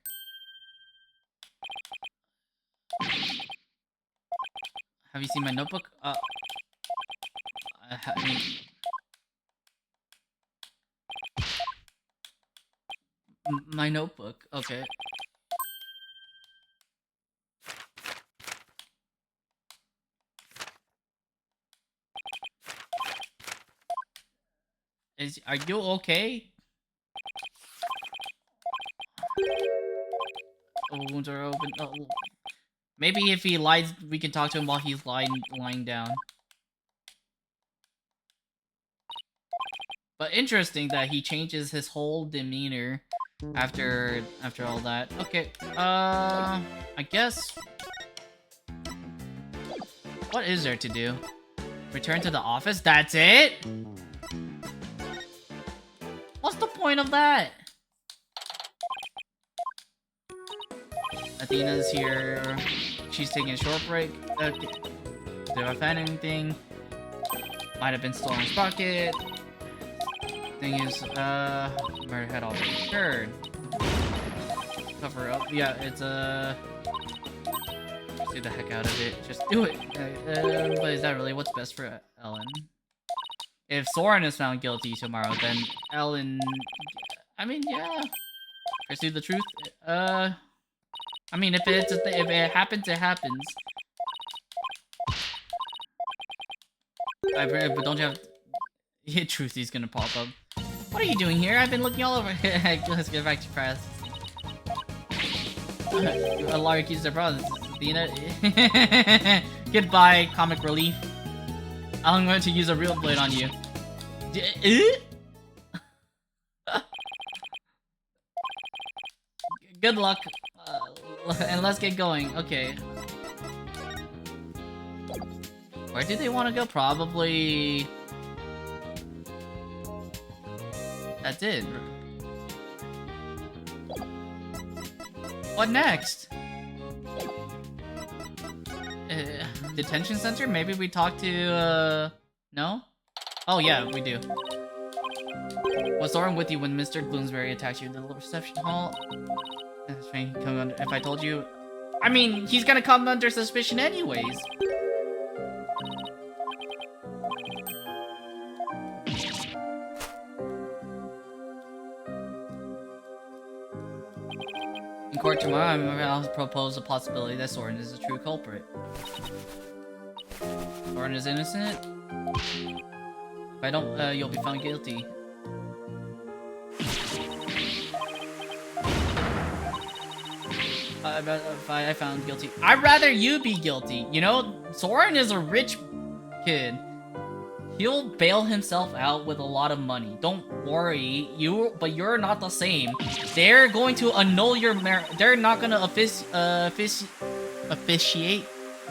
Have you seen my notebook? I mean... My notebook, okay. Are you okay? Oh, wounds are open. Oh, maybe if he lies, we can talk to him while he's lying down. But interesting that he changes his whole demeanor after all that. Okay, I guess... What is there to do? Return to the office? That's it? What's the point of that? Athena's here. She's taking a short break. Okay. Do I find anything? Might have been stolen his pocket. Thing is, murder had already occurred. Cover up. Yeah, it's just do the heck out of it. Just do it. But is that really what's best for Ellen? If Soren is found guilty tomorrow, then Ellen... I mean, yeah. Pursue the truth. I mean, if it happens, it happens. But don't you have... Yeah, Truthy's gonna pop up. What are you doing here? I've been looking all over. Let's get back to press. Laura keeps their problems. Athena. Goodbye, comic relief. I'm going to use a real blade on you. Good luck. And let's get going. Okay. Where do they want to go? Probably... That's it. What next? Detention center? Maybe we talk to, no? Oh yeah, we do. Was Soren with you when Mr. Bloomsbury attacked you in the reception hall? That's fine. Come under. If I told you... I mean, he's gonna come under suspicion anyways. In court tomorrow, I'll propose the possibility that Soren is the true culprit. Soren is innocent? If I don't, you'll be found guilty. If I found guilty. I'd rather you be guilty. You know, Soren is a rich kid. He'll bail himself out with a lot of money. Don't worry, but you're not the same. They're going to annul your marriage. They're not gonna officiate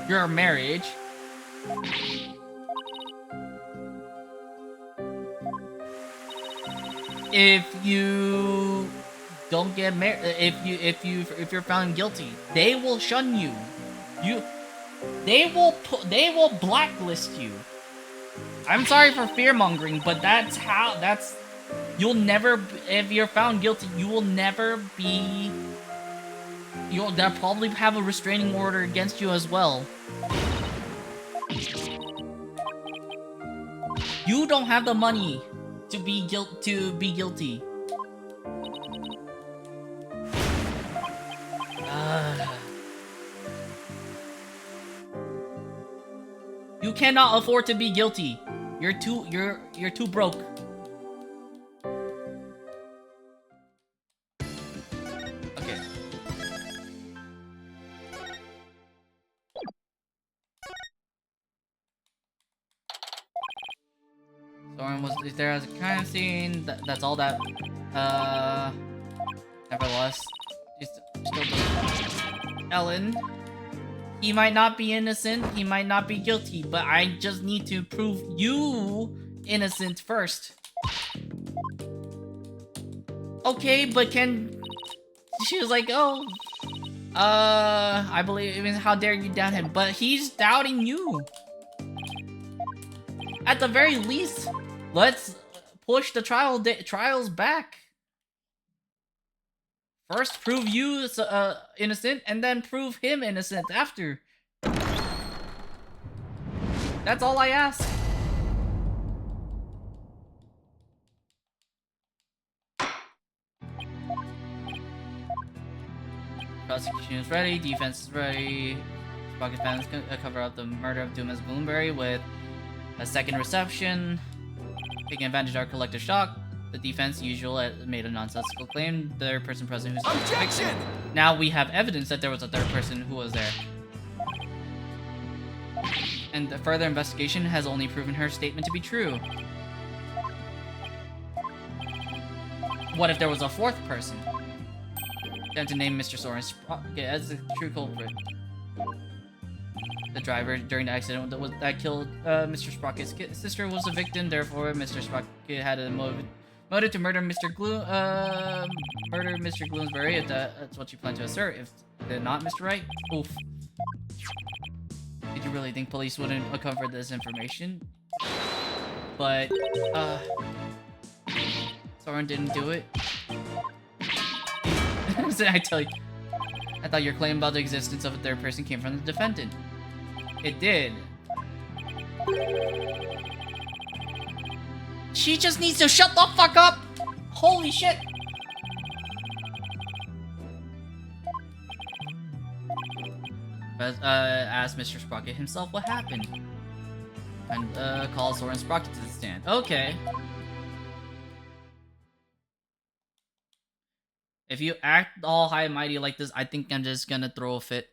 your marriage. If you don't get married, if you're found guilty, they will shun you. They will blacklist you. I'm sorry for fear-mongering, but you'll never, if you're found guilty, you will never be, they'll probably have a restraining order against you as well. You don't have the money to be guilty. You cannot afford to be guilty. You're too broke. Okay. was there as a crime scene. That's all that. Nevertheless, Ellen. He might not be innocent. He might not be guilty, but I just need to prove you innocent first. Okay, but can... She was like, oh... I believe... I mean, how dare you doubt him? But he's doubting you. At the very least, let's push the trials back. First, prove you innocent, and then prove him innocent after. That's all I ask. Prosecution is ready, defense is ready. Sprocket fans cover up the murder of Dumas Bloomberry with a second reception. Taking advantage of our collective shock, the defense usual made a nonsensical claim. The third person present who's Objection! Now we have evidence that there was a third person who was there. And the further investigation has only proven her statement to be true. What if there was a fourth person? Then to name Mr. Soren Sprocket as the true culprit. The driver during the accident that killed Mr. Sprocket's sister was a victim. Therefore, Mr. Sprocket had a motive to murder Mr. Gloomsbury. If that's what you plan to assert. If they're not, Mr. Wright. Oof. Did you really think police wouldn't uncover this information? But Soren didn't do it. I tell you, I thought your claim about the existence of a third person came from the defendant. It did. She just needs to shut the fuck up! Holy shit! Asked Mr. Sprocket himself what happened. And called Soren Sprocket to the stand. Okay. If you act all high and mighty like this, I think I'm just gonna throw a fit.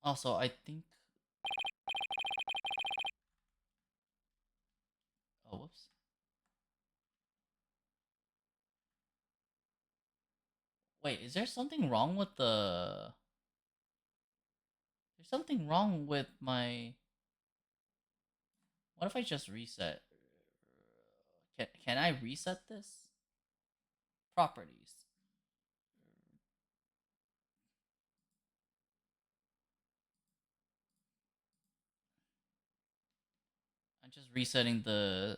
Also, I think... Oh, whoops. Wait, is there something wrong with the... There's something wrong with my... What if I just reset? Can I reset this? Properties. I'm just resetting the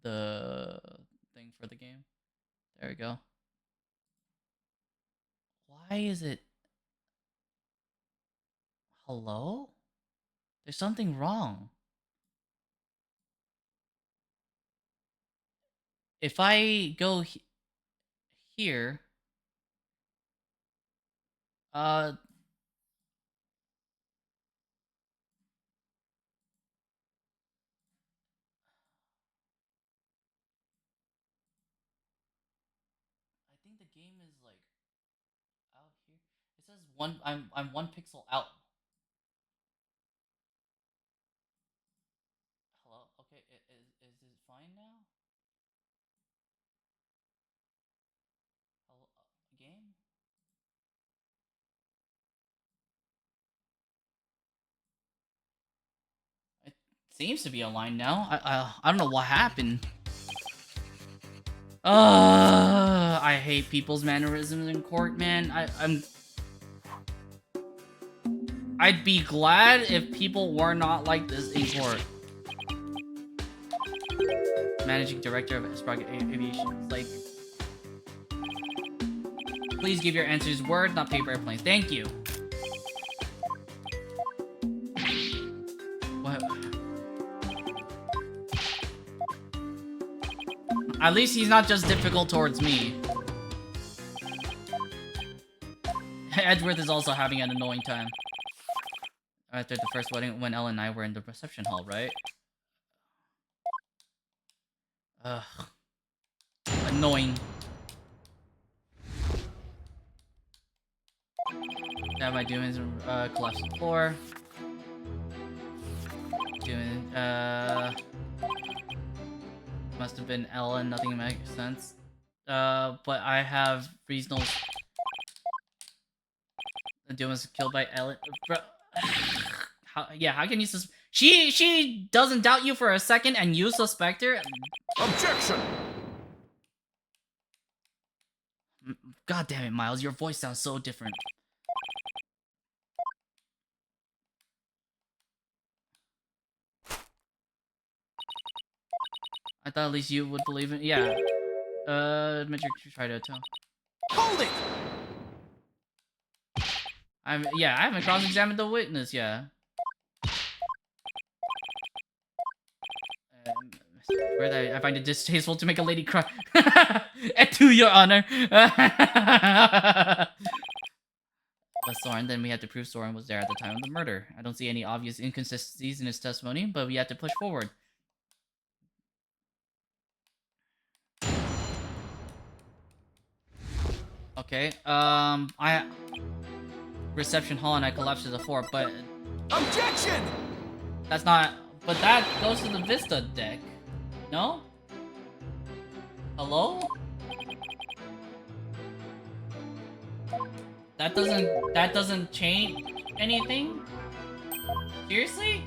thing for the game. There we go. Why is it... Hello? There's something wrong. If I go here, I think the game is like out here. It says I'm 1 pixel out. Hello? Okay, is it fine now? Hello, game? It seems to be aligned now. I don't know what happened. I hate people's mannerisms in court, man. I'd be glad if people were not like this in court. Managing director of Sprocket Aviation. Like, please give your answers word, not paper airplanes. Thank you. What? At least he's not just difficult towards me. Edgeworth is also having an annoying time. After the first wedding, when Ellen and I were in the reception hall, right? Ugh. Annoying. Now my doom is collapse on the floor. doing? Must have been Ellen. Nothing makes sense. But I have reasonable. Doom was killed by Ellen. Bro, how can you She doesn't doubt you for a second, and you suspect her. Objection! God damn it, Miles! Your voice sounds so different. I thought at least you would believe it. Yeah. Magic try to tell. Hold it! I haven't cross-examined the witness, yeah. I find it distasteful to make a lady cry. And to your honor. But Soren, then we had to prove Soren was there at the time of the murder. I don't see any obvious inconsistencies in his testimony, but we had to push forward. Okay, reception hall and I collapsed to the floor, but Objection! that's not. But that goes to the Vista deck, no? Hello? That doesn't change anything? Seriously?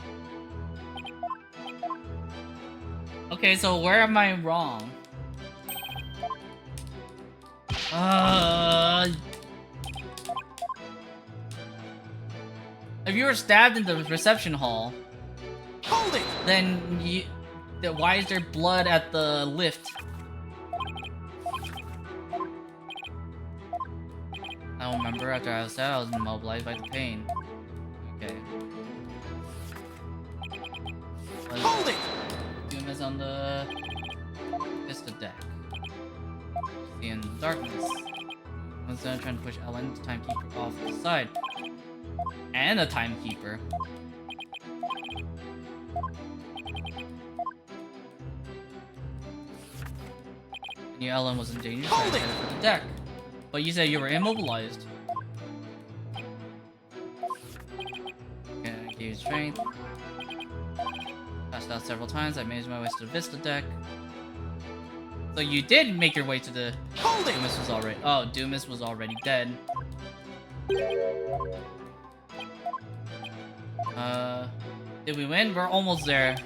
Okay, so where am I wrong? If you were stabbed in the reception hall, Hold it! then why is there blood at the lift? I don't remember. After I was stabbed, I was immobilized by the pain. Okay. Hold it! Doom is on the Vista deck. See in the darkness. One's trying to push Ellen, the timekeeper, off the side. And a timekeeper. I knew Ellen was in danger, so I headed for the deck. But you said you were immobilized. Okay, I gave you strength. Passed out several times. I made my way to the Vista deck. So you did make your way to the. Hold it! Doomis was already. Oh, Doomis was already dead. Did we win? We're almost there.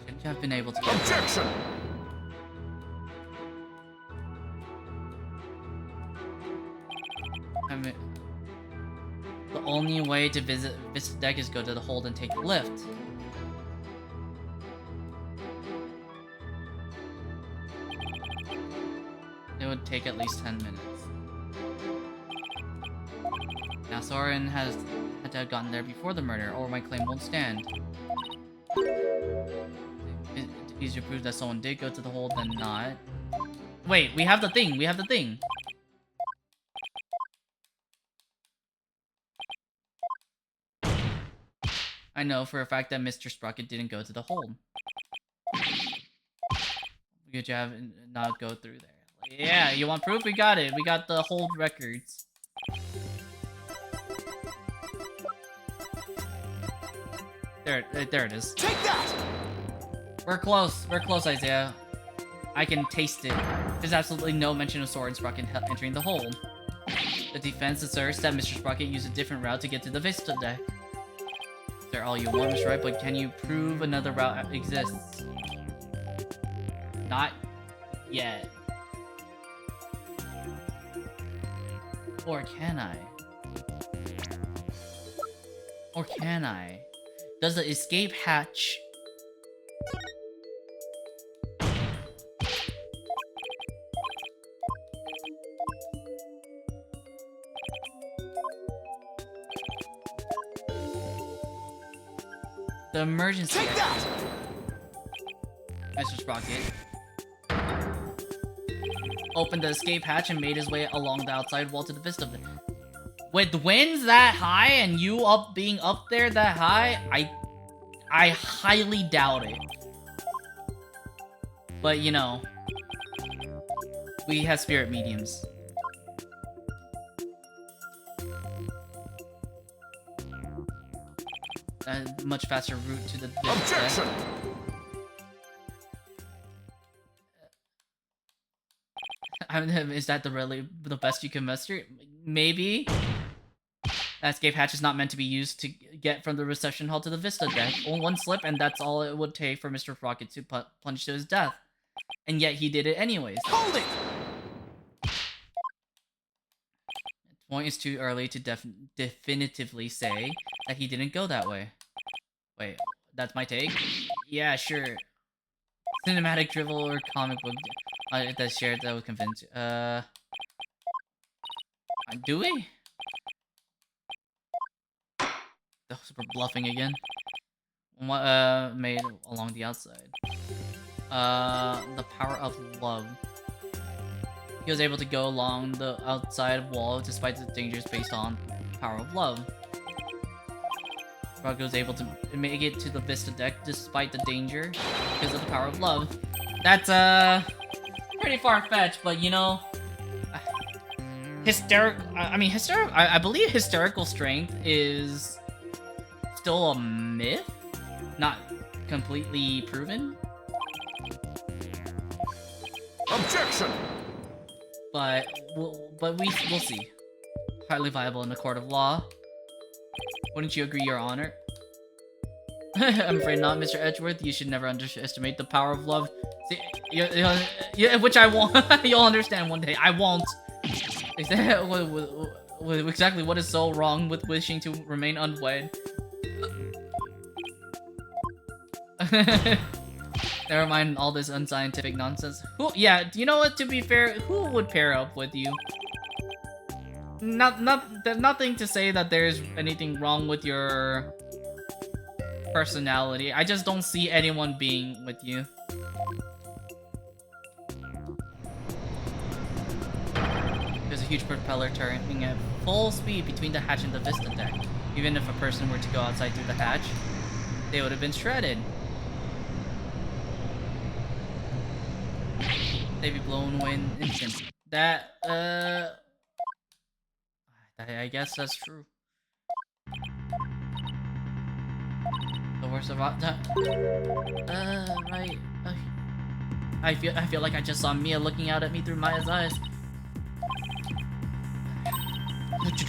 Shouldn't you have been able to get there? Objection! I mean, the only way to visit Vista deck is go to the hold and take the lift. It would take at least 10 minutes. Now Soren had to have gotten there before the murder, or my claim won't stand. It's easier to prove that someone did go to the hold than not. Wait, we have the thing! We have the thing! I know for a fact that Mr. Sprocket didn't go to the hold. Good job and not go through there. Yeah, you want proof? We got it. We got the hold records. There it is. Take that! We're close. We're close, Isaiah. I can taste it. There's absolutely no mention of Soren Sprocket entering the hold. The defense asserts that Mr. Sprocket used a different route to get to the Vista deck. They're all you want, Mr. Right, but can you prove another route exists? Not yet. Or can I? Or can I? Does the escape hatch... The emergency... Take that! Mr. Sprocket opened the escape hatch and made his way along the outside wall to the Vista. With winds that high and you being up there that high, I highly doubt it. But you know, we have spirit mediums. a much faster route to the Objection! Is that the best you can muster? Maybe. That escape hatch is not meant to be used to get from the reception hall to the Vista deck. Only one slip, and that's all it would take for Mr. Rocket to plunge to his death. And yet he did it anyways. Hold it! The point is too early to definitively say that he didn't go that way. Wait, that's my take? Yeah, sure. Cinematic drivel or comic book that's shared that would convince you. Do we? Oh, we're bluffing again. What, made along the outside. The power of love. He was able to go along the outside wall despite the dangers based on power of love. Rocket was able to make it to the Vista deck despite the danger because of the power of love. That's, pretty far-fetched, but you know... I believe hysterical strength is still a myth? Not completely proven? Objection! But we'll see. Highly viable in a court of law. Wouldn't you agree, Your Honor? I'm afraid not, Mr. Edgeworth. You should never underestimate the power of love. See, yeah, which I won't. You'll understand one day. I won't. Exactly what is so wrong with wishing to remain unwed? Never mind all this unscientific nonsense. Yeah, you know what? To be fair, who would pair up with you? Nothing to say that there's anything wrong with your personality. I just don't see anyone being with you. There's a huge propeller turning at full speed between the hatch and the Vista deck. Even if a person were to go outside through the hatch, they would have been shredded. They'd be blown away in an instant. That, I guess that's true. The worst of all time. Right. I feel like I just saw Mia looking out at me through Maya's eyes.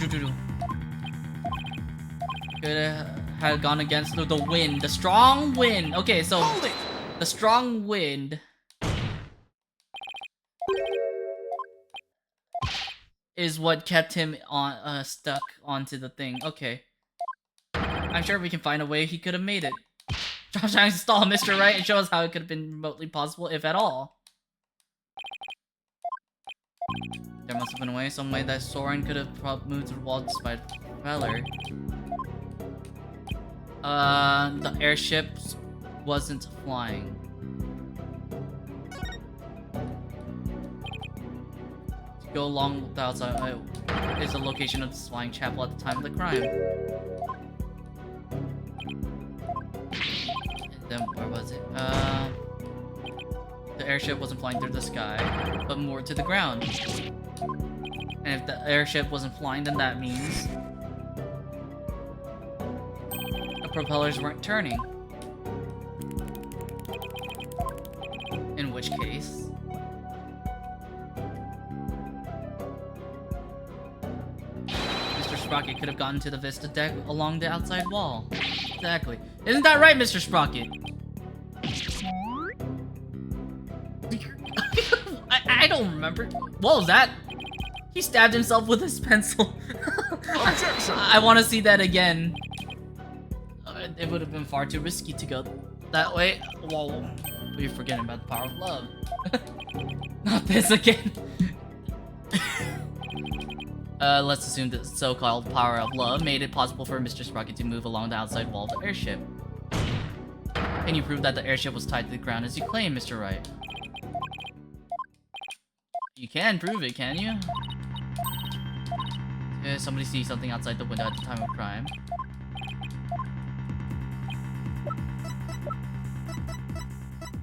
Could have gone against the wind, the strong wind. Okay, so the strong wind is what kept him on stuck onto the thing. Okay, I'm sure we can find a way he could have made it. Trying to install Mr. Right and show us how it could have been remotely possible, if at all. There must have been a way, some way that Soren could have moved through the wall despite the propeller. The airship wasn't flying. To go along the outside is the location of this flying chapel at the time of the crime. And then where was it? The airship wasn't flying through the sky, but more to the ground. And if the airship wasn't flying, then that means the propellers weren't turning. In which case... Mr. Sprocket could have gotten to the Vista deck along the outside wall. Exactly. Isn't that right, Mr. Sprocket? I don't remember. What was that? He stabbed himself with his pencil. I want to see that again. It would have been far too risky to go that way. Whoa, we're forgetting about the power of love. Not this again. Let's assume the so-called power of love made it possible for Mr. Sprocket to move along the outside wall of the airship. Can you prove that the airship was tied to the ground as you claim, Mr. Wright? You can prove it, can you? Somebody see something outside the window at the time of crime.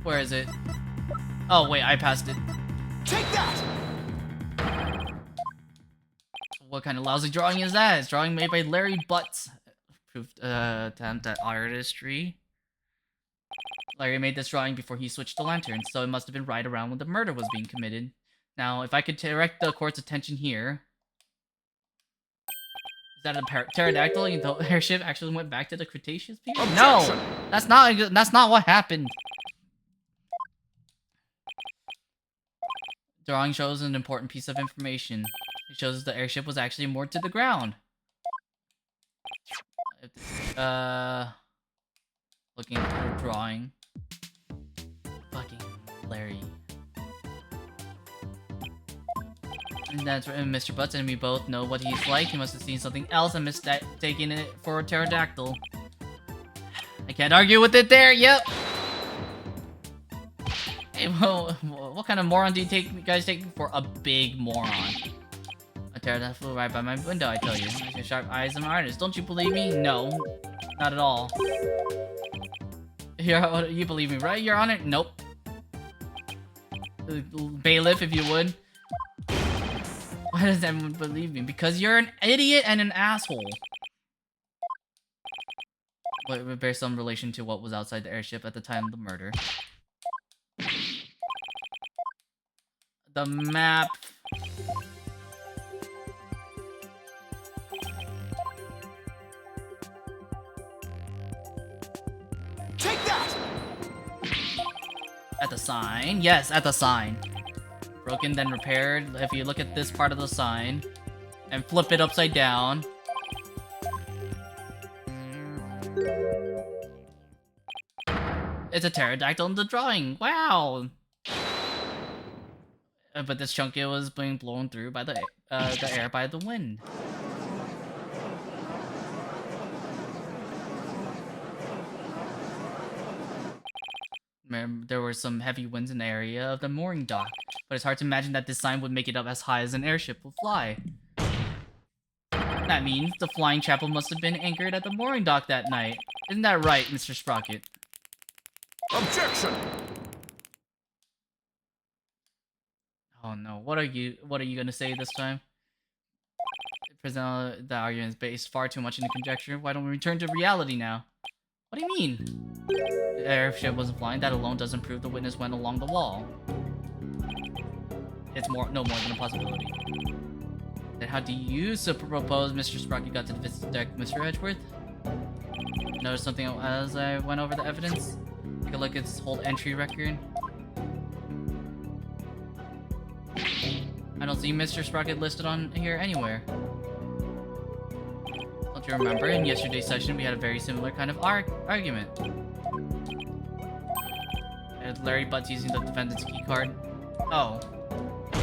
Where is it? Oh wait, I passed it. Take that! What kind of lousy drawing is that? It's drawing made by Larry Butts. Proved attempt at artistry. Larry made this drawing before he switched to lanterns, so it must have been right around when the murder was being committed. Now, if I could direct the court's attention here... Is that a pterodactyl? The airship actually went back to the Cretaceous period? No! That's not what happened! Drawing shows an important piece of information. It shows the airship was actually moored to the ground. Looking at the drawing. Fucking Larry. And that's right, Mr. Butts and we both know what he's like. He must have seen something else and mistaken it for a pterodactyl. I can't argue with it there, yep! Hey, well, what kind of moron do you guys take me for? A big moron. A pterodactyl flew right by my window, I tell you. I got sharp eyes, I'm an artist. Don't you believe me? No. Not at all. You believe me, right, Your Honor? Nope. Bailiff, if you would. Why does everyone believe me? Because you're an idiot and an asshole. But it bears some relation to what was outside the airship at the time of the murder. The map. Take that! At the sign. Yes, at the sign. Broken, then repaired. If you look at this part of the sign and flip it upside down. It's a pterodactyl in the drawing. Wow. But this chunky was being blown through by the air by the wind. There were some heavy winds in the area of the mooring dock, but it's hard to imagine that this sign would make it up as high as an airship will fly. That means the flying chapel must have been anchored at the mooring dock that night. Isn't that right, Mr. Sprocket? Objection! Oh no, what are you gonna say this time? The argument is based far too much into conjecture. Why don't we return to reality now? What do you mean? The airship wasn't flying. That alone doesn't prove the witness went along the wall. It's no more than a possibility. Then how do you propose Mr. Sprocket got to the visit deck, Mr. Edgeworth? Notice something as I went over the evidence? Take a look at this whole entry record. I don't see Mr. Sprocket listed on here anywhere. Don't you remember, in yesterday's session we had a very similar kind of argument. Larry Butts using the defendant's key card. Oh.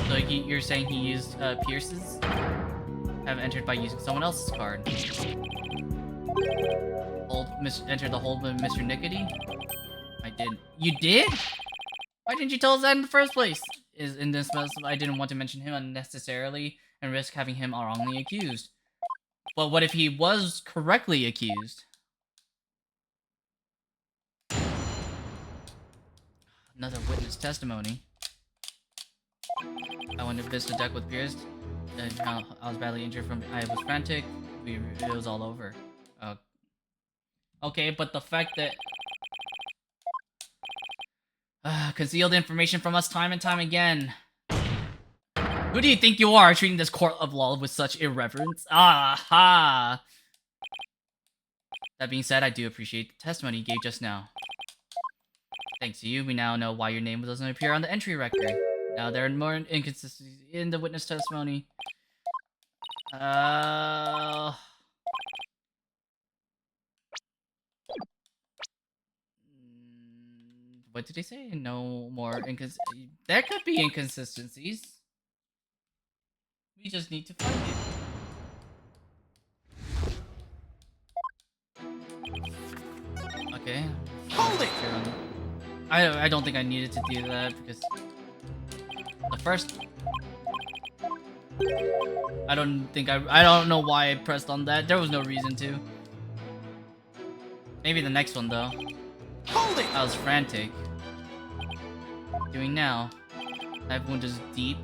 So you're saying he used Pierce's? Have entered by using someone else's card. Entered the hold with Mr. Nickety? I did. You did? Why didn't you tell us that in the first place? In this mess, I didn't want to mention him unnecessarily and risk having him wrongly accused. But what if he was correctly accused? Another witness testimony. I went to visit the deck with Pierce. I was badly injured from I was frantic. It was all over. Okay, but the fact that concealed information from us time and time again. Who do you think you are, treating this court of law with such irreverence? Aha! That being said, I do appreciate the testimony you gave just now. Thanks to you, we now know why your name doesn't appear on the entry record. Now there are more inconsistencies in the witness testimony. What did they say? No more there could be inconsistencies. We just need to find it. Okay. Hold it! I don't think I needed to do that because the first. I don't know why I pressed on that. There was no reason to. Maybe the next one though. Hold it! I was frantic. Doing now. Knife wound is deep.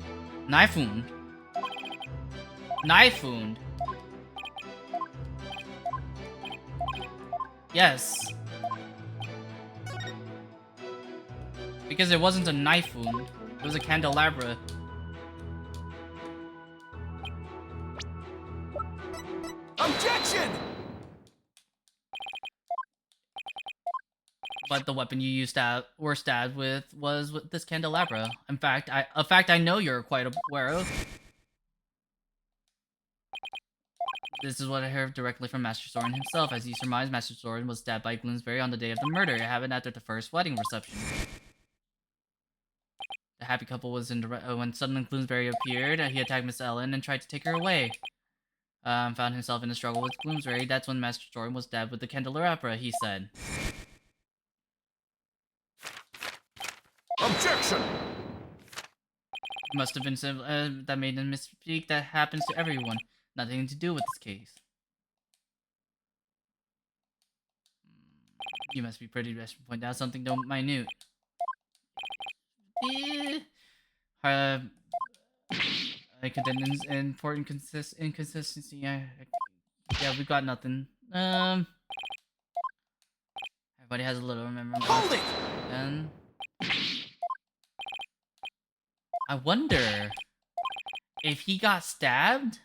Knife wound. Knife wound. Yes. Because it wasn't a knife wound. It was a candelabra. Objection! But the weapon you were stabbed with was with this candelabra. In fact, a fact I know you're quite aware of. This is what I heard directly from Master Soren himself. As you surmise, Master Soren was stabbed by Gloomsbury on the day of the murder. It happened after the first wedding reception. The happy couple was in when suddenly Gloomsbury appeared. He attacked Miss Ellen and tried to take her away. Found himself in a struggle with Gloomsbury. That's when Master Soren was stabbed with the candelabra, he said. Objection! Must have been that made him misspeak. That happens to everyone. Nothing to do with this case. You must be pretty desperate to point out something though minute. I contend important inconsistency. Yeah, we got nothing. Everybody has a little memory. Hold it! And I wonder if he got stabbed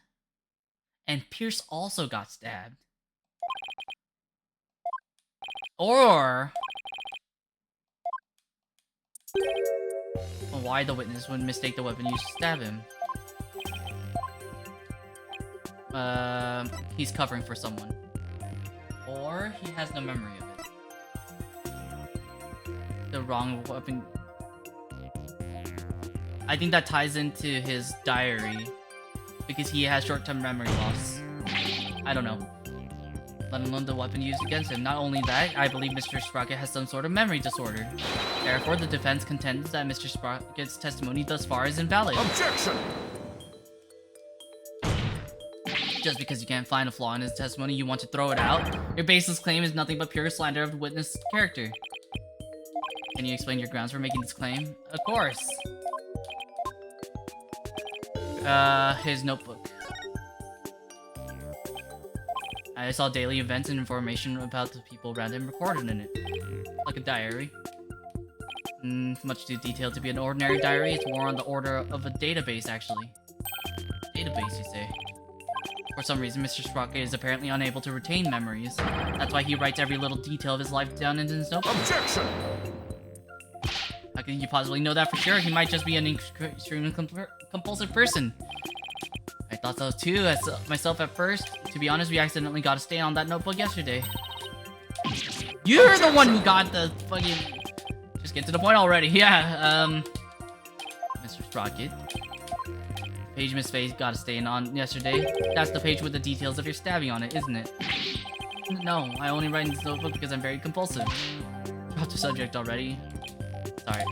and Pierce also got stabbed. Or why the witness would mistake the weapon used to stab him. He's covering for someone. Or he has no memory of it. The wrong weapon. I think that ties into his diary. Because he has short-term memory loss. I don't know. Let alone the weapon used against him. Not only that, I believe Mr. Sprocket has some sort of memory disorder. Therefore, the defense contends that Mr. Sprocket's testimony thus far is invalid. Objection! Just because you can't find a flaw in his testimony, you want to throw it out? Your baseless claim is nothing but pure slander of the witness' character. Can you explain your grounds for making this claim? Of course. His notebook. I saw daily events and information about the people around him recorded in it. Like a diary. Much too detailed to be an ordinary diary. It's more on the order of a database, actually. Database, you say? For some reason, Mr. Sprocket is apparently unable to retain memories. That's why he writes every little detail of his life down in his notebook. Objection! How can you possibly know that for sure? He might just be an extremely compulsive person. I thought so too, as myself at first. To be honest, we accidentally got a stain on that notebook yesterday. You're the one who got the fucking... Just get to the point already. Yeah, Mr. Sprocket. Page Miss Faye got a stain on yesterday. That's the page with the details of your stabbing on it, isn't it? No, I only write in this notebook because I'm very compulsive. Dropped the subject already. Sorry.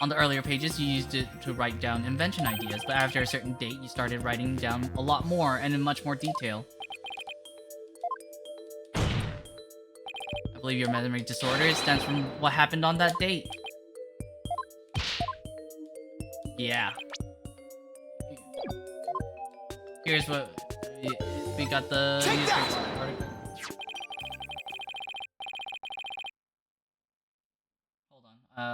On the earlier pages, you used it to write down invention ideas, but after a certain date, you started writing down a lot more and in much more detail. I believe your memory disorder stems from what happened on that date. Yeah. Here's what we got the newspaper article. Hold on. Sorry.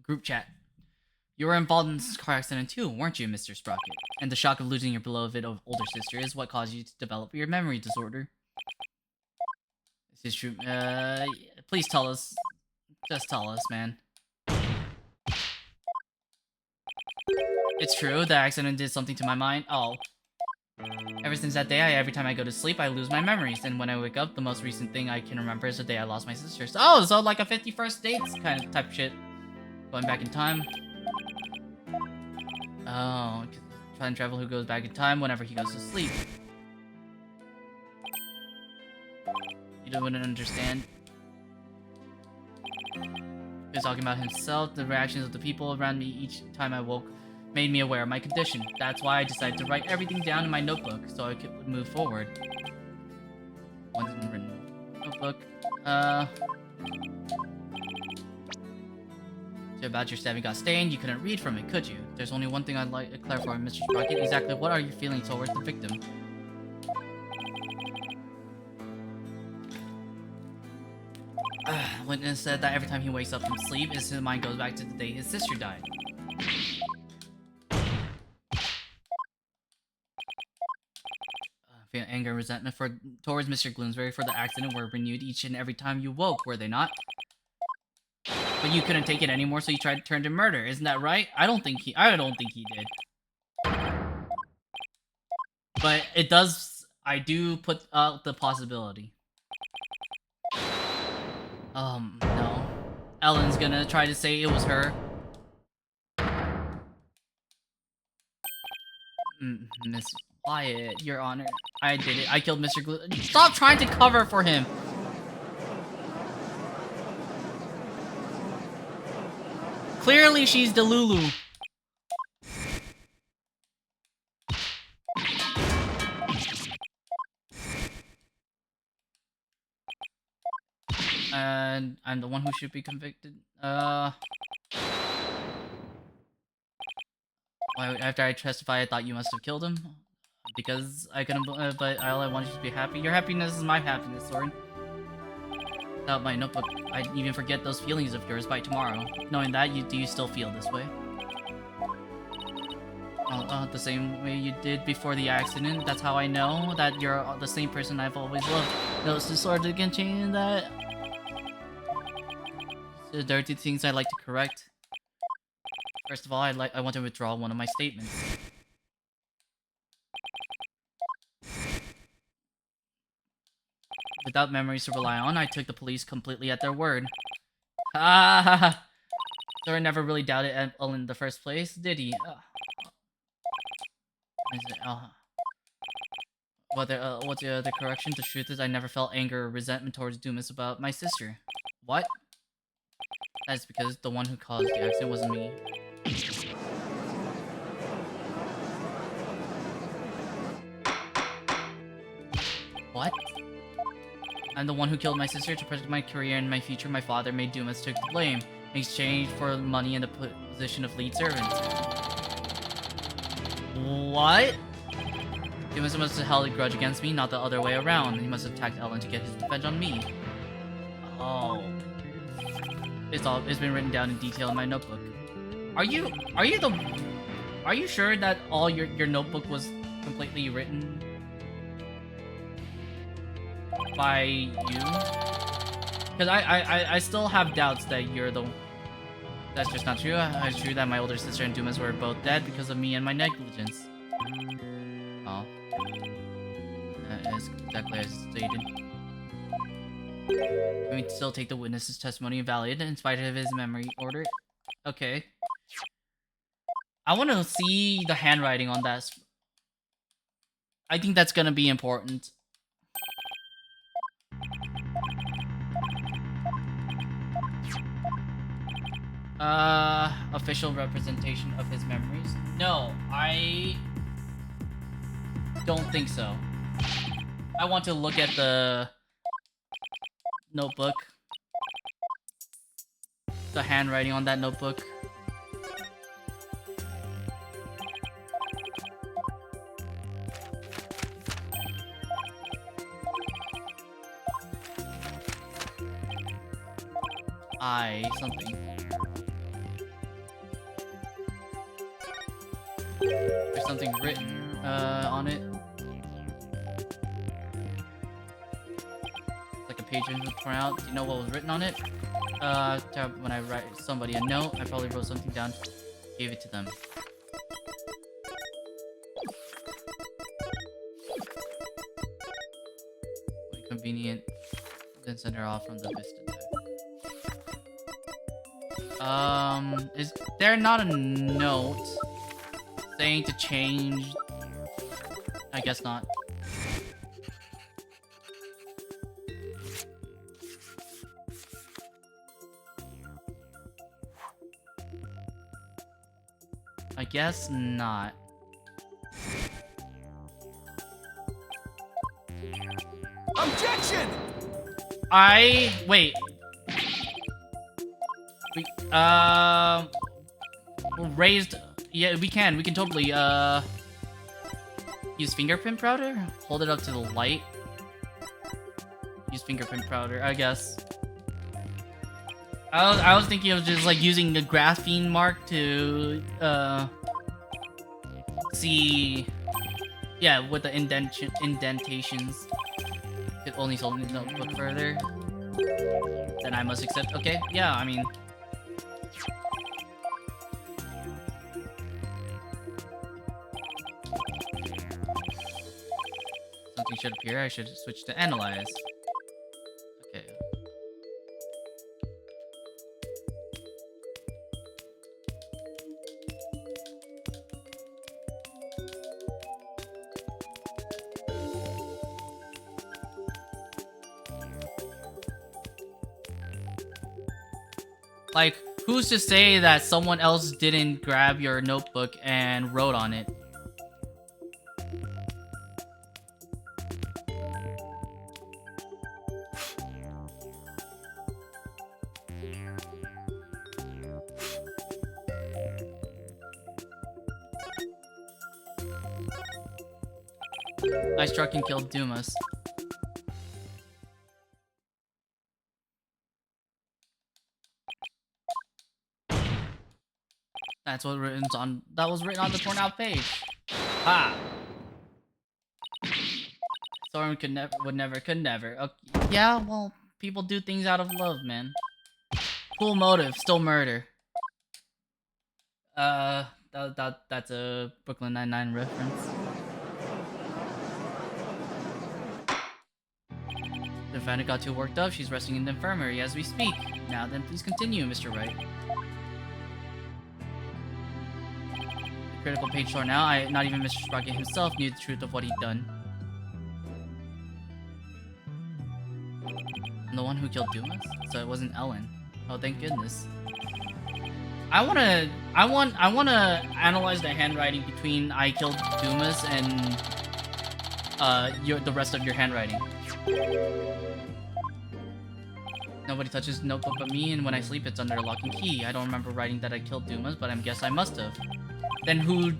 Group chat. You were involved in this car accident too, weren't you, Mr. Sprocket? And the shock of losing your beloved older sister is what caused you to develop your memory disorder. This is true. Please tell us. Just tell us, man. It's true, the accident did something to my mind. Oh. Ever since that day, every time I go to sleep, I lose my memories. And when I wake up, the most recent thing I can remember is the day I lost my sister. Oh, so like a 51st dates kind of type shit. Going back in time. Oh, time travel who goes back in time whenever he goes to sleep. You wouldn't understand. He was talking about himself, the reactions of the people around me each time I woke made me aware of my condition. That's why I decided to write everything down in my notebook so I could move forward. Once in written notebook. So about your stabbing got stained, you couldn't read from it, could you? There's only one thing I'd like to clarify, Mr. Sprocket. Exactly what are you feeling towards the victim? Witness said that every time he wakes up from sleep, his mind goes back to the day his sister died. Feel anger and resentment towards Mr. Gloomsbury for the accident were renewed each and every time you woke, were they not? But you couldn't take it anymore, so you tried to turn to murder. Isn't that right? I don't think he did. But it does. I do put out the possibility. No. Ellen's gonna try to say it was her. Miss Wyatt, Your Honor. I did it. I killed Mr. Glue. Stop trying to cover for him! Clearly she's Delulu. And I'm the one who should be convicted. Why, after I testified, I thought you must have killed him? Because I couldn't, but all I wanted you to be happy. Your happiness is my happiness, Soren. Without my notebook, I'd even forget those feelings of yours by tomorrow. Knowing that, do you still feel this way? The same way you did before the accident. That's how I know that you're the same person I've always loved. Notice the sort of change that. The dirty things I'd like to correct. First of all, I want to withdraw one of my statements. Without memories to rely on, I took the police completely at their word. Ah, Soren never really doubted Ellen in the first place, did he? What's the correction? The truth is, I never felt anger or resentment towards Dumas about my sister. What? That's because the one who caused the accident wasn't me. What? I'm the one who killed my sister to protect my career and my future. My father made Dumas took the blame in exchange for money and the position of lead servant. What? Dumas must have held a grudge against me, not the other way around. He must have attacked Ellen to get his revenge on me. Oh. It's been written down in detail in my notebook. Are you sure that all your notebook was completely written by you? Because I still have doubts that you're the. That's just not true. It's true that my older sister and Dumas were both dead because of me and my negligence. Oh. As exactly as stated. Can we still take the witness's testimony valid in spite of his memory order? Okay. I want to see the handwriting on that. I think that's gonna be important. Official representation of his memories? No, I don't think so. I want to look at the notebook. The handwriting on that notebook. Something. There's something written on it. Like a page torn out. Do you know what was written on it? When I write somebody a note, I probably wrote something down, gave it to them. When convenient, then send her off from the Vista deck. Is there not a note saying to change? I guess not. I guess not. Objection! Wait. Raised. Yeah, we can totally, use fingerprint powder? Hold it up to the light. Use fingerprint powder, I guess. I was thinking of just, like, using the graphene mark to, see... Yeah, with the indentations. It only sold the notebook further. Then I must accept. Okay, yeah, I mean... Something should appear. I should switch to analyze. Okay. Like, who's to say that someone else didn't grab your notebook and wrote on it? I struck and killed Dumas. That's what that was written on the torn out page. Ha! Thorn could never. Okay. Yeah, well, people do things out of love, man. Cool motive, still murder. That's a Brooklyn Nine-Nine reference. The defendant got too worked up. She's resting in the infirmary as we speak. Now then, please continue, Mr. Wright. Critical page torn out. Not even Mr. Sprocket himself knew the truth of what he'd done. I'm the one who killed Dumas? So it wasn't Ellen. Oh, thank goodness. I wanna analyze the handwriting between I killed Dumas and the rest of your handwriting. Nobody touches the notebook but me, and when I sleep it's under lock and key. I don't remember writing that I killed Dumas, but I guess I must have. Then who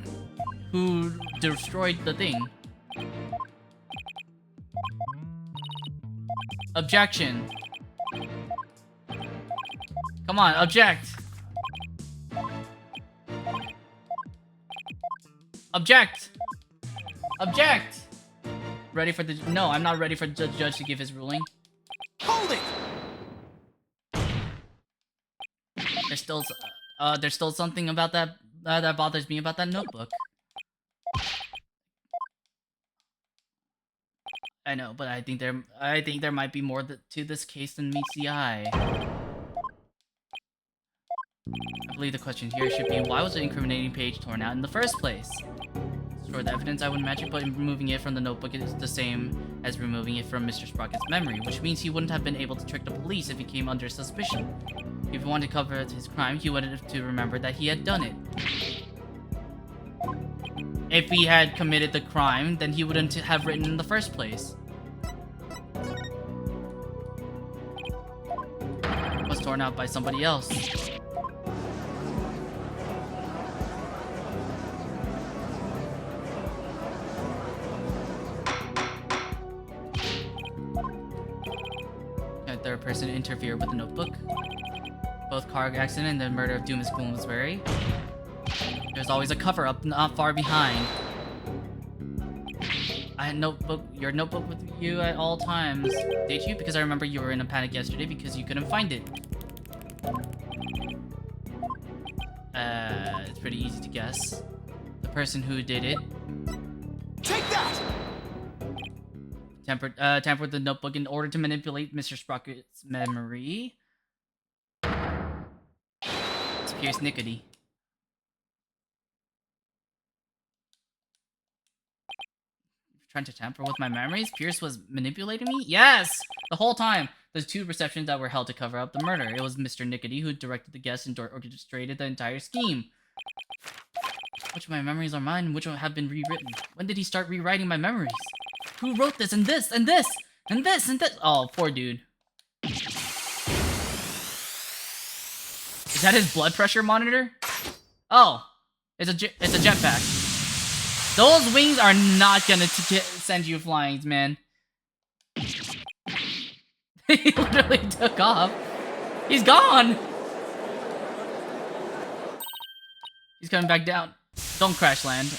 destroyed the thing? Objection. Come on, object. Object. Object. Ready for the... No, I'm not ready for the judge to give his ruling. Hold it! There's still something about that that bothers me about that notebook. I know, but I think there might be more to this case than meets the eye. I believe the question here should be, why was the incriminating page torn out in the first place? Destroy the evidence, I would imagine, but removing it from the notebook is the same as removing it from Mr. Sprocket's memory, which means he wouldn't have been able to trick the police if he came under suspicion. If he wanted to cover his crime, he wanted to remember that he had done it. If he had committed the crime, then he wouldn't have written in the first place. It was torn out by somebody else. Can a third person interfere with the notebook? Both car accident and the murder of Dumas Bloomsbury. There's always a cover-up not far behind. I had your notebook with you at all times. Did you? Because I remember you were in a panic yesterday because you couldn't find it. It's pretty easy to guess. The person who did it. Take that! Tampered with the notebook in order to manipulate Mr. Sprocket's memory. It's Pierce Nickety. Trying to tamper with my memories? Pierce was manipulating me? Yes! The whole time! There's two perceptions that were held to cover up the murder. It was Mr. Nickety who directed the guests and orchestrated the entire scheme. Which of my memories are mine? Which one have been rewritten? When did he start rewriting my memories? Who wrote this and this and this and this and this? Oh, poor dude. Is that his blood pressure monitor? Oh, it's a jetpack. Those wings are not gonna send you flying, man. He literally took off. He's gone. He's coming back down. Don't crash land.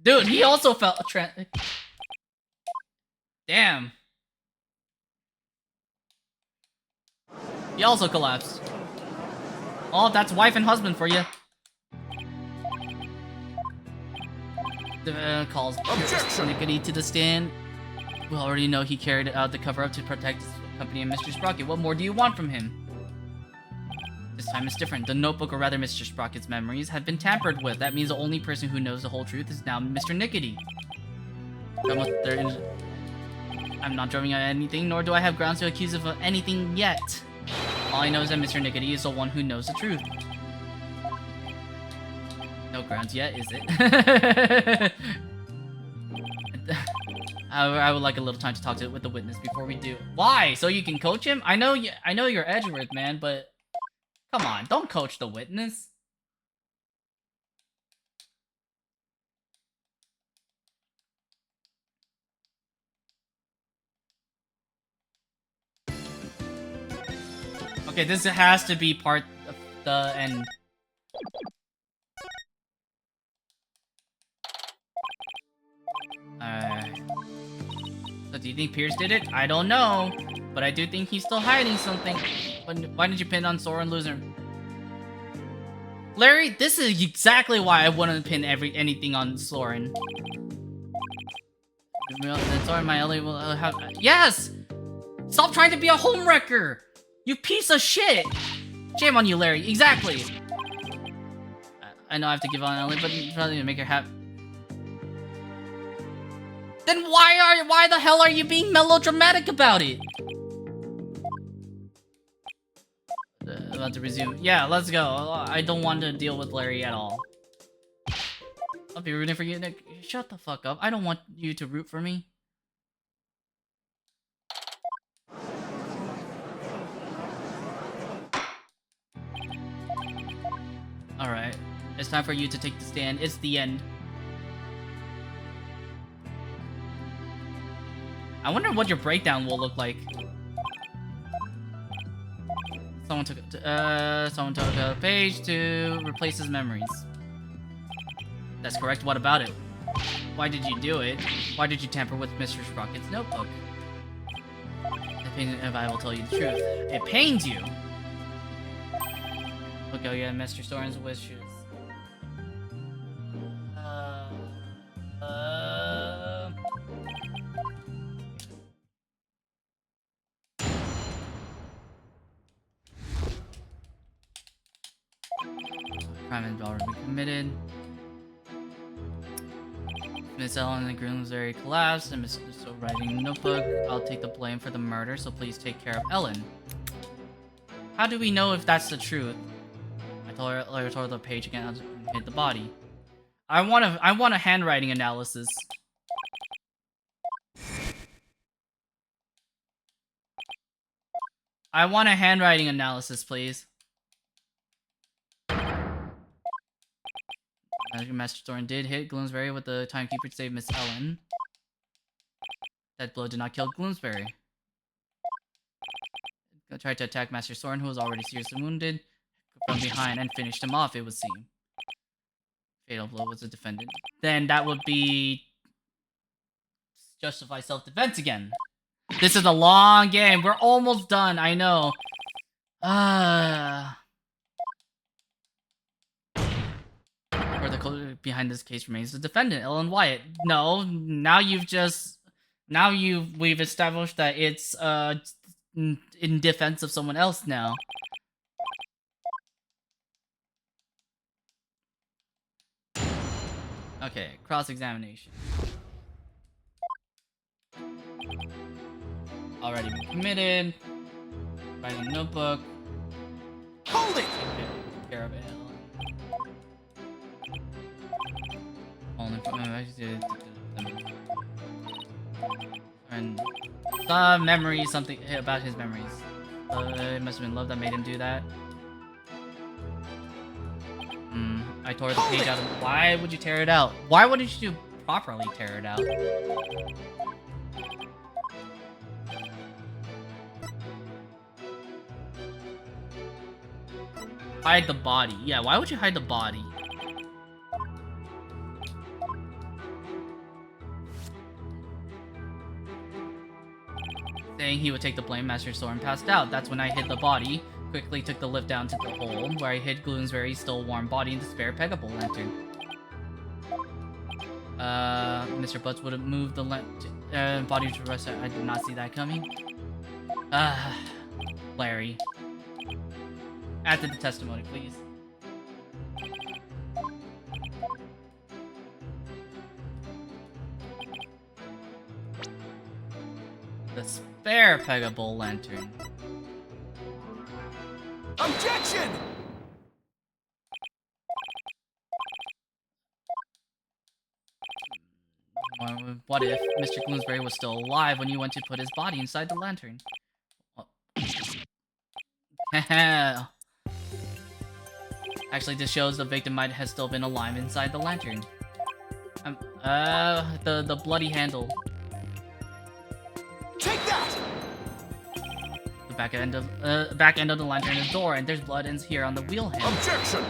Dude, he also fell. Damn. He also collapsed. Oh, that's wife and husband for you. The calls Nickety to the stand. We already know he carried out the cover-up to protect his company and Mr. Sprocket. What more do you want from him? This time it's different. The notebook, or rather Mr. Sprocket's memories, have been tampered with. That means the only person who knows the whole truth is now Mr. Nickety. I'm not drumming on anything, nor do I have grounds to accuse of anything yet. All I know is that Mr. Nickety is the one who knows the truth. No grounds yet, is it? I would like a little time to talk with the witness before we do. Why? So you can coach him? I know you're Edgeworth, man, but come on, don't coach the witness. Okay, this has to be part of the end. So do you think Pierce did it? I don't know, but I do think he's still hiding something. Why did you pin on Soren Loser? Larry, this is exactly why I wouldn't pin anything on Soren. Soren, my Ellie will have. Yes! Stop trying to be a homewrecker! You piece of shit! Shame on you, Larry. Exactly. I know I have to give on Ellie, but you probably need to make her happy. Then why the hell are you being melodramatic about it? About to resume. Yeah, let's go. I don't want to deal with Larry at all. I'll be rooting for you, Nick. Shut the fuck up. I don't want you to root for me. Alright. It's time for you to take the stand. It's the end. I wonder what your breakdown will look like. Someone took a page to replace his memories. That's correct. What about it? Why did you do it? Why did you tamper with Mr. Sprocket's notebook? If I will tell you the truth, it pains you. Look, oh yeah, Mr. Soren's wishes. Crime has already been committed. Miss Ellen and Groomsbury collapsed, and Miss so writing a notebook. I'll take the blame for the murder, so please take care of Ellen. How do we know if that's the truth? I tore the page again and hit the body. I want a handwriting analysis. I want a handwriting analysis, please. Master Soren did hit Gloomsbury with the timekeeper to save Miss Ellen. That blow did not kill Gloomsbury. Tried to attack Master Soren, who was already seriously wounded, from behind and finished him off, it would seem. Fatal blow was the defendant. Then that would be... justify self-defense again. This is a long game. We're almost done, I know. Or the code behind this case remains the defendant, Ellen Wyatt. No, now we've established that it's in defense of someone else now. Okay, cross-examination. already been committed. Writing a notebook. Hold it! Take care of it. Only and memories, something about his memories. It must have been love that made him do that. I tore the page out of. Why would you tear it out? Why wouldn't you properly tear it out? Hide the body. Yeah, why would you hide the body? Saying he would take the blame, Master Soren passed out. That's when I hid the body. Quickly took the lift down to the hole, where I hid Gloomsbury's still warm body in the spare Pegable lantern. Mr. Butts would have moved the body to rest. I did not see that coming. Larry. Add to the testimony, please. The spare Pegable lantern. Objection! What if Mr. Gloomsbury was still alive when you went to put his body inside the lantern? Actually, this shows the victim might have still been alive inside the lantern. The bloody handle. Take that! The back end of the lantern is door, and there's blood ends here on the wheel handle. Objection!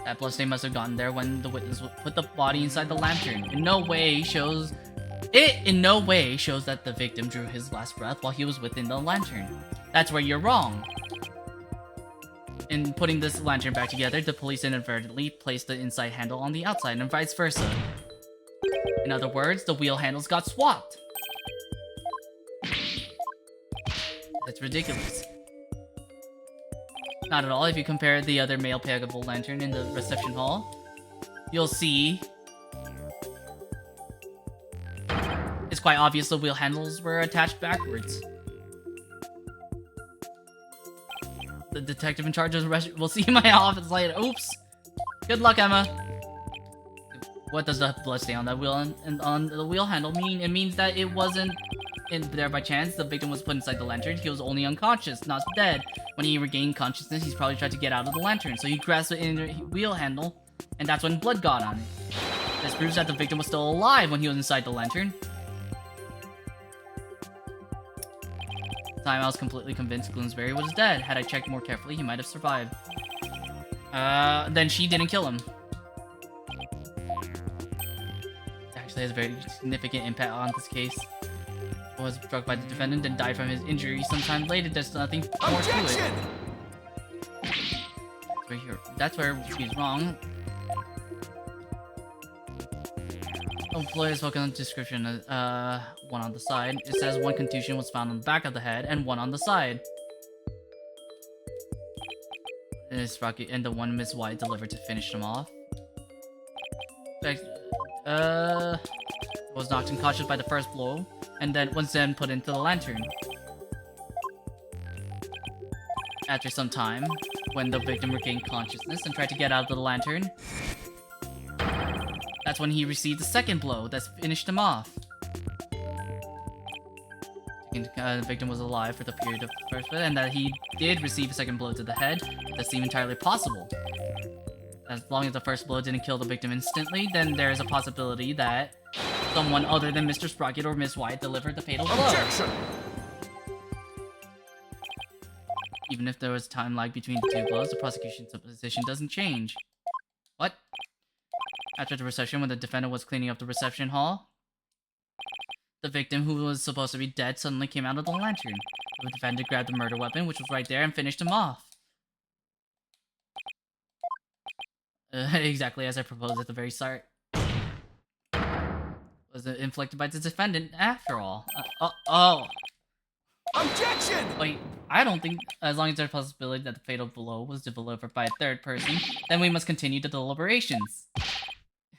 That bloodstain must have gotten there when the witness put the body inside the lantern. In no way shows that the victim drew his last breath while he was within the lantern. That's where you're wrong. In putting this lantern back together, the police inadvertently placed the inside handle on the outside and vice versa. In other words, the wheel handles got swapped. That's ridiculous. Not at all. If you compare the other male Pegable lantern in the reception hall, you'll see it's quite obvious the wheel handles were attached backwards. The detective in charge of the rest will see you in my office later. Oops. Good luck, Emma. What does the blood stain on that wheel and on the wheel handle mean? It means that it wasn't in there by chance. The victim was put inside the lantern. He was only unconscious, not dead. When he regained consciousness, he's probably tried to get out of the lantern. So he grasped the inner wheel handle, and that's when blood got on it. This proves that the victim was still alive when he was inside the lantern. Time I was completely convinced Gloomsbury was dead. Had I checked more carefully, he might have survived. Then she didn't kill him. Actually has a very significant impact on this case. Was struck by the defendant and died from his injuries sometime later. There's nothing more to it. Right here. That's where she's wrong. Employers focus on description. One on the side. It says one contusion was found on the back of the head and one on the side. And it's Rocky and the one Miss White delivered to finish them off. Was knocked unconscious by the first blow, and then was then put into the lantern. After some time, when the victim regained consciousness and tried to get out of the lantern, that's when he received the second blow that finished him off. The victim was alive for the period of the first bit, and that he did receive a second blow to the head. That seemed entirely possible. As long as the first blow didn't kill the victim instantly, then there is a possibility that someone other than Mr. Sprocket or Miss White delivered the fatal blow. Objection! Even if there was time lag between the two blows, the prosecution's position doesn't change. What? After the reception, when the defendant was cleaning up the reception hall, the victim, who was supposed to be dead, suddenly came out of the lantern. The defendant grabbed the murder weapon, which was right there, and finished him off. Exactly as I proposed at the very start. Was it inflicted by the defendant after all? Oh. Objection! Wait, I don't think, as long as there's a possibility that the fatal blow was delivered by a third person, then we must continue the deliberations.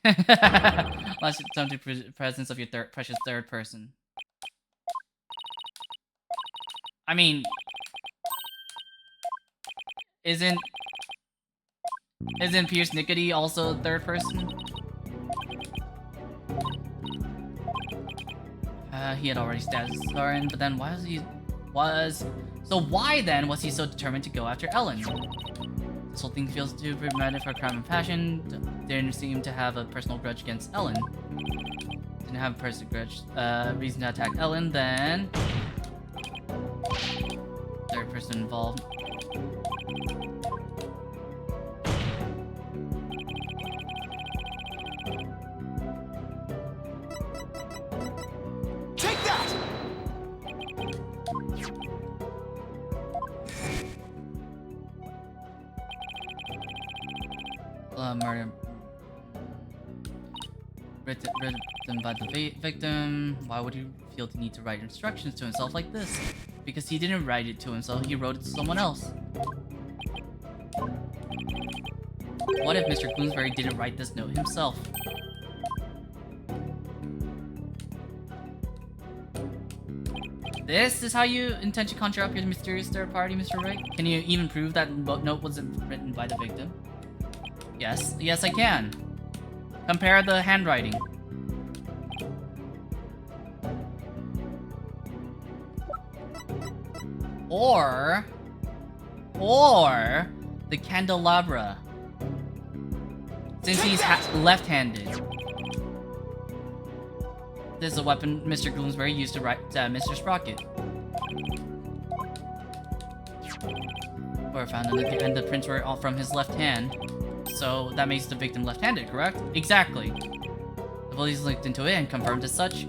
Last time to presence of your precious third person. I mean, isn't Pierce Nickety also third person? He had already stabbed Soren, but then why then was he so determined to go after Ellen? This whole thing feels too primitive for crime and passion. Didn't seem to have a personal grudge against Ellen. Didn't have a personal grudge. Reason to attack Ellen, then third person involved. Take that! Murder written by the victim. Why would he feel the need to write instructions to himself like this? Because he didn't write it to himself, he wrote it to someone else. What if Mr. Bloomsbury didn't write this note himself? This is how you intend to conjure up your mysterious third party, Mr. Wright? Can you even prove that note wasn't written by the victim? Yes, yes I can. Compare the handwriting. Or the candelabra. Since he's left-handed. This is a weapon Mr. Bloomsbury used to write Mr. Sprocket. Or found and the prints were all from his left hand. So that makes the victim left-handed, correct? Exactly. The police looked into it and confirmed as such.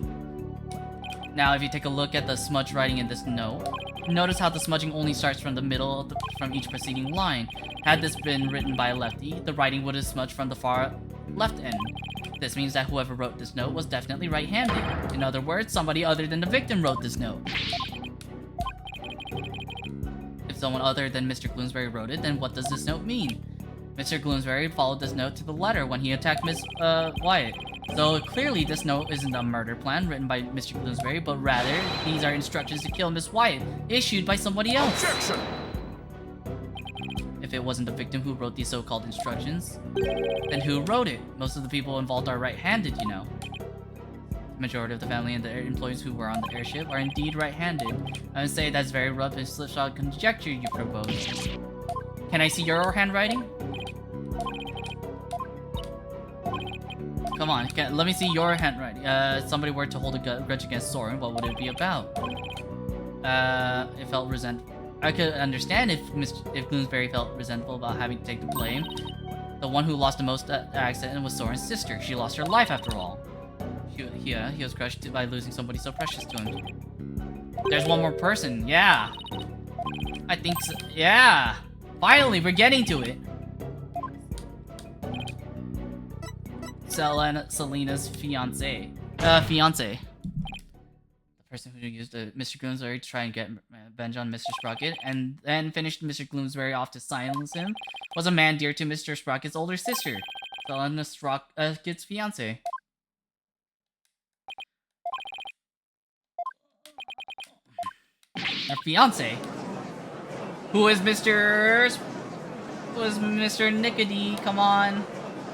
Now, if you take a look at the smudge writing in this note, notice how the smudging only starts from the middle of from each preceding line. Had this been written by a lefty, the writing would have smudged from the far left end. This means that whoever wrote this note was definitely right-handed. In other words, somebody other than the victim wrote this note. If someone other than Mr. Bloomsbury wrote it, then what does this note mean? Mr. Bloomsbury followed this note to the letter when he attacked Miss Wyatt. So clearly this note isn't a murder plan written by Mr. Bloomsbury, but rather these are instructions to kill Miss Wyatt, issued by somebody else. Objection! If it wasn't the victim who wrote these so-called instructions, then who wrote it? Most of the people involved are right-handed, you know. The majority of the family and the employees who were on the airship are indeed right-handed. I would say that's very rough and slipshod conjecture you propose. Can I see your handwriting? Come on, let me see your handwriting. Somebody were to hold a grudge against Soren, what would it be about? It felt resentful. I could understand if Bloomsbury felt resentful about having to take the blame. The one who lost the most at the accident was Soren's sister. She lost her life after all. He was crushed by losing somebody so precious to him. There's one more person, yeah. I think so, yeah. Finally, we're getting to it. Selena's fiance. The person who used Mr. Bloomsbury to try and get revenge on Mr. Sprocket, and then finished Mr. Bloomsbury off to silence him, was a man dear to Mr. Sprocket's older sister, Selena Sprocket's fiance. Her fiance? Who is Mr. Nickety? Come on.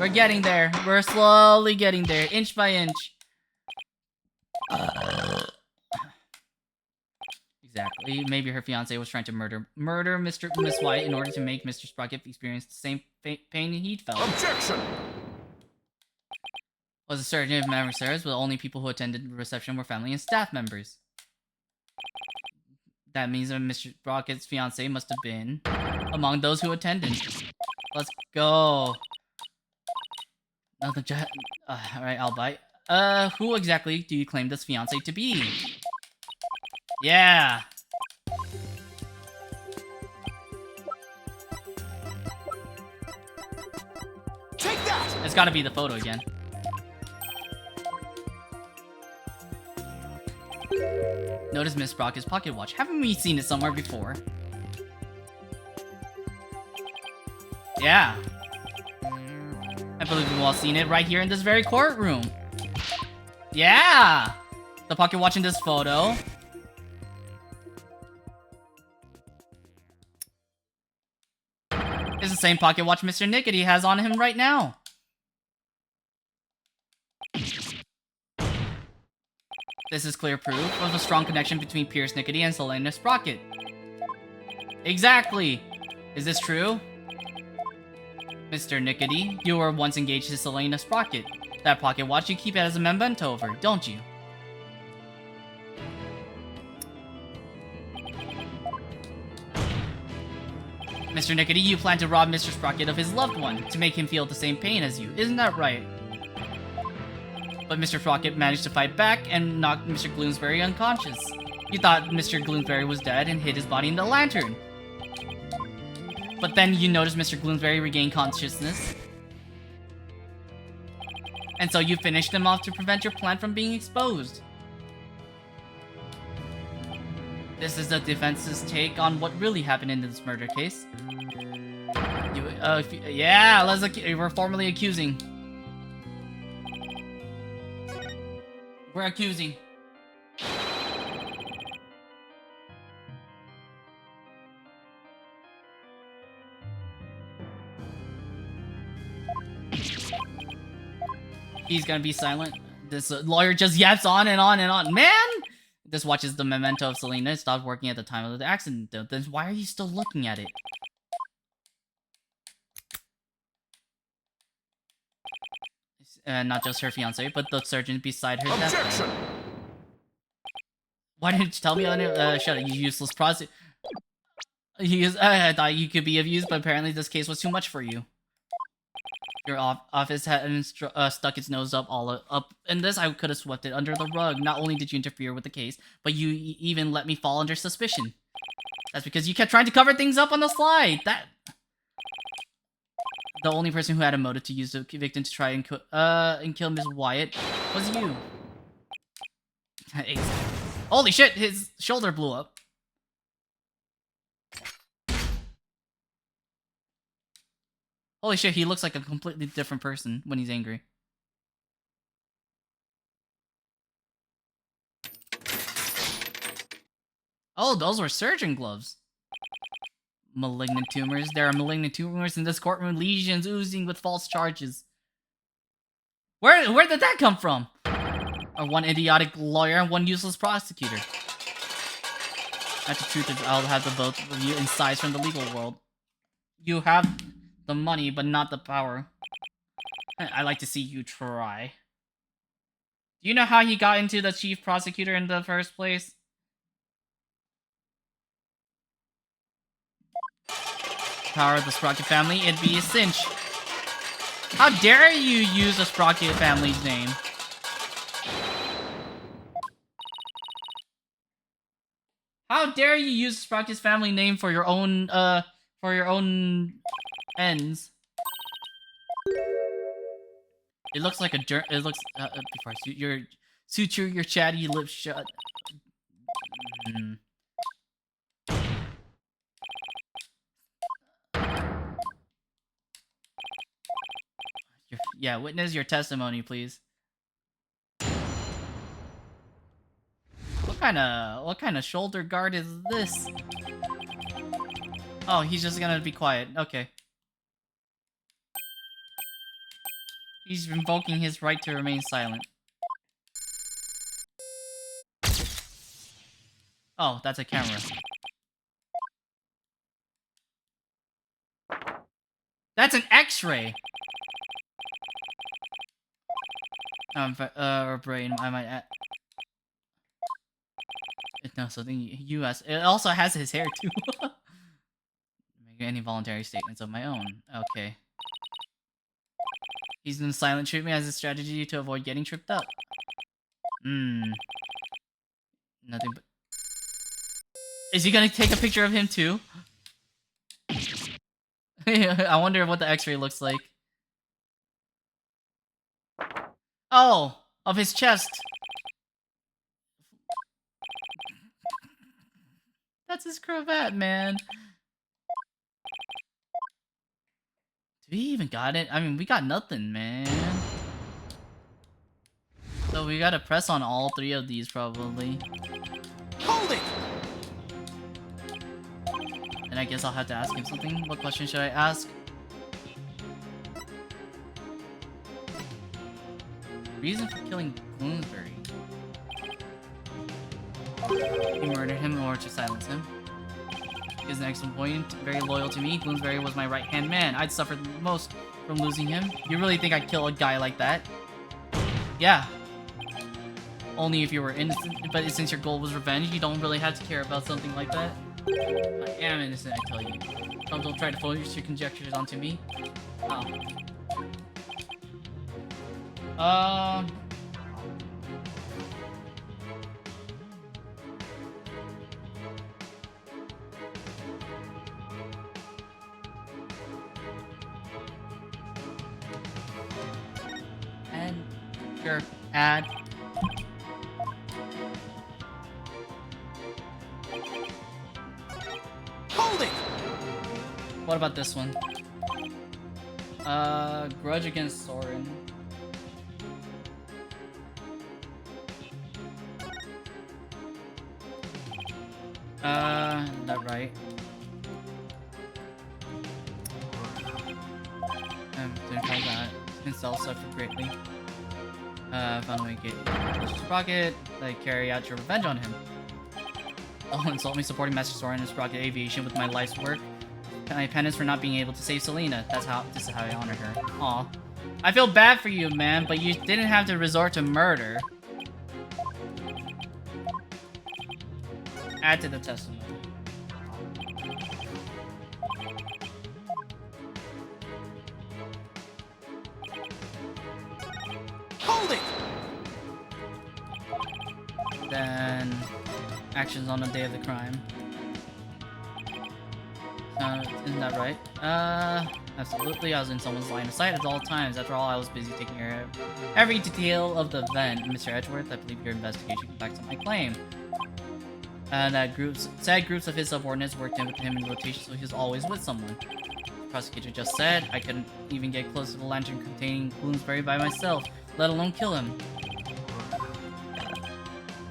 We're getting there. We're slowly getting there, inch by inch. Exactly. Maybe her fiance was trying to murder Miss White in order to make Mr. Sprocket experience the same pain he'd felt. Objection! Was a certain if memory serves, but the only people who attended the reception were family and staff members. That means that Mr. Sprocket's fiance must have been among those who attended. Let's go. Alright, I'll bite. Who exactly do you claim this fiance to be? Yeah. Take that! It's gotta be the photo again. Notice Miss Sprocket's pocket watch. Haven't we seen it somewhere before? Yeah. I believe we've all seen it right here in this very courtroom. Yeah! The pocket watch in this photo. It's the same pocket watch Mr. Nickety has on him right now. This is clear proof of a strong connection between Pierce Nickety and Selena Sprocket. Exactly! Is this true? Mr. Nickety, you were once engaged to Selena Sprocket. That pocket watch you keep it as a memento of her, don't you? Mr. Nickety, you plan to rob Mr. Sprocket of his loved one, to make him feel the same pain as you, isn't that right? But Mr. Sprocket managed to fight back and knocked Mr. Gloomsbury unconscious. You thought Mr. Gloomsbury was dead and hid his body in the lantern. But then you noticed Mr. Gloomsbury regain consciousness. And so you finished him off to prevent your plan from being exposed. This is the defense's take on what really happened in this murder case. We're formally accusing. We're accusing. He's gonna be silent. This lawyer just yaps on and on and on. Man! This watch is the memento of Selena. It stopped working at the time of the accident. Then why are you still looking at it? Not just her fiance, but the surgeon beside her deathbed. Why didn't you tell me on it? Shut up, you useless prostitute. I thought you could be of use, but apparently this case was too much for you. Your office hadn't stuck its nose up in this. I could have swept it under the rug. Not only did you interfere with the case, but you even let me fall under suspicion. That's because you kept trying to cover things up on the slide. The only person who had a motive to use the victim to try and kill Miss Wyatt was you. Holy shit! His shoulder blew up. Holy shit, he looks like a completely different person when he's angry. Oh, those were surgeon gloves. Malignant tumors. There are malignant tumors in this courtroom. Lesions oozing with false charges. Where did that come from? One idiotic lawyer and one useless prosecutor. That's the truth. I'll have the both of you insights from the legal world. You have the money, but not the power. I like to see you try. Do you know how he got into the chief prosecutor in the first place? Power of the Sprocket family, it'd be a cinch. How dare you use the Sprocket family's name? How dare you use Sprocket's family name for your own ends? It looks like it looks before I suture your chatty lips shut. Yeah, witness your testimony, please. What kind of shoulder guard is this? Oh, he's just gonna be quiet. Okay. He's invoking his right to remain silent. Oh, that's a camera. That's an X-ray. Or brain. I might add. No, something U.S. It also has his hair too. Make any voluntary statements of my own. Okay. He's in silent treatment as a strategy to avoid getting tripped up. Nothing but. Is he gonna take a picture of him too? I wonder what the X-ray looks like. Oh, of his chest. That's his cravat, man. Do we even got it? I mean, we got nothing, man. So we gotta press on all three of these, probably. Hold it! And I guess I'll have to ask him something. What question should I ask? Reason for killing Bloomsbury. You murdered him in order to silence him. Is an excellent point. Very loyal to me. Bloomsbury was my right-hand man. I'd suffered the most from losing him. You really think I'd kill a guy like that? Yeah. Only if you were innocent. But since your goal was revenge, you don't really have to care about something like that. I am innocent, I tell you. Don't try to focus your conjectures onto me. Oh. And sure, add. Hold it! What about this one? Grudge against Soren. That right. Didn't try that. Himself suffered greatly. Found a way to get Sprocket, like carry out your revenge on him. Oh, insult me supporting Master Soren and Sprocket Aviation with my life's work. My penance for not being able to save Selena. This is how I honor her. Aw. I feel bad for you, man, but you didn't have to resort to murder. Add to the testimony. Hold it! Then actions on the day of the crime. Isn't that right? Absolutely. I was in someone's line of sight at all times. After all, I was busy taking care of every detail of the event. Mr. Edgeworth, I believe your investigation backs up my claim. That said groups of his subordinates worked in with him in rotation, so he was always with someone. The prosecutor just said I couldn't even get close to the lantern containing Bloomsbury by myself, let alone kill him.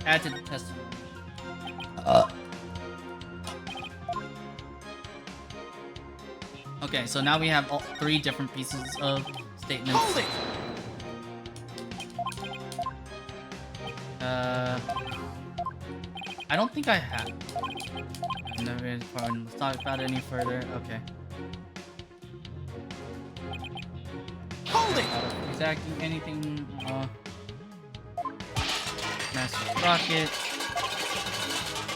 Add to the testimony. Okay, so now we have all 3 different pieces of statements. Hold it! I don't think I have. Let's talk about it any further. Okay. Hold it! Exactly anything. Master Sprocket.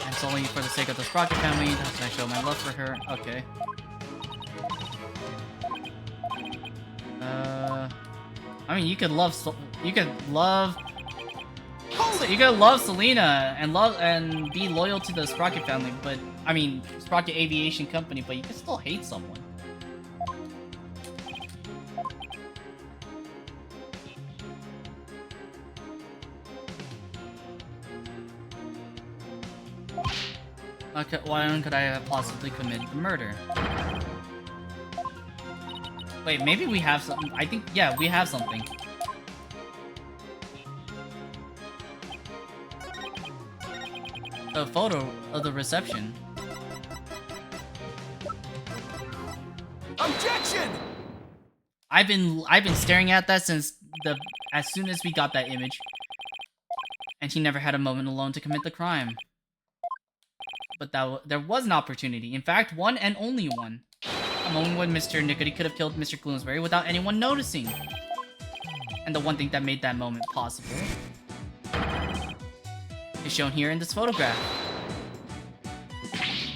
And solely for the sake of the Sprocket family, that's when I show my love for her. Okay. I mean, you could love Selena and be loyal to the Sprocket family, but I mean Sprocket Aviation Company, but you can still hate someone. Okay, why could I have possibly committed the murder? Wait, maybe we have something. I think, yeah, we have something. A photo of the reception. Objection! I've been staring at that since as soon as we got that image. And she never had a moment alone to commit the crime. But there was an opportunity. In fact, one and only one. A moment when Mr. Nicody could have killed Mr. Bloomsbury without anyone noticing. And the one thing that made that moment possible is shown here in this photograph.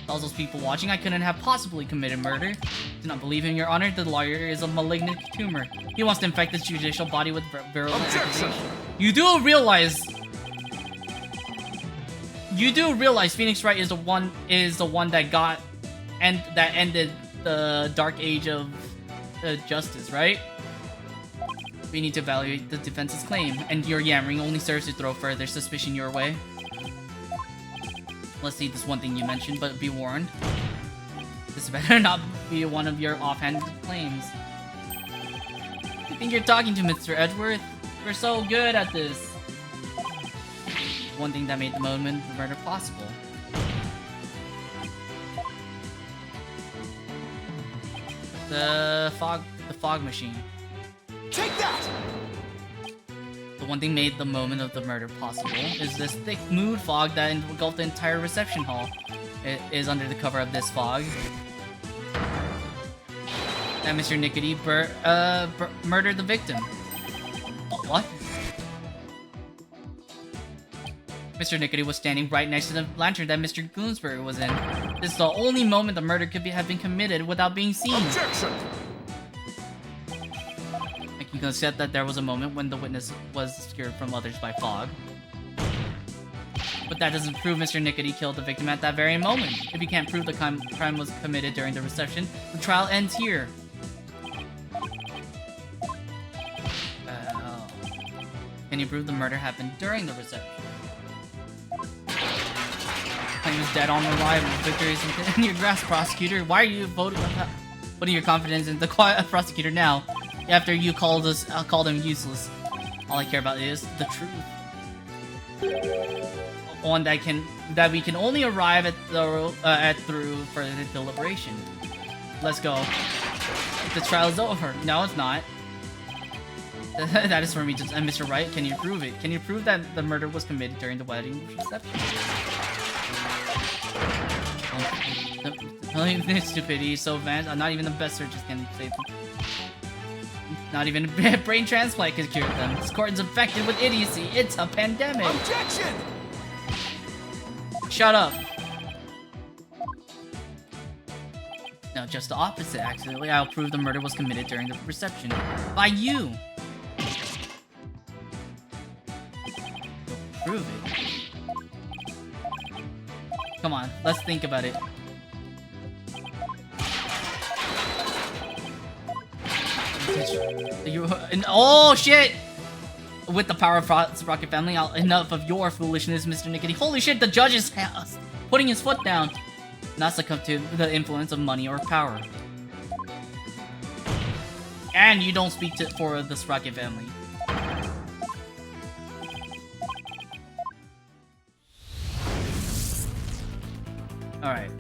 All those people watching, I couldn't have possibly committed murder. Do not believe in your honor, the lawyer is a malignant tumor. He wants to infect the judicial body with virulent accusation. You do realize Phoenix Wright is the one that ended the dark age of justice, right? We need to evaluate the defense's claim, and your yammering only serves to throw further suspicion your way. Let's see this one thing you mentioned, but be warned. This better not be one of your offhanded claims. You think you're talking to Mr. Edgeworth? We're so good at this. One thing that made the moment of murder possible. The fog machine. Take that! The one thing made the moment of the murder possible is this thick mood fog that engulfed the entire reception hall. It is under the cover of this fog that Mr. Nickety murdered the victim. What? Mr. Nickety was standing right next to the lantern that Mr. Bloomsbury was in. This is the only moment the murder could have been committed without being seen. Objection! I can accept that there was a moment when the witness was obscured from others by fog. But that doesn't prove Mr. Nickety killed the victim at that very moment. If you can't prove the crime was committed during the reception, the trial ends here. Can you prove the murder happened during the reception? Claim is dead on arrival. Victory is in your grasp, prosecutor. Why are you putting your confidence in the quiet prosecutor now? After you called him useless. All I care about is the truth. One that we can only arrive at through further deliberation. Let's go. The trial is over. No, it's not. That is for me to... Mr. Wright, can you prove it? Can you prove that the murder was committed during the wedding reception? Stupidity is so advanced. Not even the best searches can save them. Not even a brain transplant can cure them. This court is infected with idiocy. It's a pandemic. Objection! Shut up. No, just the opposite, accidentally. I'll prove the murder was committed during the reception. By you! Prove it. Come on, let's think about it. Oh shit! With the power of Rocket Family, enough of your foolishness, Mr. Nickety. Holy shit, the judge is putting his foot down. Not succumb to the influence of money or power. And you don't speak for this Rocket Family. Alright.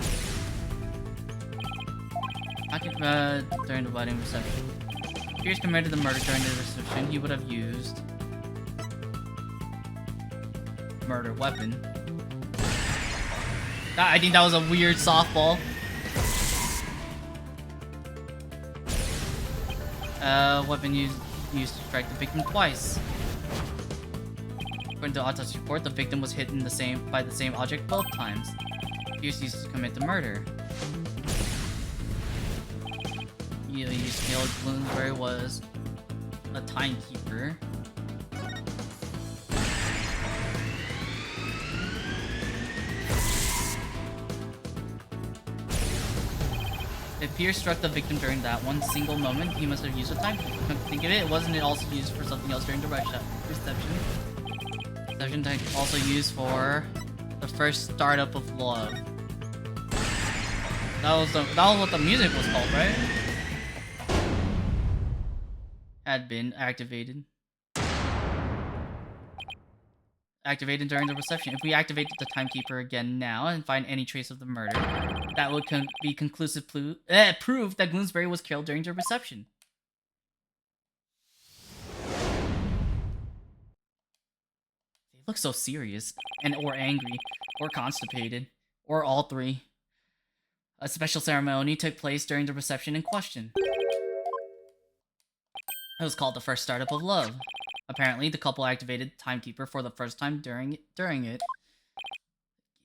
During the wedding reception. Pierce committed the murder during the reception. He would have used murder weapon. I think that was a weird softball. Weapon used to strike the victim twice. According to the autopsy report, the victim was hit by the same object both times. Pierce used to commit the murder. He killed Bloomsbury was a timekeeper. If Pierce struck the victim during that one single moment, he must have used a timekeeper. Come to think of it, wasn't it also used for something else during the reception? Reception also used for the first startup of love. That was what the music was called, right? Had been activated. Activated during the reception. If we activate the timekeeper again now and find any trace of the murder, that would be conclusive proof that Bloomsbury was killed during the reception. They look so serious, or angry, or constipated, or all three. A special ceremony took place during the reception in question. It was called the first startup of love. Apparently, the couple activated Timekeeper for the first time during it.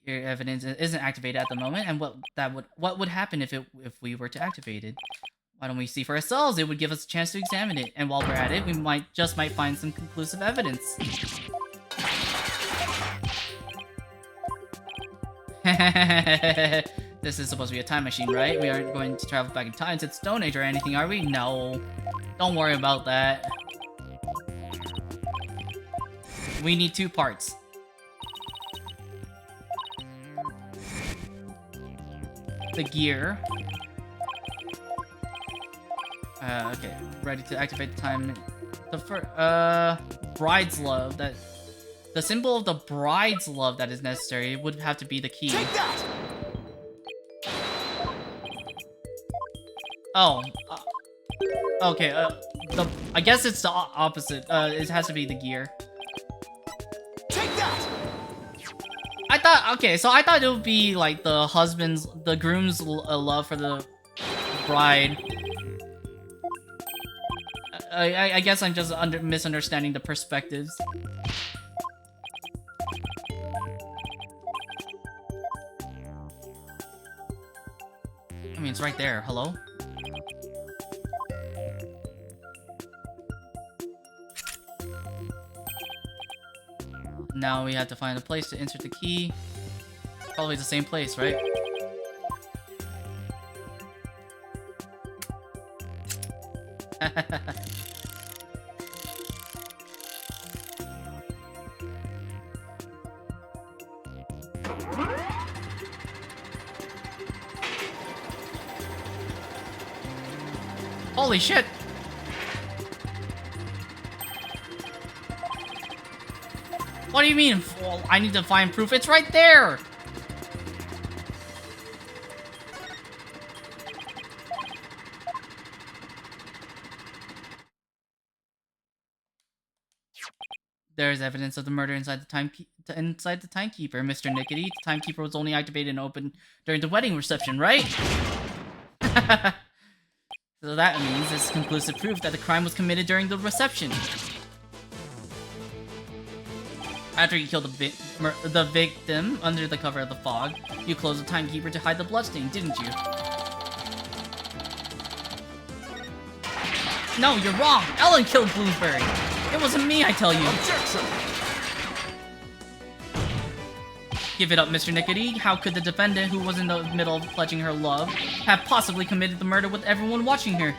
Your evidence isn't activated at the moment, and what would happen if we were to activate it? Why don't we see for ourselves? It would give us a chance to examine it, and while we're at it, we might find some conclusive evidence. This is supposed to be a time machine, right? We aren't going to travel back in time to the Stone Age or anything, are we? No. Don't worry about that. We need 2 parts. The gear. Okay. Ready to activate the time. Bride's love. The symbol of the bride's love that is necessary would have to be the key. Take that! Oh. Okay, I guess it's the opposite. It has to be the gear. Take that! I thought, okay, so I thought it would be like the groom's love for the bride. I guess I'm just misunderstanding the perspectives. I mean, it's right there. Hello? Now we have to find a place to insert the key. Probably the same place, right? Holy shit! What do you mean? Well, I need to find proof. It's right there! There is evidence of the murder inside the timekeeper, Mr. Nickety. The timekeeper was only activated and open during the wedding reception, right? So that means it's conclusive proof that the crime was committed during the reception. After you killed the victim under the cover of the fog, you closed the timekeeper to hide the bloodstain, didn't you? No, you're wrong! Ellen killed Bloomsbury! It wasn't me, I tell you! Objection! Give it up, Mr. Nickety. How could the defendant, who was in the middle of pledging her love, have possibly committed the murder with everyone watching her?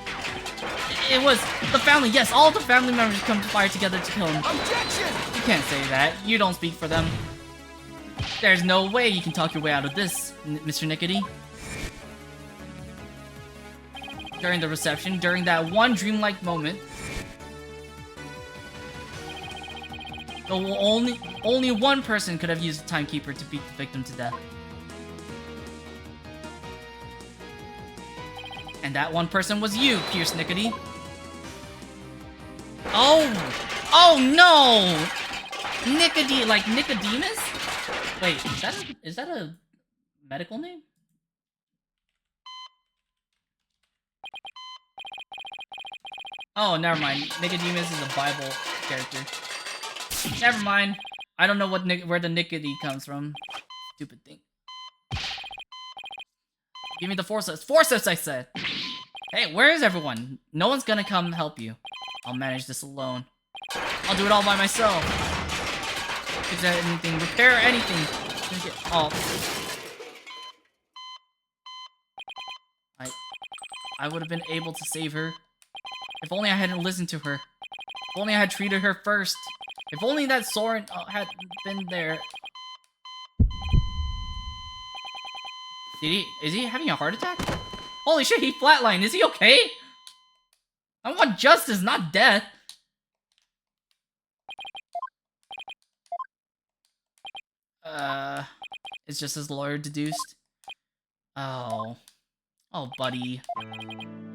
It was the family, yes, all the family members conspired together to kill him. Objection! You can't say that. You don't speak for them. There's no way you can talk your way out of this, Mr. Nickety. During the reception, during that one dreamlike moment, only one person could have used the timekeeper to beat the victim to death. And that one person was you, Pierce Nickety. Oh! Oh no! Nickety, like Nicodemus? Wait, is that a medical name? Oh, never mind. Nicodemus is a Bible character. Never mind. I don't know where the Nickety comes from. Stupid thing. Give me the forceps. Forceps, I said! Hey, where is everyone? No one's gonna come help you. I'll manage this alone. I'll do it all by myself. Fix anything, repair anything. Oh. I would have been able to save her. If only I hadn't listened to her. If only I had treated her first. If only that Soren had been there. Is he having a heart attack? Holy shit, he flatlined. Is he okay? I want justice, not death. It's just his lawyer deduced. Oh. Oh, buddy.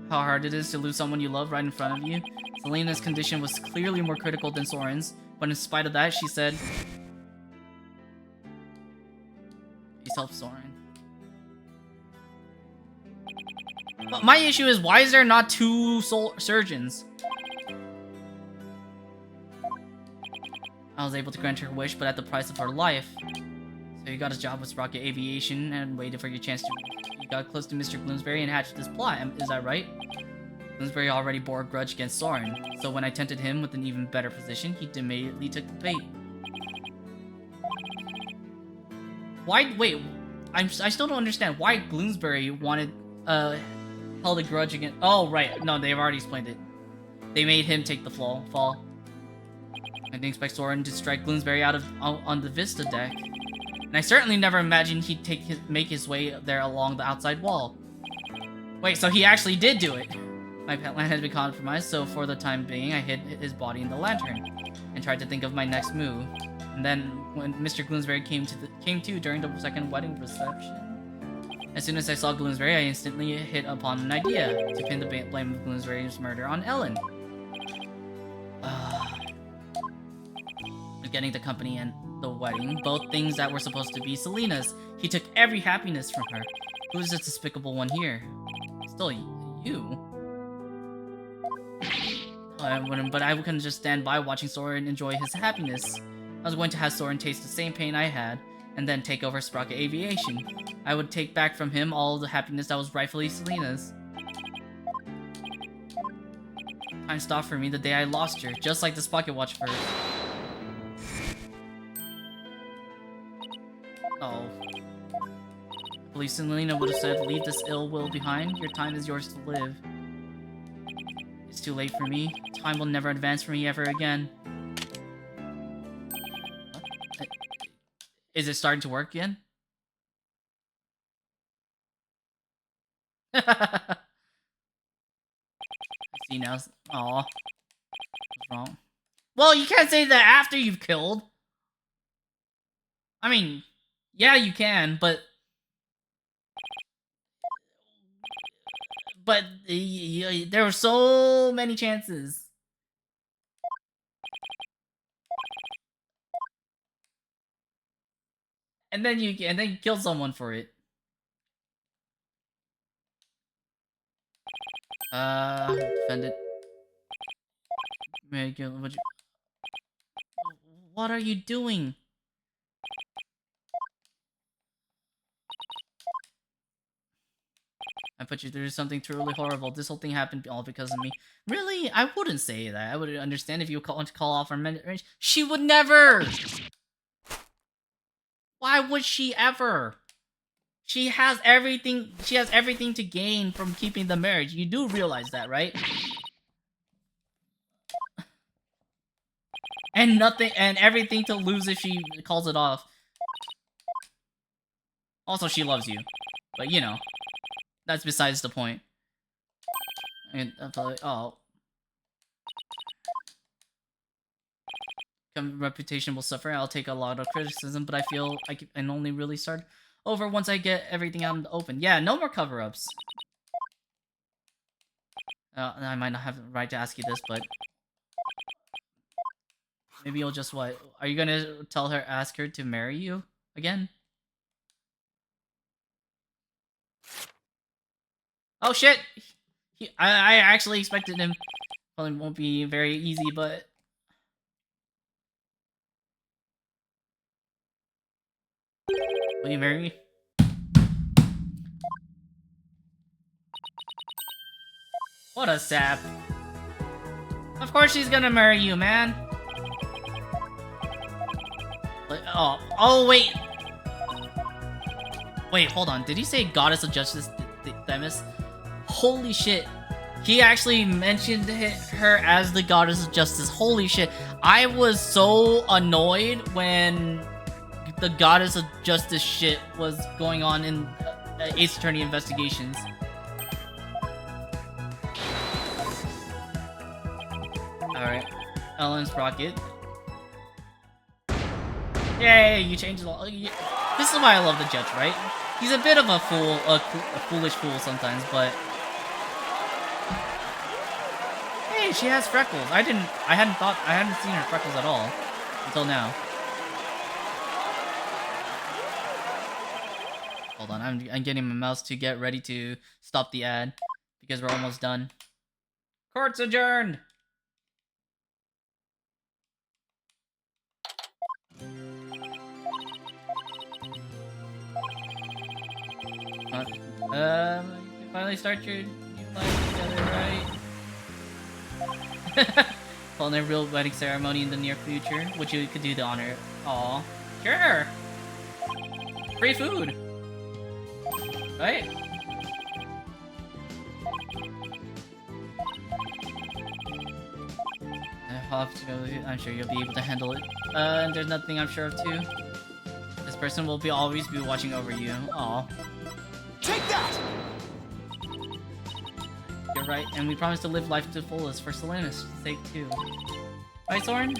How hard it is to lose someone you love right in front of you. Selena's condition was clearly more critical than Soren's, but in spite of that, she said... Please help Soren. But my issue is, why is there not two surgeons? I was able to grant her wish, but at the price of her life. So you got a job with Sprocket Aviation and waited for your chance to... You got close to Mr. Bloomsbury and hatched this plot, is that right? Bloomsbury already bore a grudge against Soren, so when I tempted him with an even better position, he immediately took the bait. Why? Wait, I still don't understand why Bloomsbury wanted, held a grudge against... Oh, right, no, they've already explained it. They made him take the fall. I didn't expect Soren to strike Bloomsbury out on the Vista deck. And I certainly never imagined he'd make his way there along the outside wall. Wait, so he actually did do it. My pet land had been compromised, so for the time being, I hid his body in the lantern and tried to think of my next move. And then, when Mr. Bloomsbury came to during the second wedding reception, As soon as I saw Gloomsbury, I instantly hit upon an idea to pin the blame of Gloomsbury's murder on Ellen. Getting the company and the wedding, both things that were supposed to be Selena's. He took every happiness from her. Who's this despicable one here? Still you. But I couldn't just stand by watching Soren enjoy his happiness. I was going to have Soren taste the same pain I had, and then take over Sprocket Aviation. I would take back from him all the happiness that was rightfully Selena's. Time stopped for me the day I lost her, just like this pocket watch for her. Oh. I believe Selena would have said, leave this ill will behind, your time is yours to live. It's too late for me. Time will never advance for me ever again. What? Is it starting to work again? I see now. Aw. What's wrong? Well, you can't say that after you've killed. I mean, yeah, you can, but there were so many chances. And then you kill someone for it. Defend it. What are you doing? I put you through something truly horrible. This whole thing happened all because of me. Really? I wouldn't say that. I would understand if you want to call off our marriage. She would never! Why would she ever? She has everything to gain from keeping the marriage. You do realize that, right? And everything to lose if she calls it off. Also, she loves you. But, you know. That's besides the point. And oh. Reputation will suffer. I'll take a lot of criticism, but I feel I can only really start over once I get everything out in the open. Yeah, no more cover-ups. I might not have the right to ask you this, but maybe you'll just what? Are you gonna ask her to marry you again? Oh shit! I actually expected him. Probably won't be very easy, but will you marry me? What a sap. Of course she's gonna marry you, man. Oh wait. Wait, hold on. Did he say Goddess of Justice, Themis? Holy shit. He actually mentioned her as the Goddess of Justice. Holy shit. I was so annoyed when the Goddess of Justice shit was going on in Ace Attorney Investigations. Alright. Ellen Sprocket. Yay, you changed it all. This is why I love the judge, right? He's a bit of a fool, a foolish fool sometimes, but hey, she has freckles. I hadn't seen her freckles at all until now. Hold on, I'm getting my mouse to get ready to stop the ad because we're almost done. Court's adjourned. You can finally start your new life together, right? Following a real wedding ceremony in the near future, which you could do the honor. Aw, sure. Free food, right? I'm sure you'll be able to handle it. There's nothing I'm sure of too. This person will always be watching over you. Aw. Take that! You're right, and we promise to live life to the fullest for Selena's sake too. Right, Soren?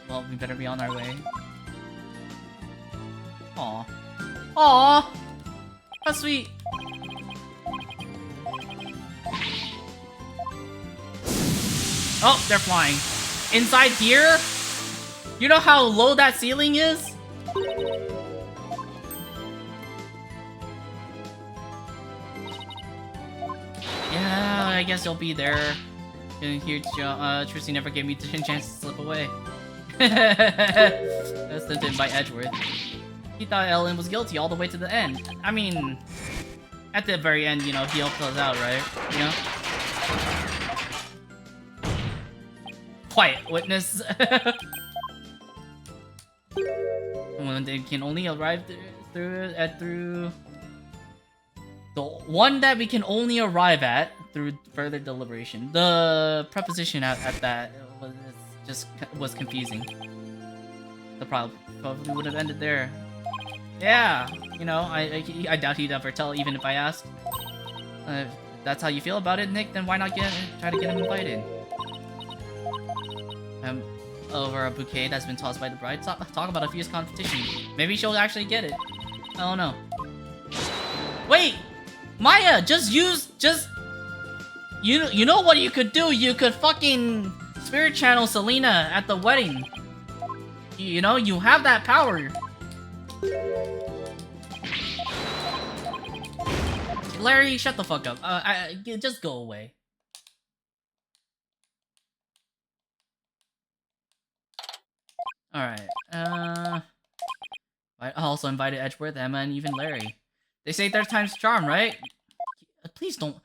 Well, we better be on our way. Aw. Aw! How sweet. Oh, they're flying. Inside here? You know how low that ceiling is? Yeah, I guess you'll be there. Here, Trucy never gave me the chance to slip away. That's sent in by Edgeworth. He thought Ellen was guilty all the way to the end. I mean, at the very end, you know, he helped us out, right? You know? Quiet, witness. When they can only arrive through the one that we can only arrive at through further deliberation. The preposition at that was confusing. The problem probably would have ended there. Yeah, you know, I doubt he'd ever tell even if I asked. If that's how you feel about it, Nick, then why not try to get him invited? Over a bouquet that's been tossed by the bride. Talk about a fierce competition. Maybe she'll actually get it. I don't know. Wait! Maya, you know what you could do? You could fucking spirit channel Selena at the wedding. You know, you have that power. Larry, shut the fuck up. Just go away. Alright, I also invited Edgeworth, Emma, and even Larry. They say third time's charm, right? Please don't...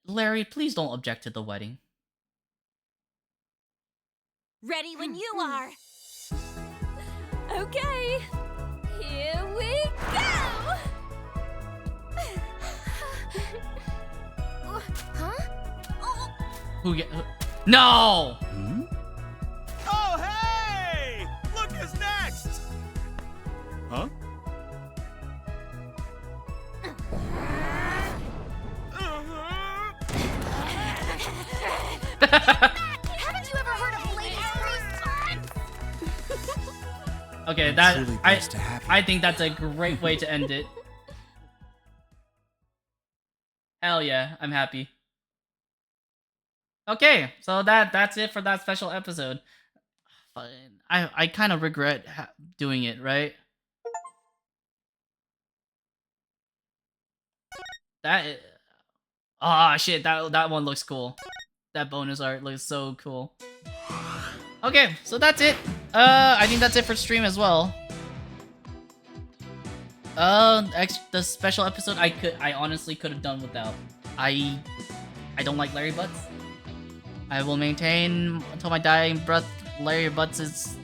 Larry, please don't object to the wedding. Ready when you are. Okay, here we go! Huh? Oh. Who get... No! Hmm? Oh, hey! Look who's next! Huh? Haven't you ever heard of ladies' first time? Okay, I think that's a great way to end it. Hell yeah, I'm happy. Okay, so that's it for that special episode. I kind of regret doing it, right? Ah, shit, that one looks cool. That bonus art looks so cool. Okay, so that's it. I think that's it for stream as well. The special episode I honestly could have done without. I don't like Larry Butts. I will maintain until my dying breath. Larry Butts is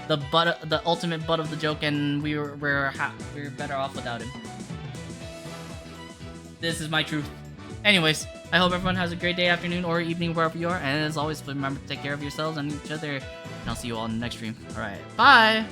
the ultimate butt of the joke, and we're better off without him. This is my truth. Anyways, I hope everyone has a great day, afternoon, or evening wherever you are. And as always, remember to take care of yourselves and each other. And I'll see you all in the next stream. Alright, bye!